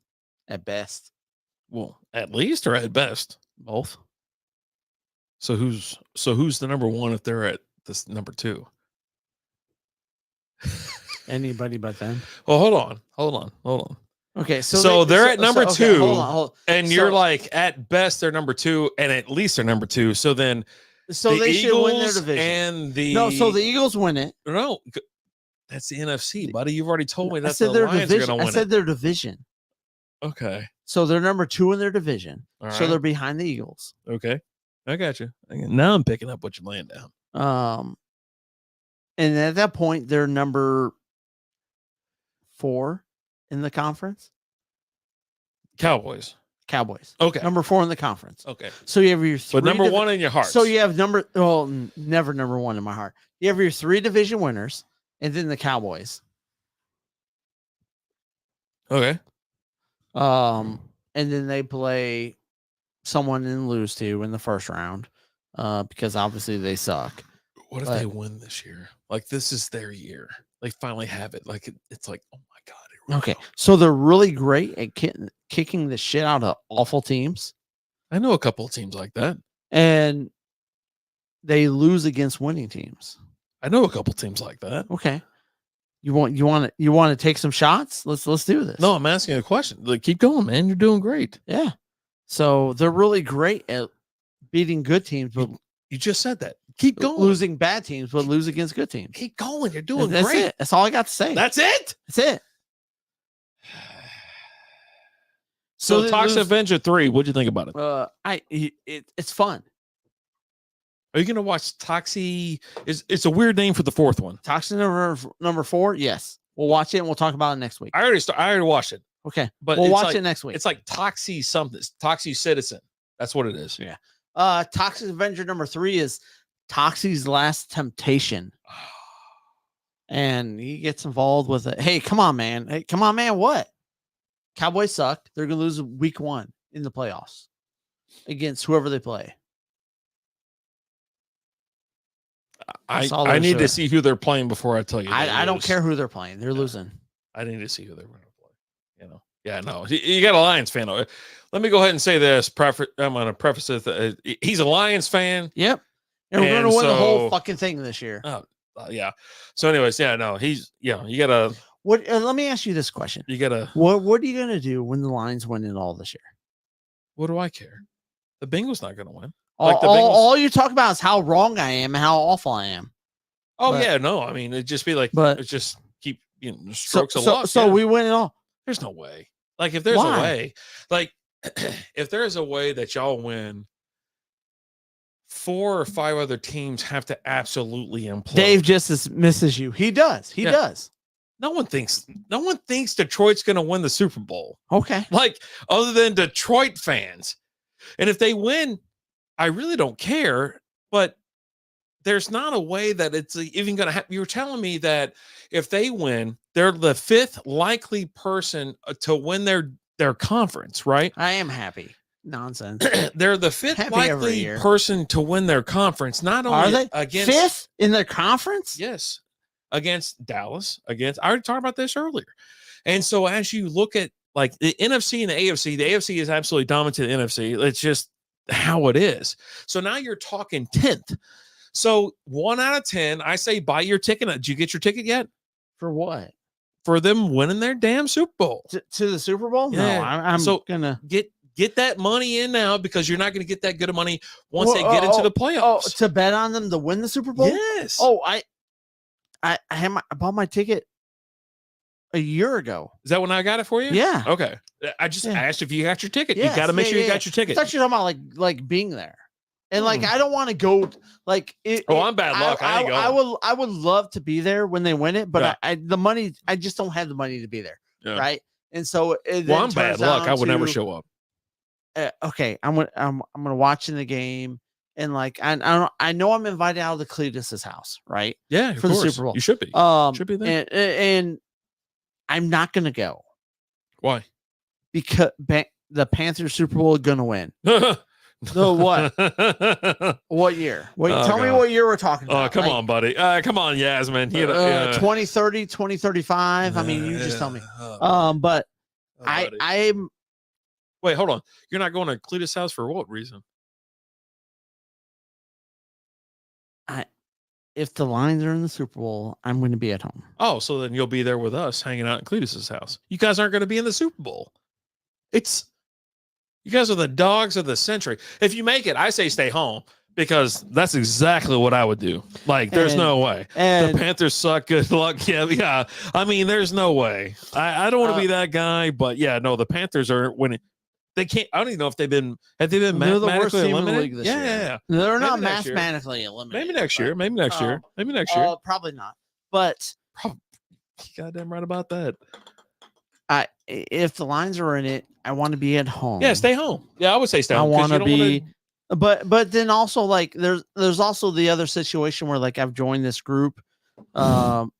At best. Well, at least or at best? Both. So who's the number one if they're at this number two? Anybody but them. Well, hold on. Okay, so they're at number two, hold on. And you're like at best they're number two, and at least they're number two. So then, they should win their division. So the Eagles win it. No, that's the NFC, buddy. You've already told me that's the Lions are going to win. I said their division. Okay. So they're number two in their division. All so right. they're behind the Eagles. Okay, I got you. Now I'm picking up what you're laying down. And at that point, they're number 4 in the conference. Cowboys. Okay. Number 4 in the conference. Okay. So you have your but number 1 in your heart. So you have never number 1 in my heart. You have your 3 division winners and then the Cowboys. Okay. And then they play someone and lose to in the first round. Because obviously they suck. What if they win this year? Like this is their year. They finally have it. Like it's like, oh my God. Okay. So they're really great at kicking the shit out of awful teams. I know a couple of teams like that. And they lose against winning teams. I know a couple teams like that. Okay. You want to take some shots? Let's do this. No, I'm asking a question. Like, keep going, man. You're doing great. Yeah. So they're really great at beating good teams, but you just said that. Keep going. Losing bad teams, but lose against good teams. Keep going. You're doing That's great. It. That's all I got to say. That's it. That's it. So Toxic Avenger 3, what'd you think about it? It's fun. Are you gonna watch Toxie? It's a weird name for the fourth one. Toxic number 4. Yes, we'll watch it and we'll talk about it next week. I already watched it. Okay, but we'll watch it next week. It's like Toxie something. Toxie Citizen. That's what it is. Yeah. Toxic Avenger number 3 is Toxie's Last Temptation. And he gets involved with it. Hey, come on, man. What? Cowboys suck. They're going to lose week 1 in the playoffs against whoever they play. I need to see who they're playing before I tell you. I don't care who they're playing. They're losing. I need to see who they're going to play. Yeah, no. You got a Lions fan. Let me go ahead and say this. I'm going to preface it. He's a Lions fan. Yep. And we're going to win the whole fucking thing this year. Yeah. So, anyways, you got to. What? Let me ask you this question. You got to. What are you going to do when the Lions win it all this year? What do I care? The Bengals not going to win. All you talk about is how wrong I am and how awful I am. No. I mean, it'd just be like, it's just keep strokes of luck. So we win it all. There's no way. Like if there's a way, like if there's a way that y'all win, 4 or 5 other teams have to absolutely implode. Dave just misses you. He does. He does. no one thinks Detroit's going to win the Super Bowl. Okay. Like, other than Detroit fans. And if they win, I really don't care. But there's not a way that it's even going to happen. You were telling me that if they win, they're the 5th likely person to win their conference, right? I am happy. Nonsense. They're the 5th Happy likely person to win their conference. Not only Are they against 5th in their conference? Yes, against Dallas. I already talked about this earlier. And so as you look at like the NFC and the AFC is absolutely dominant to the NFC. It's just how it is. So now you're talking 10th. So 1 out of 10, I say buy your ticket. Did you get your ticket yet? For what? For them winning their damn Super Bowl. To the Super Bowl? Yeah. No, I'm So gonna get that money in now, because you're not going to get that good of money once they get into the playoffs. To bet on them to win the Super Bowl? Yes. Oh, I bought my ticket a year ago. Is that when I got it for you? Yeah. Okay. I just asked if you got your ticket. Yes, You got to make sure you got your I ticket. thought you were talking about like being there. And like I don't want to go like it. I'm bad luck. I ain't going. I would love to be there when they win it, but Yeah. I just don't have the money to be there. Yeah. Right. And so Well, I'm bad luck. I would never show up. Okay, I'm gonna watch in the game, and like I know I'm invited out of the Cletus's house, right? Yeah, for the Super Bowl. You should be. Should be there. And I'm not gonna go Why? because the Panthers Super Bowl is gonna win. So what? What year? Wait, tell me what year we're talking about. Oh, come on, buddy. Come on, Yasmin. 2030, 2035. I mean, you just tell me. But I'm. Wait, hold on. You're not going to Cletus' house for what reason? If the Lions are in the Super Bowl, I'm going to be at home. Oh, so then you'll be there with us hanging out in Cletus' house. You guys aren't going to be in the Super Bowl. You guys are the dogs of the century. If you make it, I say stay home, because that's exactly what I would do. Like, there's no way. The Panthers suck. Good luck. Yeah. I mean, there's no way. I don't want to be that guy, but yeah, no, the Panthers are winning. They can't. I don't even know if have they been mathematically eliminated this year. Yeah. They're not mathematically eliminated. Maybe next year. Maybe next year. Probably not. But goddamn right about that. If the Lions are in it, I want to be at home. Yeah, stay home. Yeah, I would say stay home. I want to be, but then also like there's also the other situation where like I've joined this group of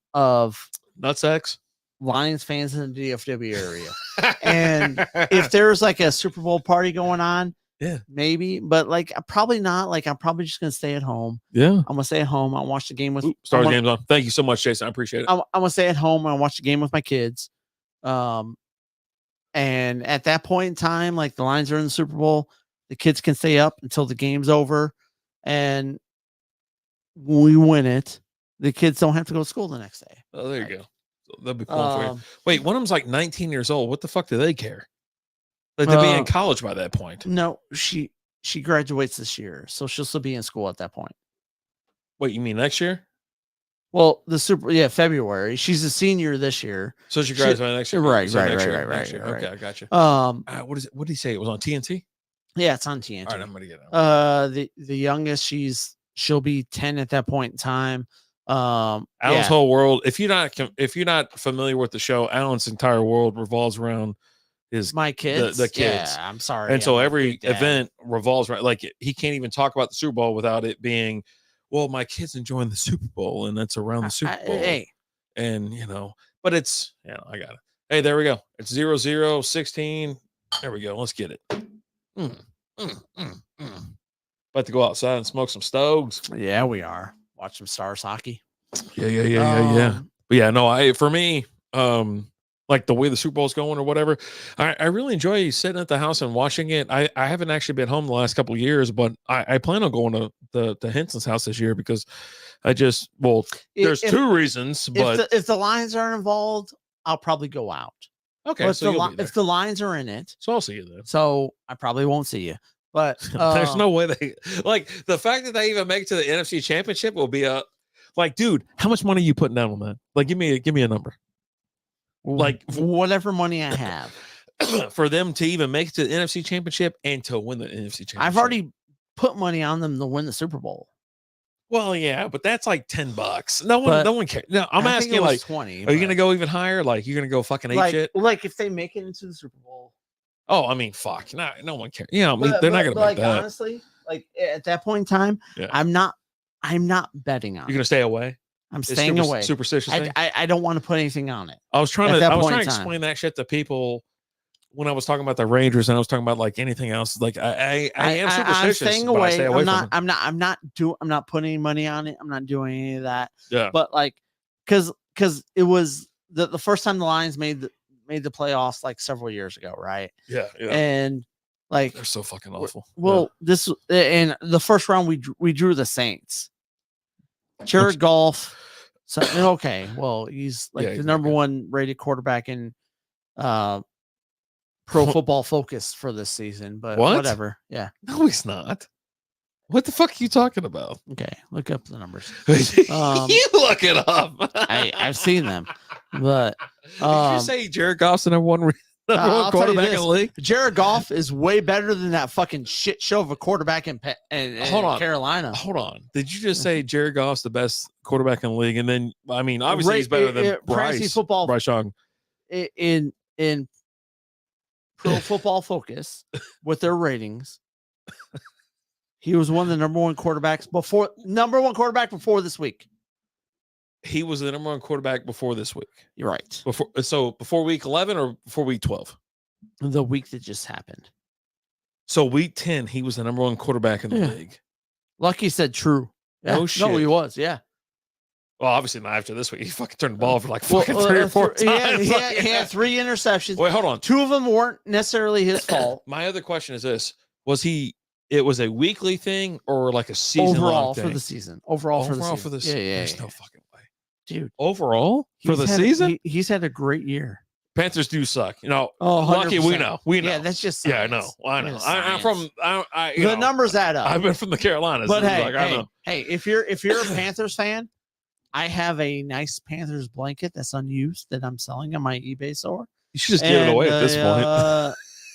nutsacks Lions fans in the DFW area, and if there's like a Super Bowl party going on, yeah, maybe, but like probably not. Like I'm probably just gonna stay at home. Yeah, I'm gonna stay at home. I'll watch the game with Stars games on. Thank you so much, Jason. I appreciate it. I'm gonna stay at home and watch the game with my kids. And at that point in time, like the Lions are in the Super Bowl, the kids can stay up until the game's over, and when we win it, the kids don't have to go to school the next day. Oh, there you go. So they'll be pulling for you. Wait, one of them's like 19 years old. What the fuck do they care? Like they'll be in college by that point. No, she graduates this year, so she'll still be in school at that point. Wait, you mean next year? Well, February. She's a senior this year. So she graduates next year. Right. Okay, I got you. What is it? What did he say? It was on TNT? Yeah, it's on TNT. All right, I'm gonna get it. The youngest, she'll be 10 at that point in time. Alan's whole world. If you're not familiar with the show, Alan's entire world revolves around my kids. The kids. Yeah, I'm sorry. And so every event revolves around, like, he can't even talk about the Super Bowl without it being, well, my kid's enjoying the Super Bowl, and that's around the Super Bowl. And but it's, I got it. Hey, there we go. It's 0-0-16. There we go. Let's get it. About to go outside and smoke some stoves. Yeah, we are. Watch some Stars hockey. Yeah. But yeah, no, for me, like the way the Super Bowl's going or whatever, I really enjoy sitting at the house and watching it. I haven't actually been home the last couple of years, but I plan on going to Henson's house this year, because there's two reasons. But if the Lions aren't involved, I'll probably go out. Okay, but if the Lions are in it, so I'll see you then. So I probably won't see you. But there's no way the fact that they even make it to the NFC Championship will be dude, how much money are you putting down on that? Like, give me a number. Like whatever money I have for them to even make it to the NFC Championship and to win the NFC Championship. I've already put money on them to win the Super Bowl. Well, yeah, but that's like $10. No one cares. No, I'm I think asking it was like, 20. are you gonna go even higher? Like you're gonna go fucking ape shit? Like if they make it into the Super Bowl? Oh, I mean, fuck. No one cares. You know, I mean, they're not gonna make like that. honestly, like at that point in time, Yeah. I'm not betting on You're it. gonna stay away. I'm staying away. Superstitious thing. I don't want to put anything on it. I was trying at that to point in explain that shit to people when I was talking about the Rangers and I was talking about like anything else. Like I am superstitious. I'm staying but I away. stay away from it. I'm not putting any money on it. I'm not doing any of that. Yeah. But like, because it was the first time the Lions made the playoffs like several years ago, right? Yeah. And like they're so fucking awful. Well, this in the first round we drew the Saints. Jared Goff. So okay, well he's like the number one rated quarterback in Pro Football Focus for this season, but whatever. Yeah. No, he's not. What the fuck are you talking about? Okay, look up the numbers. You look it up. I've seen them, but did you say Jared Goff's the number one quarterback in the league? Jared Goff is way better than that fucking shit show of a quarterback in Carolina. Hold on. Did you just say Jared Goff's the best quarterback in the league? And then, I mean, obviously he's better than Bryce Young. In Pro Football Focus with their ratings, he was one of the number one quarterback before this week. He was the number one quarterback before this week. You're right. Before week 11 or before week 12? The week that just happened. So week 10, he was the number one quarterback in the league. Lucky said true. Yeah. No shit. No, he was. Yeah. Well, obviously not after this week. He fucking turned the ball for like fucking 3 or 4 times. He had 3 interceptions. Wait, hold on. 2 of them weren't necessarily his fault. My other question is this: it was a weekly thing or like a season overall thing? For the season? Overall for the season. Yeah. There's no fucking way, dude. Overall for the season, he's had a great year. Panthers do suck, you know. Oh, lucky we know. Yeah, that's just science. Yeah, I know. I'm from. The numbers add up. I've been from the Carolinas, but hey, I know. Hey, if you're a Panthers fan, I have a nice Panthers blanket that's unused that I'm selling on my eBay store. You should just give it away at this point.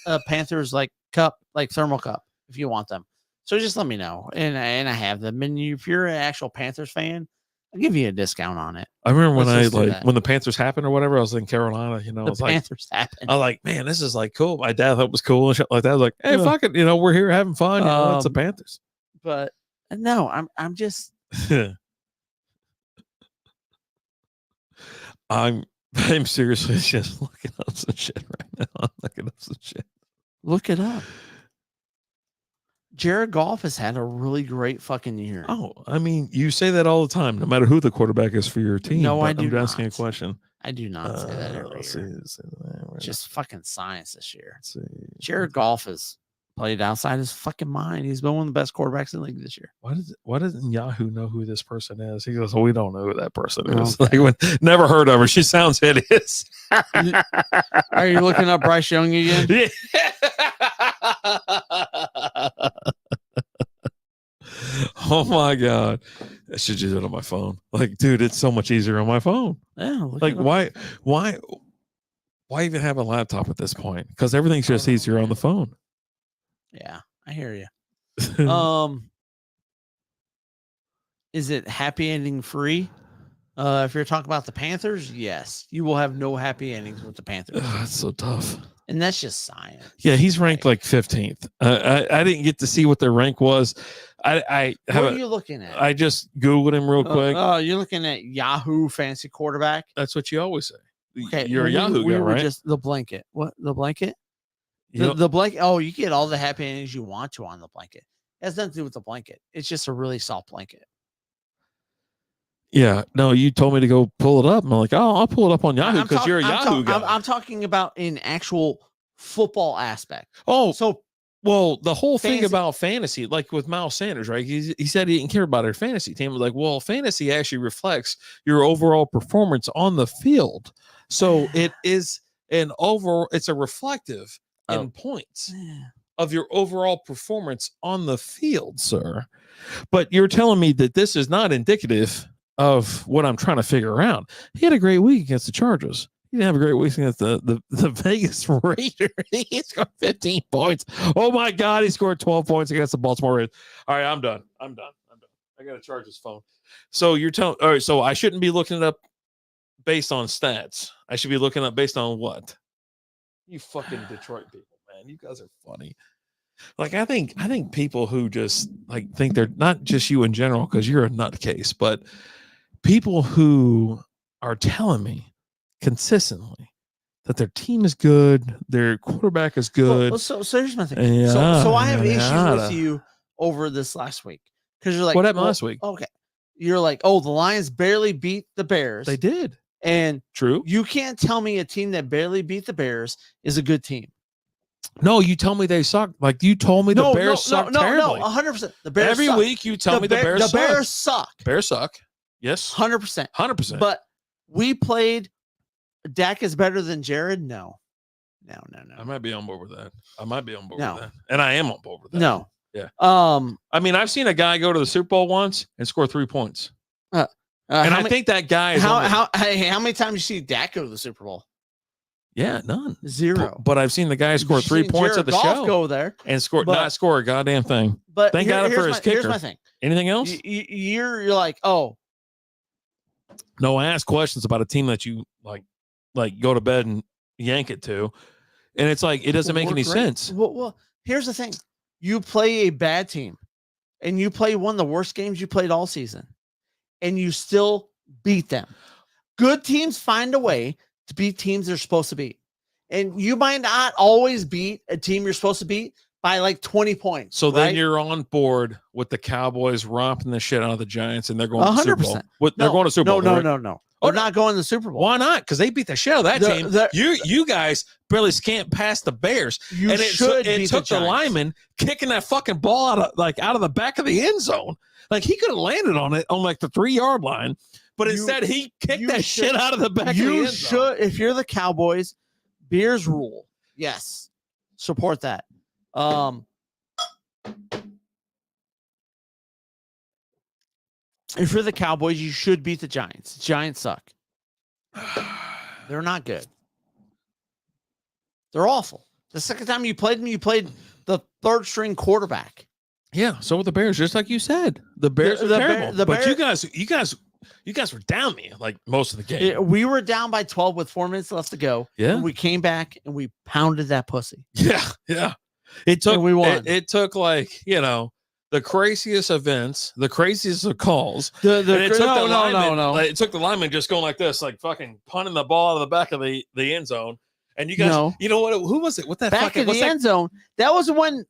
A Panthers like cup, like thermal cup, if you want them. So just let me know, and I have them. And if you're an actual Panthers fan, I'll give you a discount on it. I remember when the Panthers happened or whatever. I was in Carolina, you know. Panthers happened. I was like, man, this is like cool. My dad thought it was cool and shit like that. I was like, hey, fuck it, you know, we're here having fun. You know, it's the Panthers. But no, I'm just. I'm seriously just looking up some shit right now. I'm looking up some shit. Look it up. Jared Goff has had a really great fucking year. Oh, I mean, you say that all the time, no matter who the quarterback is for your team. No, I do. I'm asking a question. I do not say that every year. Just fucking science this year. Jared Goff has played outside his fucking mind. He's been one of the best quarterbacks in the league this year. Why doesn't Yahoo know who this person is? He goes, well, we don't know who that person is. Okay. Like, never heard of her. She sounds hideous. Are you looking up Bryce Young again? Yeah. Oh my god, I should just do it on my phone. Like, dude, it's so much easier on my phone. Yeah. Like, why even have a laptop at this point? Because everything's just easier on the phone. Yeah, I hear you. Is it happy ending free? If you're talking about the Panthers, yes, you will have no happy endings with the Panthers. That's so tough. And that's just science. Yeah, he's ranked like 15th. I didn't get to see what their rank was. What are you looking at? I just Googled him real quick. Oh, you're looking at Yahoo Fantasy Quarterback. That's what you always say. Okay, you're a Yahoo guy, right? Just the blanket. What the blanket? The blanket. Oh, you get all the happy endings you want to on the blanket. It has nothing to do with the blanket. It's just a really soft blanket. Yeah, no, you told me to go pull it up. I'm like, oh, I'll pull it up on Yahoo because you're a Yahoo guy. I'm talking about an actual football aspect. Oh, so well, the whole thing about fantasy, like with Miles Sanders, right? He said he didn't care about our fantasy team. I was like, well, fantasy actually reflects your overall performance on the field. So it is it's a reflective in points of your overall performance on the field, sir. But you're telling me that this is not indicative of what I'm trying to figure out. He had a great week against the Chargers. He didn't have a great week against the Vegas Raiders. He scored 15 points. Oh my God, he scored 12 points against the Baltimore Ravens. All right, I'm done. I got to charge this phone. So you're telling, all right, so I shouldn't be looking it up based on stats. I should be looking up based on what? You fucking Detroit people, man. You guys are funny. Like, I think people who just like think they're not just you in general, because you're a nutcase, but people who are telling me consistently that their team is good, their quarterback is good. Well, so here's my thing. So I have issues with you over this last week because you're like, what happened last week? Okay, you're like, oh, the Lions barely beat the Bears. They did, and true. You can't tell me a team that barely beat the Bears is a good team. No, you told me they suck. Like you told me the Bears suck terribly. No, 100%. The Bears every suck. week you tell me the Bears suck. The Bears suck. Bears suck. Yes, 100%. 100%. But we played. Dak is better than Jared. No. I might be on board with that. with that, and I am on board with that. No. Yeah. I mean, I've seen a guy go to the Super Bowl once and score 3 points. And I think that guy is how many times you see Dak go to the Super Bowl? Yeah, none. 0. But I've seen the guy score 3 points at the show. Go there and not score a goddamn thing. But thank God for his kicker. Here's my thing. Anything else? You're like, oh. No, I ask questions about a team that you like go to bed and yank it to. And it's like, it doesn't make any sense. Well, here's the thing. You play a bad team and you play one of the worst games you played all season and you still beat them. Good teams find a way to beat teams they're supposed to beat. And you might not always beat a team you're supposed to beat by like 20 points. So then you're on board with the Cowboys romping the shit out of the Giants and they're going 100%. to Super Bowl. They're going to Super Bowl. No. They're not going to the Super Bowl. Why not? Because they beat the shit out of that team. You guys barely scant past the Bears. It took the lineman kicking that fucking ball out of the back of the end zone. Like he could have landed on it on like the 3-yard line, but instead he kicked that shit out of the back of the end zone. If you're the Cowboys, Bears rule. Yes. Support that. If you're the Cowboys, you should beat the Giants. The Giants suck. They're not good. They're awful. The second time you played them, you played the third string quarterback. Yeah, so with the Bears, just like you said, the Bears are terrible. But you guys were down me like most of the game. We were down by 12 with 4 minutes left to go. Yeah, and we came back and we pounded that pussy. Yeah. It took. And we won. It took like the craziest events, the craziest of calls. No. It took the lineman just going like this, like fucking punting the ball out of the back of the end zone. And you guys, you know what? Who was it? What that back in the end zone? That was when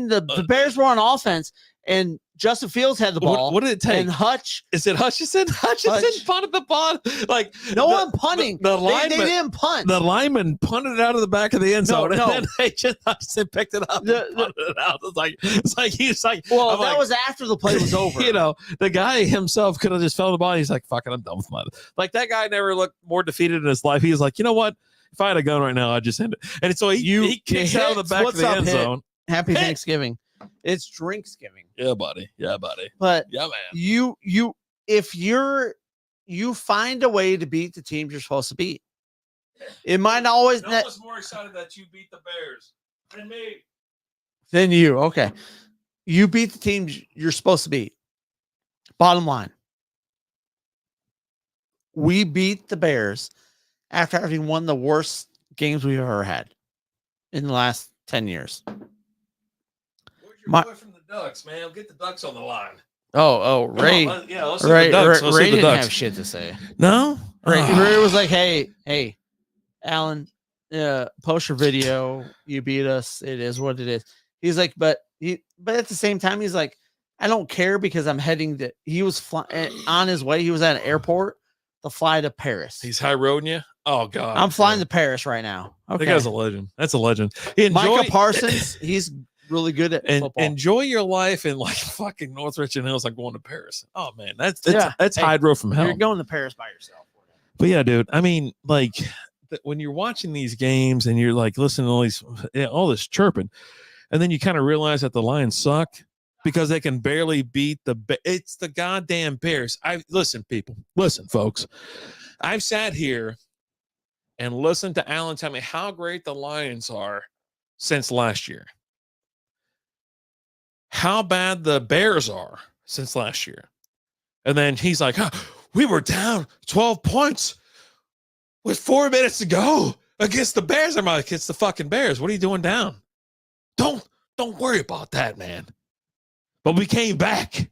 the Bears were on offense and Justin Fields had the ball. What did it take? And Hutch. Is it Hutchinson? Hutchinson punted the ball. Like no one punting. The lineman, they didn't punt. The lineman punted it out of the back of the end zone, and then Hutchinson picked it up and punted it out. It's like he's like. Well, that was after the play was over. The guy himself could have just fell on the ball. He's like, "Fucking, I'm done with mine." Like that guy never looked more defeated in his life. He was like, "You know what? If I had a gun right now, I'd just end it." And so he kicks out of the back of the end zone. Happy Thanksgiving. It's Drinksgiving. Yeah, buddy. But yeah, man. If you find a way to beat the teams you're supposed to beat. It might not always. No one's more excited that you beat the Bears than me. Than you. Okay. You beat the teams you're supposed to beat. Bottom line. We beat the Bears after having won the worst games we've ever had in the last 10 years. Where's your boy from the Ducks, man? Get the Ducks on the line. Ray. Let's see the Ducks. Ray didn't have shit to say. No? Ray was like, hey, Alan, post your video. You beat us. It is what it is. He's like, but at the same time, he's like, I don't care because I'm heading to, he was on his way. He was at an airport to fly to Paris. He's high roading you? Oh, God. I'm flying to Paris right now. Okay. That guy's a legend. That's a legend. Micah Parsons, he's really good at football. Enjoy your life in like fucking North Richmond Hills. I'm going to Paris. Oh, man. That's hydro from hell. You're going to Paris by yourself. But yeah, dude, I mean, like when you're watching these games and you're like listening to all this chirping, and then you kind of realize that the Lions suck because they can barely beat it's the goddamn Bears. Listen, folks. I've sat here and listened to Alan tell me how great the Lions are since last year. How bad the Bears are since last year. And then he's like, we were down 12 points with 4 minutes to go against the Bears. I'm like, it's the fucking Bears. What are you doing down? Don't worry about that, man. But we came back.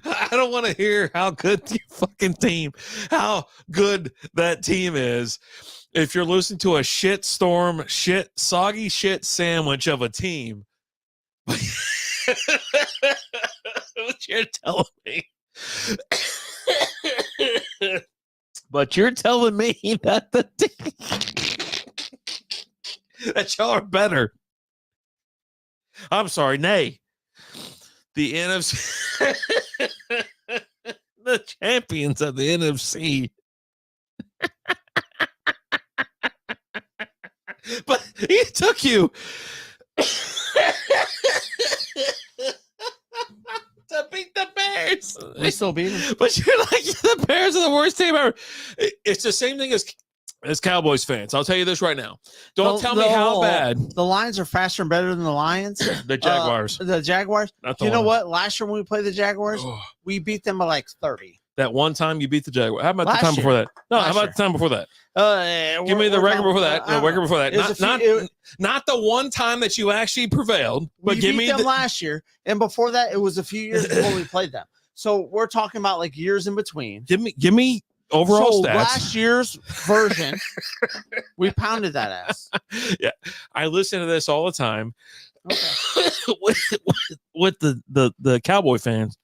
I don't want to hear how good your fucking team, how good that team is. If you're listening to a shit storm, soggy shit sandwich of a team, what you're telling me. But you're telling me that that y'all are better. I'm sorry, nay. The NFC, the champions of the NFC. But he took you to beat the Bears. We still beat them. But you're like, the Bears are the worst team ever. It's the same thing as Cowboys fans. I'll tell you this right now. Don't tell me how bad. The Lions are faster and better than the Lions. The Jaguars. The Jaguars. You know what? Last year when we played the Jaguars, we beat them by like 30. That one time you beat the Jaguars. How about the time before that? No, how about the time before that? Give me the record before that. The record before that. Not the one time that you actually prevailed, but give me them last year. And before that, it was a few years before we played them. So we're talking about like years in between. Give me overall stats. Last year's version, we pounded that ass. Yeah, I listen to this all the time. Okay. with the Cowboy fans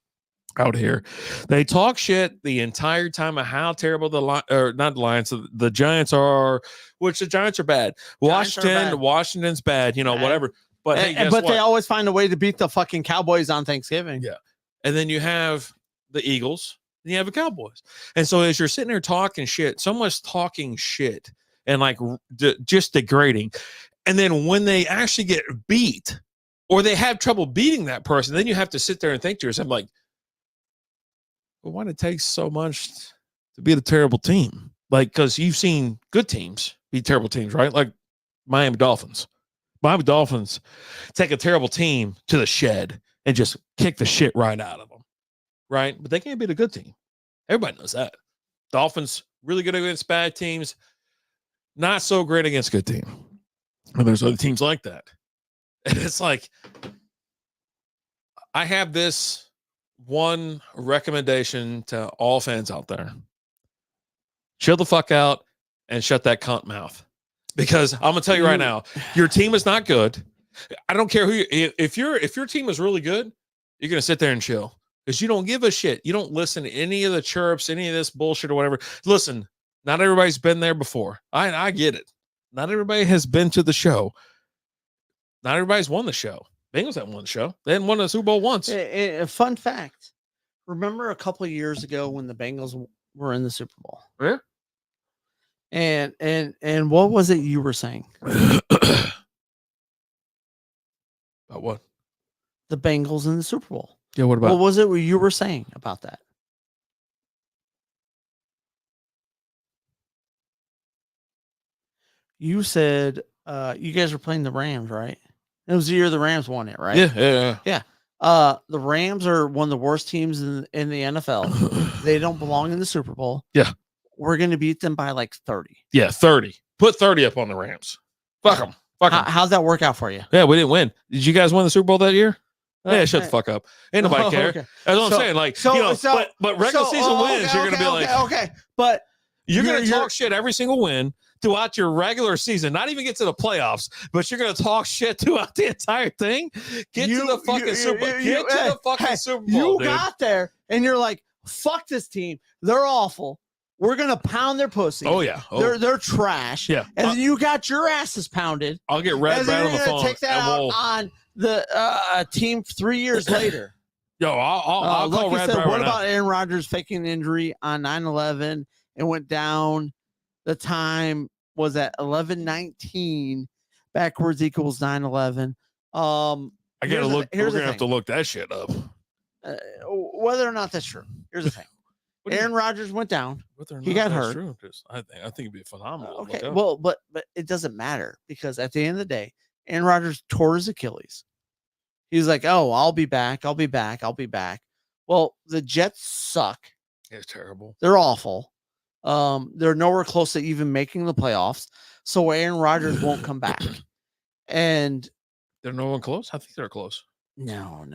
out here, they talk shit the entire time of how terrible the Giants are, which the Giants are bad. Washington's bad, whatever. But they always find a way to beat the fucking Cowboys on Thanksgiving. Yeah. And then you have the Eagles, and you have the Cowboys. And so as you're sitting there talking shit, someone's talking shit and like just degrading. And then when they actually get beat or they have trouble beating that person, then you have to sit there and think to yourself, like, well, why did it take so much to beat a terrible team? Like, because you've seen good teams beat terrible teams, right? Like Miami Dolphins. Miami Dolphins take a terrible team to the shed and just kick the shit right out of them, right? But they can't beat a good team. Everybody knows that. Dolphins, really good against bad teams, not so great against good teams. And there's other teams like that. And it's like, I have this one recommendation to all fans out there. Chill the fuck out and shut that cunt mouth. Because I'm gonna tell you right now, your team is not good. I don't care if your team is really good, you're gonna sit there and chill. Because you don't give a shit. You don't listen to any of the chirps, any of this bullshit or whatever. Listen, not everybody's been there before. I get it. Not everybody has been to the show. Not everybody's won the show. Bengals haven't won the show. They hadn't won the Super Bowl once. A fun fact. Remember a couple of years ago when the Bengals were in the Super Bowl? Yeah. And what was it you were saying? About what? The Bengals in the Super Bowl. Yeah, what about? What was it you were saying about that? You said you guys were playing the Rams, right? It was the year the Rams won it, right? Yeah. The Rams are one of the worst teams in the NFL. They don't belong in the Super Bowl. Yeah. We're going to beat them by like 30. Yeah, 30. Put 30 up on the Rams. Fuck them. How'd that work out for you? Yeah, we didn't win. Did you guys win the Super Bowl that year? Yeah, shut the fuck up. Ain't nobody care. Okay. That's what I'm saying. Like, but regular season wins, you're going to be like, okay. But you're going to talk shit every single win throughout your regular season, not even get to the playoffs, but you're going to talk shit throughout the entire thing. Get to the fucking Super Bowl. Get to the fucking Super Bowl. You got there and you're like, fuck this team. They're awful. We're going to pound their pussy. Oh, yeah. They're trash. Yeah. And then you got your asses pounded. I'll get Red on the phone. Take that out on the team 3 years later. Yo, I'll call Red Brad. What about Aaron Rodgers faking an injury on 9/11 and went down? The time was at 11:19. Backwards equals 9/11. I gotta look. We're gonna have to look that shit up. Whether or not that's true. Here's the thing. Aaron Rodgers went down. He got hurt. I think it'd be phenomenal. Okay. Well, but it doesn't matter because at the end of the day, Aaron Rodgers tore his Achilles. He was like, "Oh, I'll be back. I'll be back. I'll be back." Well, the Jets suck. It's terrible. They're awful. They're nowhere close to even making the playoffs. So Aaron Rodgers won't come back. And they're no one close. I think they're close. No.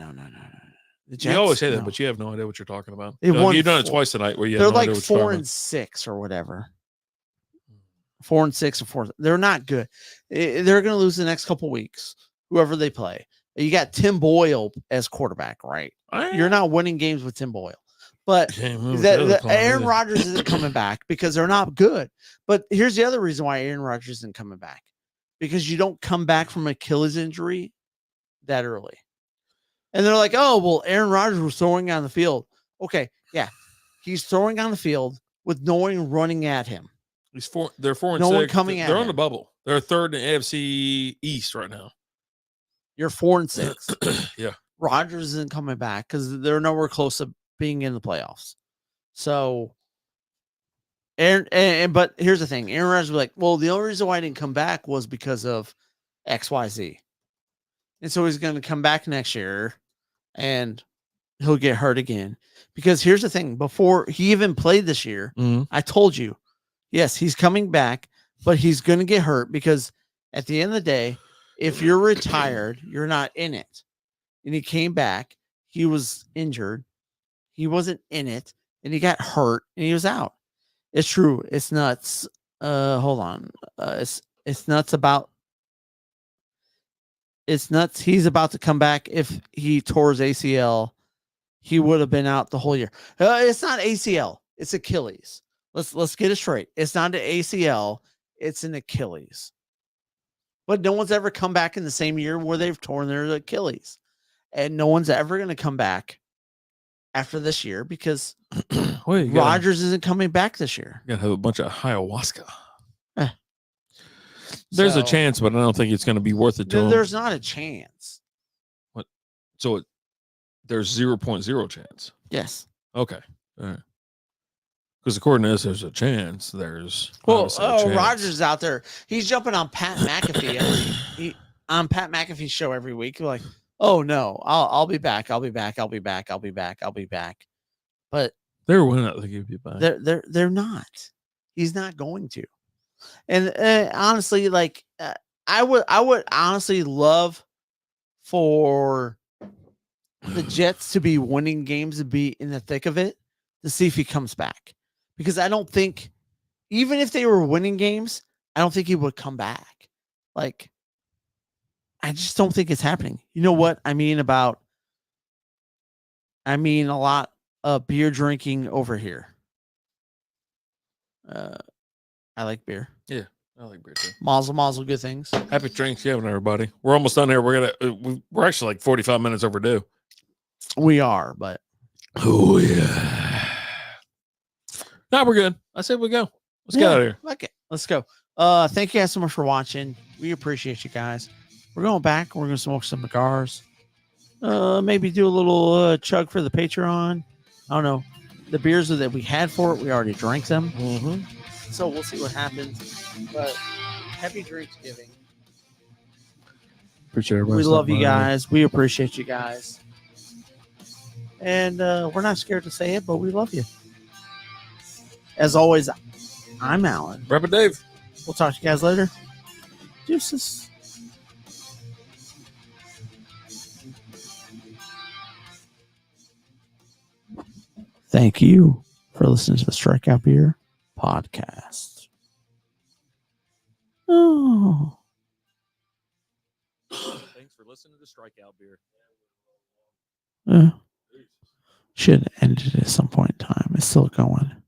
The You always say that, no. but you have no idea what you're talking about. You've done it twice tonight. Where you they're have no like idea what you're talking 4-6 or whatever. 4-6 or 4. They're not good. They're going to lose the next couple weeks. Whoever they play. You got Tim Boyle as quarterback, right? You're not winning games with Tim Boyle. But Aaron Rodgers isn't coming back because they're not good. But here's the other reason why Aaron Rodgers isn't coming back. Because you don't come back from Achilles injury that early. And they're like, oh, well, Aaron Rodgers was throwing on the field. Okay, yeah. He's throwing on the field with no one running at him. They're 4-6. No one coming at They're him. on the bubble. They're third in AFC East right now. You're 4-6. Yeah. Rodgers isn't coming back because they're nowhere close to being in the playoffs. So, but here's the thing. Aaron Rodgers was like, well, the only reason why I didn't come back was because of XYZ. And so he's going to come back next year and he'll get hurt again. Because here's the thing. Before he even played this year, I told you, yes, he's coming back, but he's going to get hurt because at the end of the day, if you're retired, you're not in it. And he came back. He was injured. He wasn't in it. And he got hurt and he was out. It's true. It's nuts. Hold on. It's nuts about. It's nuts. He's about to come back. If he tore his ACL, he would have been out the whole year. It's not ACL. It's Achilles. Let's get it straight. It's not an ACL. It's an Achilles. But no one's ever come back in the same year where they've torn their Achilles. And no one's ever going to come back after this year because Rodgers isn't coming back this year. You got to have a bunch of ayahuasca. There's a chance, but I don't think it's going to be worth it to him. There's not a chance. What? So there's 0.0 chance. Yes. Okay. All right. Because according to this, there's a chance. There's Rodgers is out there. He's jumping on Pat McAfee on Pat McAfee's show every week. Like, oh no, I'll be back. I'll be back. I'll be back. I'll be back. I'll be back. But they're winning. I think he'll be back. They're not. He's not going to. And honestly, like I would honestly love for the Jets to be winning games and be in the thick of it to see if he comes back. Because I don't think, even if they were winning games, I don't think he would come back. Like, I just don't think it's happening. You know what I mean a lot of beer drinking over here. I like beer. Yeah, I like beer too. Mazel, good things. Happy Drinksgiving, everybody. We're almost done here. We're actually like 45 minutes overdue. We are, but oh yeah. No, we're good. I said we go. Let's get out of here. Okay, let's go. Thank you guys so much for watching. We appreciate you guys. We're going back. We're going to smoke some cigars. Maybe do a little chug for the Patreon. I don't know. The beers that we had for it, we already drank them. Mm-hmm. So we'll see what happens. But happy Drinksgiving. Appreciate everybody. We love you guys. We appreciate you guys. And we're not scared to say it, but we love you. As always, I'm Alan. Rapper Dave. We'll talk to you guys later. Deuces. Thank you for listening to the Strikeout Beer Podcast. Oh. Thanks for listening to Strikeout Beer. Should have ended it at some point in time. It's still going.